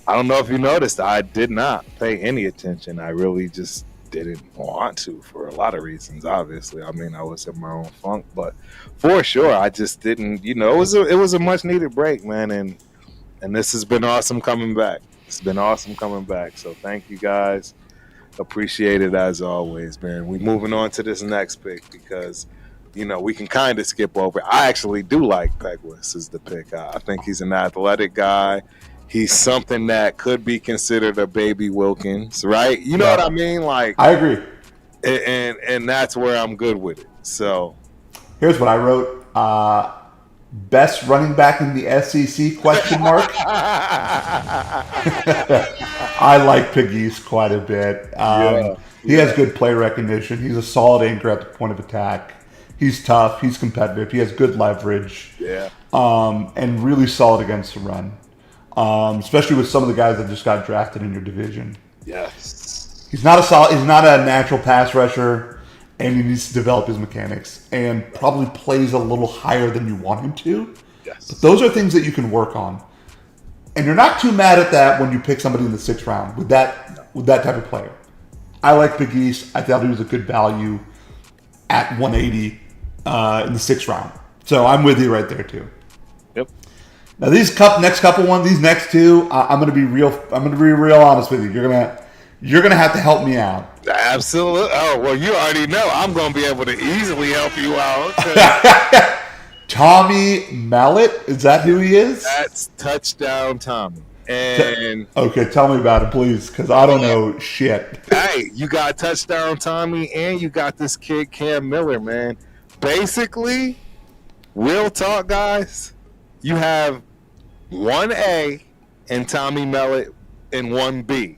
I don't know if you noticed, I did not pay any attention. I really just didn't want to for a lot of reasons. Obviously, I mean, I was in my own funk, but for sure, I just didn't. You know, it was a much needed break, man, and this has been awesome coming back. It's been awesome coming back. So thank you guys. Appreciate it as always, man. We moving on to this next pick because, you know, we can kind of skip over. I actually do like Pegwis as the pick. I think he's an athletic guy. He's something that could be considered a baby Wilkins, right? You know what I mean? Like, I agree. And that's where I'm good with it. So here's what I wrote. Best running back in the SEC, question mark. I like Pegues quite a bit. He has good play recognition. He's a solid anchor at the point of attack. He's tough. He's competitive. He has good leverage. Yeah. And really solid against the run. Especially with some of the guys that just got drafted in your division. Yes. He's not a natural pass rusher, and he needs to develop his mechanics and probably plays a little higher than you want him to. Yes. But those are things that you can work on. And you're not too mad at that when you pick somebody in the 6th round with that type of player. I like Pegues. I thought he was a good value at 180 in the 6th round. So I'm with you right there too. Yep. Now these next two, I'm gonna be real honest with you. You're gonna have to help me out. Absolutely. Oh well, you already know I'm gonna be able to easily help you out. Tommy Mallet, is that who he is? That's Touchdown Tommy. And okay, tell me about it, please, because I don't know shit. Hey, you got Touchdown Tommy, and you got this kid Cam Miller, man. Basically, real talk, guys. You have 1A and Tommy Mellett and 1B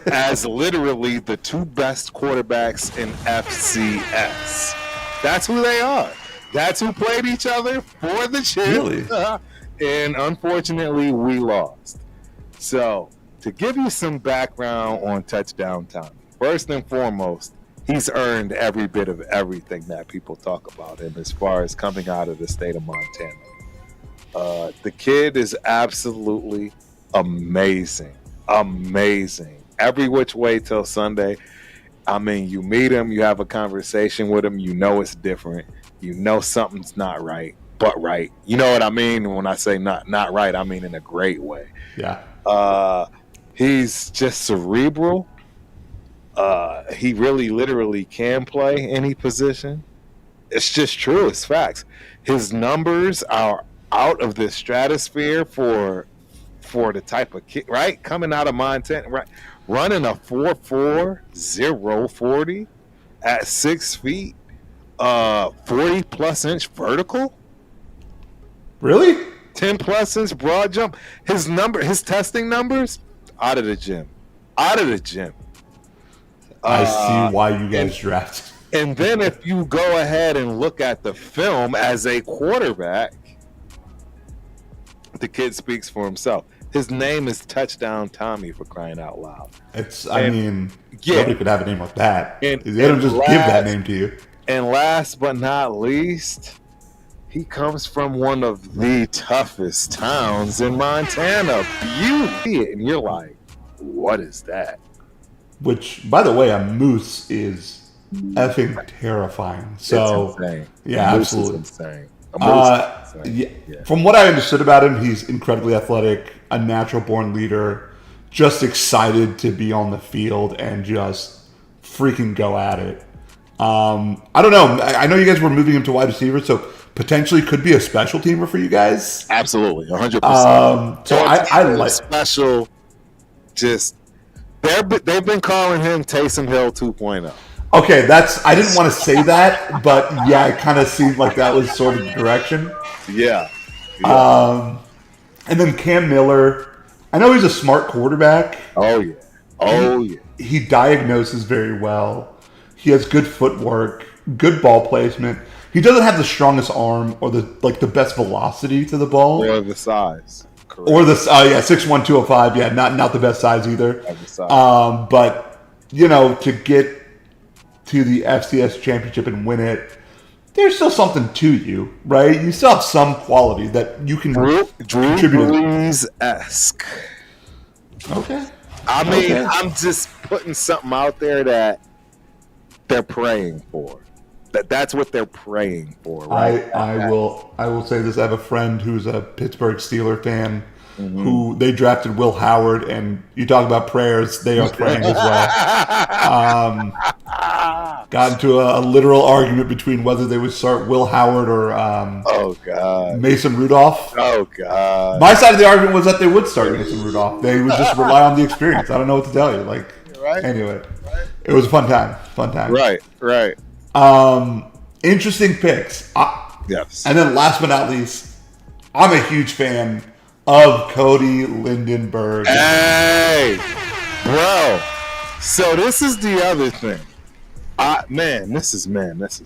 as literally the two best quarterbacks in FCS. That's who they are. That's who played each other for the chip. Really? And unfortunately, we lost. So, to give you some background on Touchdown Tommy, first and foremost, he's earned every bit of everything that people talk about him as far as coming out of the state of Montana. The kid is absolutely amazing. Amazing. Every which way till Sunday. I mean, you meet him, you have a conversation with him, you know it's different. You know something's not right, but right. You know what I mean? When I say not right, I mean in a great way. Yeah. He's just cerebral. He really, literally can play any position. It's just true. It's facts. His numbers are out of the stratosphere for the type of kid, right? Coming out of Montana, right? Running a 4.40 at 6 feet, 40 plus inch vertical, Really? 10 plus inch broad jump. His testing numbers, out of the gym. Out of the gym. I see why you and, guys drafted. and then if you go ahead and look at the film as a quarterback, the kid speaks for himself. His name is Touchdown Tommy, for crying out loud. I mean, nobody could have a name like that. They don't just last, give that name to you. And last but not least, he comes from one of the toughest towns in Montana. Beauty. And you're like, what is that? Which, by the way, a moose is effing terrifying. So, it's insane. yeah, a moose absolutely. Is insane. A moose is insane. Yeah. From what I understood about him, he's incredibly athletic, a natural born leader, just excited to be on the field and just freaking go at it. I don't know. I know you guys were moving him to wide receiver, so potentially could be a special teamer for you guys. Absolutely, 100%. So I like special. Just they've been calling him Taysom Hill 2.0. Okay, I didn't want to say that, but yeah, it kind of seemed like that was sort of the direction. Yeah. And then Cam Miller, I know he's a smart quarterback. Oh yeah. He diagnoses very well. He has good footwork, good ball placement. He doesn't have the strongest arm or the best velocity to the ball. Or the size. Correct. Or the 6'1", 205. Yeah, not the best size either. The size. But to get to the FCS championship and win it, there's still something to you, right? You still have some quality that you can contribute. Brees-esque. Okay. I mean, I'm just putting something out there that they're praying for. That's what they're praying for, right? I will say this. I have a friend who's a Pittsburgh Steeler fan who they drafted Will Howard, and you talk about prayers, they are praying as well. Got into a literal argument between whether they would start Will Howard or oh god, Mason Rudolph. Oh god. My side of the argument was that they would start Mason Rudolph. They would just rely on the experience. I don't know what to tell you. Anyway, it was a fun time. Right. Interesting picks. Yes. And then last but not least, I'm a huge fan of Cody Lindenberg. Hey, bro. So this is the other thing. This is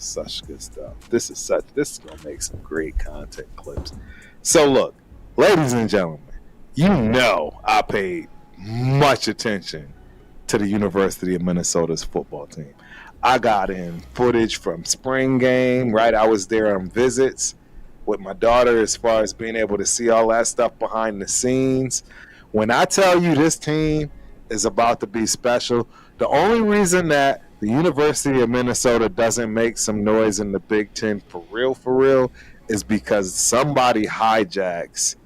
such good stuff. This is gonna make some great content clips. So look, ladies and gentlemen, I paid much attention to the University of Minnesota's football team. I got in footage from spring game, right? I was there on visits with my daughter as far as being able to see all that stuff behind the scenes. When I tell you this team is about to be special, the only reason that the University of Minnesota doesn't make some noise in the Big Ten for real, is because somebody hijacks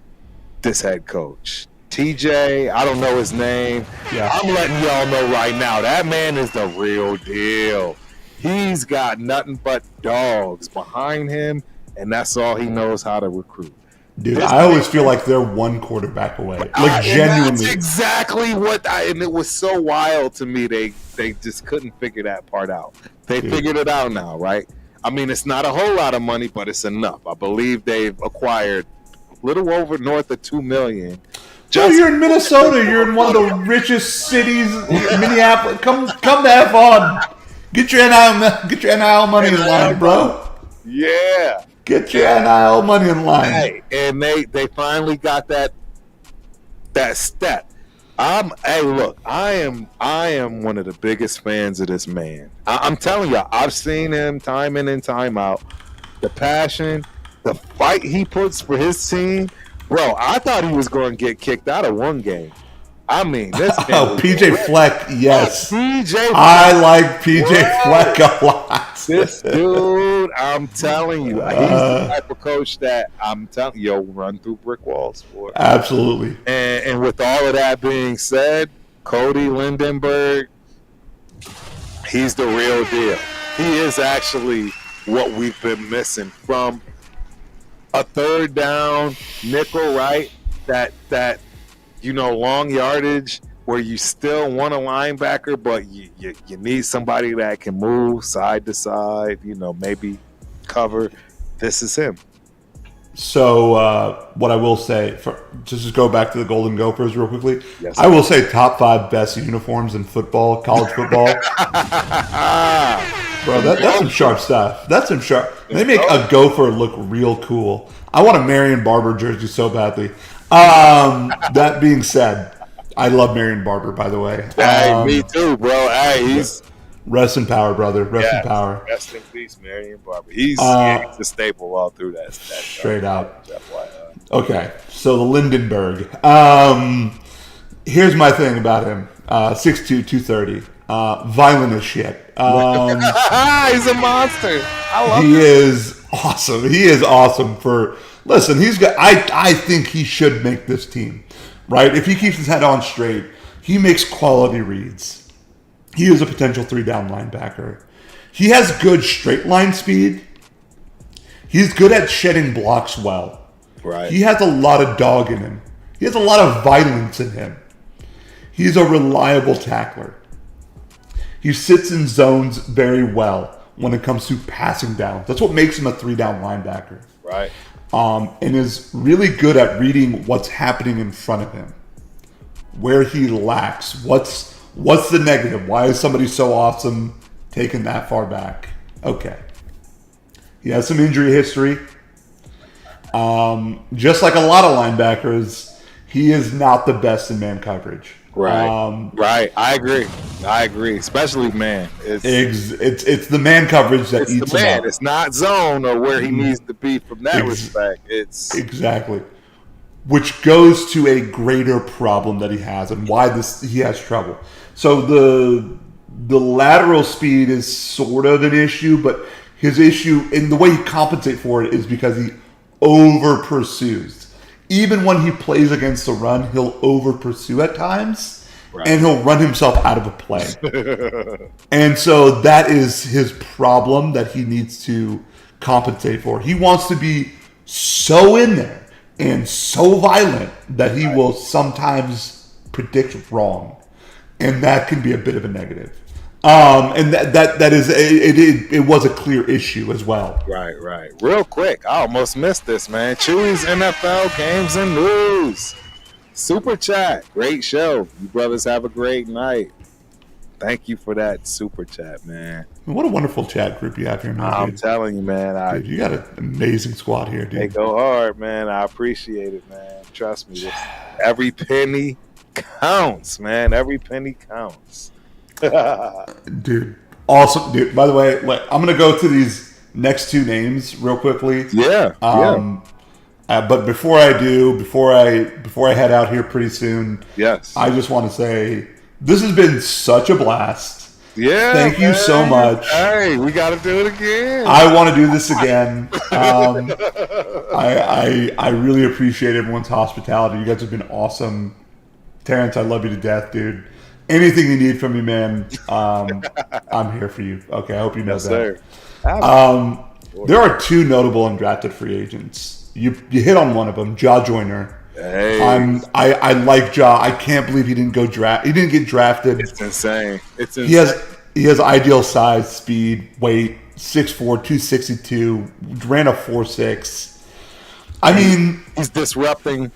this head coach. TJ, I don't know his name. Yeah. I'm letting y'all know right now, that man is the real deal. He's got nothing but dogs behind him, and that's all he knows how to recruit. Dude, I always feel like they're one quarterback away. Genuinely. That's exactly and it was so wild to me. They just couldn't figure that part out. They figured it out now, right? I mean, it's not a whole lot of money, but it's enough. I believe they've acquired a little over north of $2 million. You're in Minnesota. You're in one of the richest cities, Minneapolis. Come to have fun. Get your NIL money in line, bro. Yeah. Get your NIL money in line. Hey, and they finally got that step. Look, I am one of the biggest fans of this man. I'm telling you, I've seen him time in and time out. The passion, the fight he puts for his team. Bro, I thought he was going to get kicked out of one game. I mean, this PJ Fleck, yes. PJ I like PJ Fleck a lot. This dude, I'm telling you, he's the type of coach that I'm telling you, run through brick walls for. Absolutely. And with all of that being said, Cody Lindenberg, He's the real deal. He is actually what we've been missing from a third down nickel, right? That long yardage where you still want a linebacker, but you need somebody that can move side to side, maybe cover. This is him. So what I will say, just to go back to the Golden Gophers real quickly, Yes, I will say top 5 best uniforms in football, college football. Bro, that's some sharp stuff. That's some sharp. They make a Gopher look real cool. I want a Marion Barber jersey so badly. That being said, I love Marion Barber, by the way. Hey, me too, bro. Hey, he's rest in power, brother. Rest in power. Rest in peace, Marion Barber. He's a staple all through that straight out. FYI. Okay, so the Lindenberg. Here's my thing about him. 6'2", 230. Violent as shit. He's a monster. I love him. He is awesome. He is awesome listen, he's got I think he should make this team. Right? If he keeps his head on straight, he makes quality reads. He is a potential 3-down linebacker. He has good straight line speed. He's good at shedding blocks well. Right. He has a lot of dog in him. He has a lot of violence in him. He's a reliable tackler. He sits in zones very well when it comes to passing down. That's what makes him a 3-down linebacker. Right. And is really good at reading what's happening in front of him. Where he lacks. What's the negative? Why is somebody so awesome taken that far back? Okay. He has some injury history. Just like a lot of linebackers, he is not the best in man coverage. Right. Right. I agree. Especially man. It's the man coverage that eats the man. him up. It's not zone or where he needs to be from that respect. It's exactly, which goes to a greater problem that he has and why he has trouble. So the lateral speed is sort of an issue, but his issue and the way he compensates for it is because he over pursues. Even when he plays against the run, he'll over pursue at times, and he'll run himself out of a play. And so that is his problem that he needs to compensate for. He wants to be so in there and so violent that he will sometimes predict wrong, and that can be a bit of a negative. And that is it was a clear issue as well. Right. Real quick, I almost missed this, man. Chewy's NFL games and news. Super chat, great show. You brothers have a great night. Thank you for that super chat, man. What a wonderful chat group you have here, man. I'm telling you, man. Dude, you got an amazing squad here, dude. They go hard, man. I appreciate it, man. Trust me. Every penny counts, man. Every penny counts. Dude, awesome, dude. By the way, I'm gonna go through these next 2 names real quickly. Yeah. But before I do, before I head out here pretty soon, yes, I just want to say this has been such a blast. Yeah, thank you so much. Hey, we got to do it again. I want to do this again. I really appreciate everyone's hospitality. You guys have been awesome. Terrence, I love you to death, dude. Anything you need from me, man, I'm here for you. Okay, I hope you know that. Sir. There are 2 notable undrafted free agents. You hit on one of them, Ja Joyner. Hey. I like Ja. I can't believe he didn't get drafted. It's insane. He has ideal size, speed, weight, 6'4", 262, ran a 4.6. I mean, he's disrupting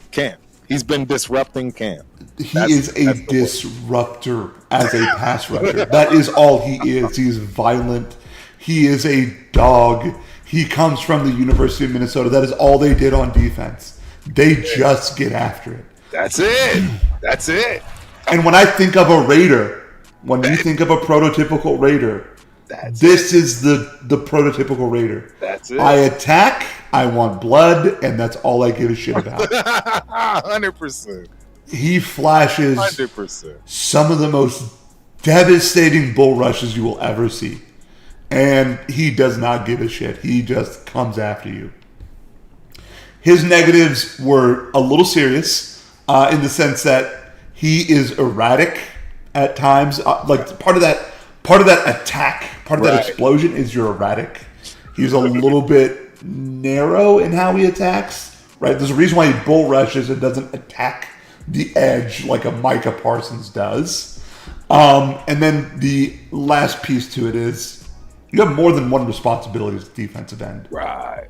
camp. He's been disrupting camp. He is a disruptor as a pass rusher. That is all he is. He is violent. He is a dog. He comes from the University of Minnesota. That is all they did on defense. They just get after it. That's it. And when I think of a Raider, when you think of a prototypical Raider, this is the prototypical Raider. That's it. I attack, I want blood, and that's all I give a shit about. 100%. He flashes 100%. Some of the most devastating bull rushes you will ever see. And he does not give a shit. He just comes after you. His negatives were a little serious in the sense that he is erratic at times. Like part of that attack, part of that explosion is you're erratic. He's a little bit narrow in how he attacks. Right? There's a reason why he bull rushes and doesn't attack the edge like a Micah Parsons does. And then the last piece to it is you have more than one responsibility as a defensive end. Right.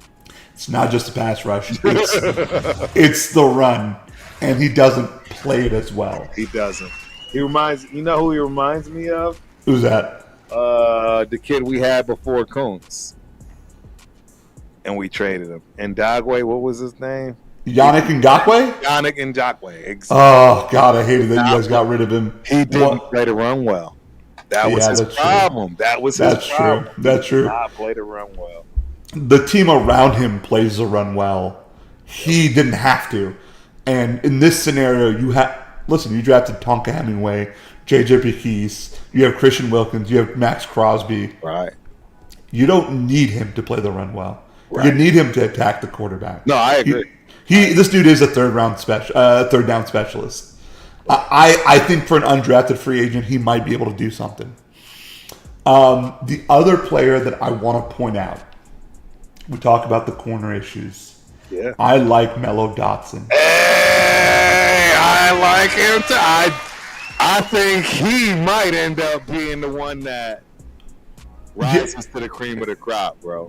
It's not just the pass rush. It's the run. And he doesn't play it as well. He doesn't. You know who he reminds me of? Who's that? The kid we had before Kuntz. And we traded him. And Ndagwe, what was his name? Yannick Ngakoue? Yannick Ngakoue. Exactly. Oh, God, I hated that you guys got rid of him. He didn't play to run well. That was his problem. True. That was his problem. True. That's true. He did not play to run well. The team around him plays the run well. He didn't have to. And in this scenario, you drafted Tonka Hemingway, J.J. Pequise, you have Christian Wilkins, you have Max Crosby. Right. You don't need him to play the run well. Right. You need him to attack the quarterback. No, I agree. This dude is a third down specialist. I think for an undrafted free agent, he might be able to do something. The other player that I want to point out, we talk about the corner issues. Yeah. I like Mello Dotson. Hey, I like him too. I think he might end up being the one that rises to the cream of the crop, bro.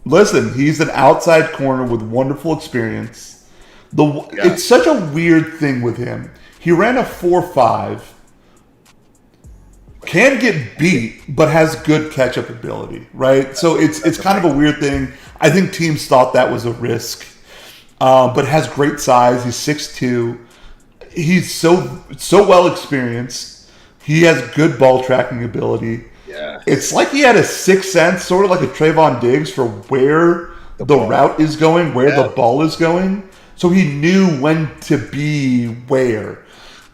Listen, he's an outside corner with wonderful experience. It's such a weird thing with him. He ran a 4.5, can get beat, but has good catch-up ability, right? So it's kind of a weird thing. I think teams thought that was a risk, but has great size. He's 6'2". He's so well experienced. He has good ball tracking ability. Yeah. It's like he had a sixth sense, sort of like a Trayvon Diggs, for where the route is going, where the ball is going. So he knew when to be where.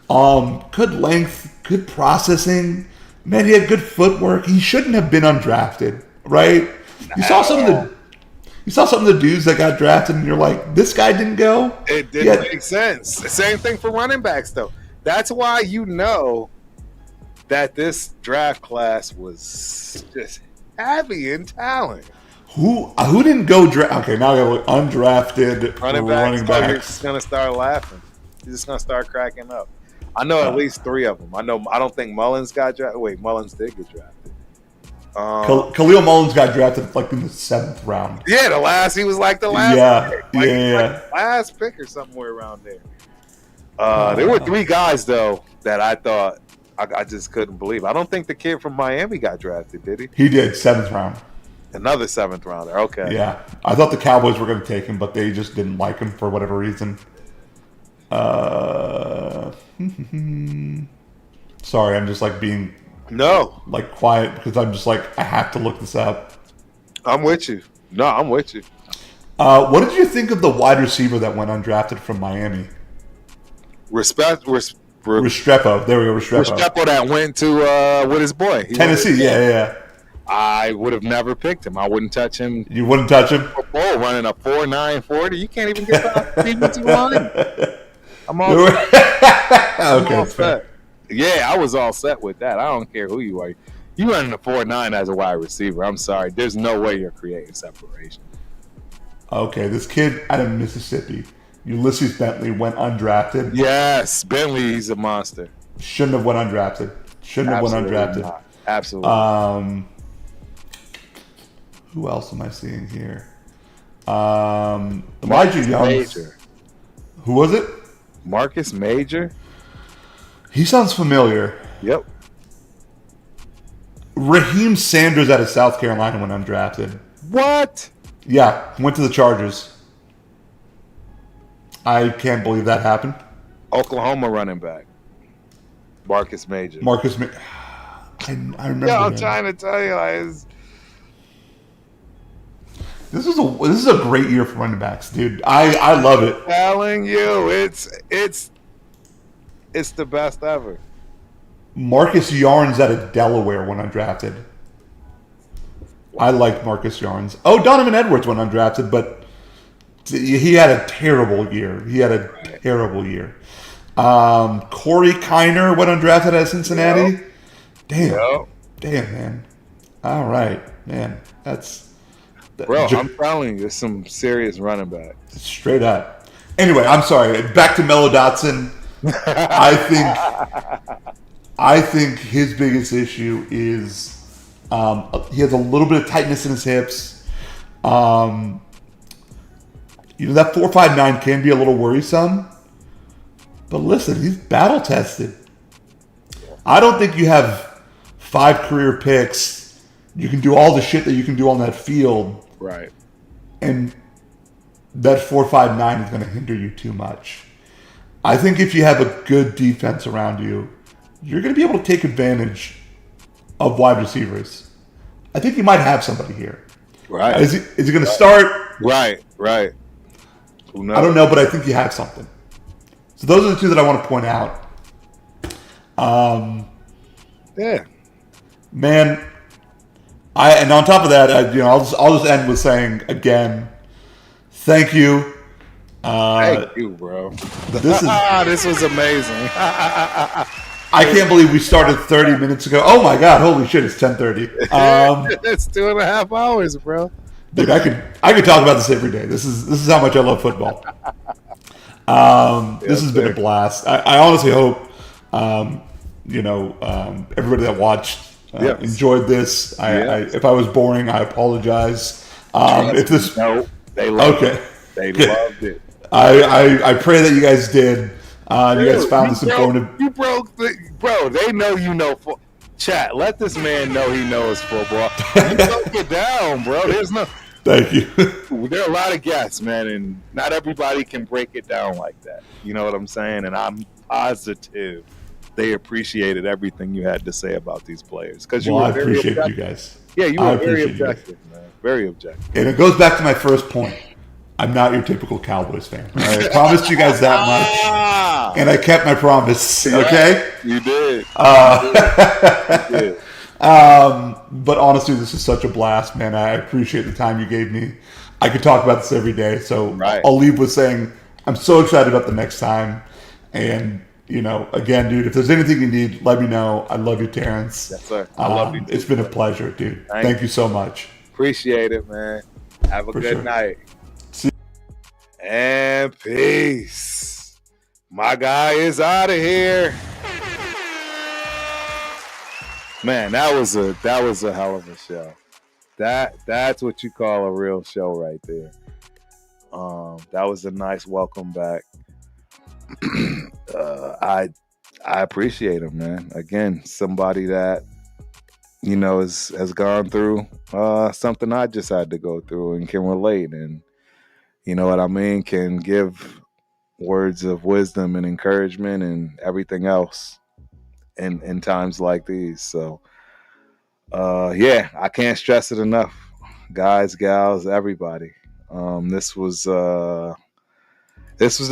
Good length, good processing. Man, he had good footwork. He shouldn't have been undrafted, right? You saw some of the dudes that got drafted, and you're like, this guy didn't go. It didn't make sense. The same thing for running backs, though. That's why you know that this draft class was just heavy in talent. Who didn't go draft? Okay, now we have undrafted running backs. You're just gonna start laughing. You're just gonna start cracking up. I know at least 3 of them. I don't think Mullins got drafted. Wait, Mullins did get drafted. Khalil Mullins got drafted like in the 7th round. Yeah, he was like the last. Pick. Last pick or somewhere around there. There were 3 guys though that I thought I just couldn't believe. I don't think the kid from Miami got drafted, did he? He did, 7th round. Another 7th rounder. Okay. Yeah, I thought the Cowboys were going to take him, but they just didn't like him for whatever reason. Sorry, I'm just like being quiet because I'm just like I have to look this up. I'm with you. No, I'm with you. What did you think of the wide receiver that went undrafted from Miami? Restrepo. There we go, Restrepo. Restrepo that went to with his boy. Tennessee, yeah. I would have never picked him. I wouldn't touch him. You wouldn't touch him? Running a 4.9 40. You can't even get the defensive line. I'm all set. Yeah, I was all set with that. I don't care who you are. You running a 4.9 as a wide receiver. I'm sorry. There's no way you're creating separation. Okay, this kid out of Mississippi, Ulysses Bentley, went undrafted. Yes, Bentley's a monster. Shouldn't have went undrafted. Not. Absolutely. Who else am I seeing here? Elijah Young. Major. Who was it? Marcus Major. He sounds familiar. Yep. Raheem Sanders out of South Carolina went undrafted. What? Yeah, went to the Chargers. I can't believe that happened. Oklahoma running back. Marcus Major. I remember. Yeah, I'm trying to tell you. This is a great year for running backs, dude. I love it. I'm telling you, it's the best ever. Marcus Yarns out of Delaware went undrafted. I like Marcus Yarns. Oh, Donovan Edwards went undrafted, but he had a terrible year. Corey Kiner went undrafted at Cincinnati. Yep. Damn. Yep. Damn, man. All right, man. That's Bro, I'm telling you, it's some serious running backs. straight up. Anyway, I'm sorry. Back to Mello Dotson. I think his biggest issue is he has a little bit of tightness in his hips. That 4.59 can be a little worrisome. But listen, he's battle tested. I don't think you have 5 career picks. You can do all the shit that you can do on that field. Right. And that 4.59 is going to hinder you too much. I think if you have a good defense around you, you're going to be able to take advantage of wide receivers. I think you might have somebody here. Right. Is he going to start? Right. Who knows? I don't know, but I think you have something. So those are the two that I want to point out. Yeah. Man, and on top of that, I'll just end with saying again, thank you. Thank you, bro. This was amazing. I can't believe we started 30 minutes ago. Oh my god! Holy shit! It's 10:30. It's 2.5 hours, bro. Dude, I could talk about this every day. This is how much I love football. This has been a blast. I honestly hope everybody that watched enjoyed this. If I was boring, I apologize. If this they loved okay, they loved it. I pray that you guys did. You guys found this informative. You broke bro. They know you know. Chat. Let this man know he knows football. You broke it down, bro. There's no. Thank you. There are a lot of guests, man, and not everybody can break it down like that. You know what I'm saying? And I'm positive they appreciated everything you had to say about these players. Because I appreciate you guys. Yeah, you were very objective, man. Very objective. And it goes back to my first point. I'm not your typical Cowboys fan. I promised you guys that much, and I kept my promise. Okay, you did. You did. But honestly, this is such a blast, man. I appreciate the time you gave me. I could talk about this every day, so I'll leave with saying I'm so excited about the next time. And again, dude, if there's anything you need, let me know. I love you, Terrence. Yes, sir. I love you too. It's been a pleasure, dude. Thank you so much. Appreciate it, man. Have a good night. And peace. My guy is out of here. Man, that was a hell of a show. That's what you call a real show right there. That was a nice welcome back. I appreciate him, man. Again, somebody that has gone through something I just had to go through and can relate, and you know what I mean, can give words of wisdom and encouragement and everything else in times like these. So I can't stress it enough, guys, gals, everybody. This was the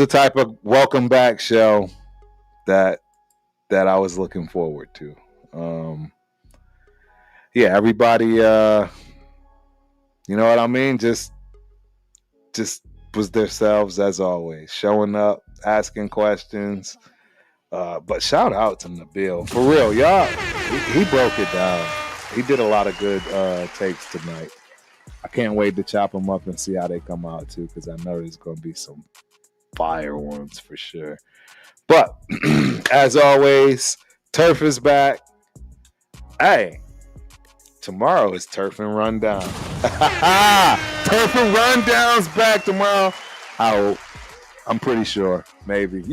type of welcome back show that I was looking forward to. Everybody, you know what I mean? Just was themselves as always, showing up, asking questions. But shout out to Nabil. For real, y'all, he broke it down. He did a lot of good takes tonight. I can't wait to chop them up and see how they come out too, because I know there's going to be some fire ones for sure. But as always, Turf is back. Hey, tomorrow is Turf and Rundown. Turf and Rundown's back tomorrow. I hope. I'm pretty sure. Maybe.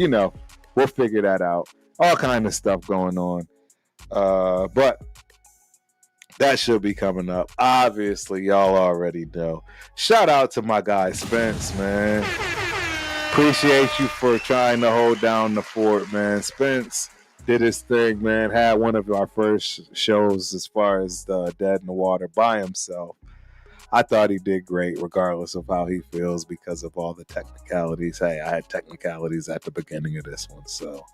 We'll figure that out. All kind of stuff going on. But that should be coming up. Obviously, y'all already know. Shout out to my guy Spence, man. Appreciate you for trying to hold down the fort, man. Spence did his thing, man. Had one of our first shows as far as Dead in the Water by himself. I thought he did great, regardless of how he feels, because of all the technicalities. Hey, I had technicalities at the beginning of this one, so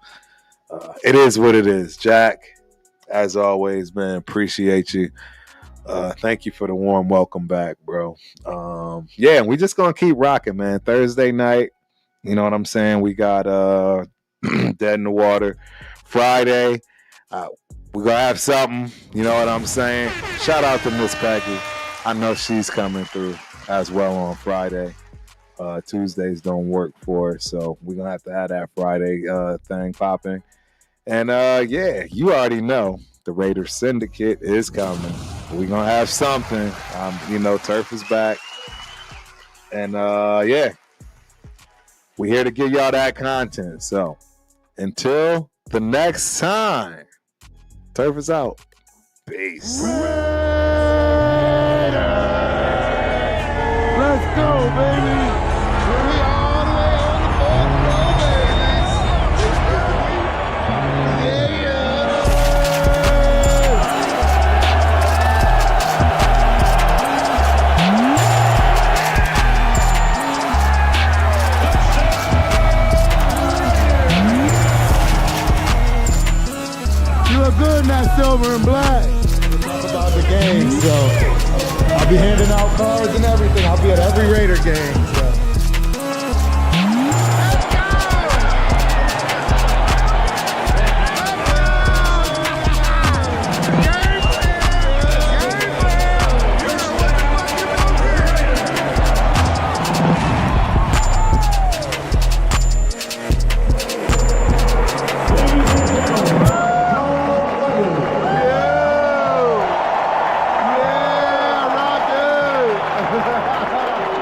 it is what it is. Jack, as always, man, appreciate you. Thank you for the warm welcome back, bro. And we just gonna keep rocking, man. Thursday night, you know what I'm saying? We got Dead in the water. Friday, we're going to have something. You know what I'm saying? Shout out to Miss Peggy. I know she's coming through as well on Friday. Tuesdays don't work for her, so we're going to have that Friday thing popping. And yeah, you already know the Raiders Syndicate is coming. We're going to have something. You know, Turf is back. And yeah, we're here to give y'all that content. So until the next time, Turf is out. Peace. Let's go, baby. We all the way on the fourth row, baby. You look good in that silver and black. Talk about the game, so I'll be handing out cards and everything. I'll be at every Raider game. So.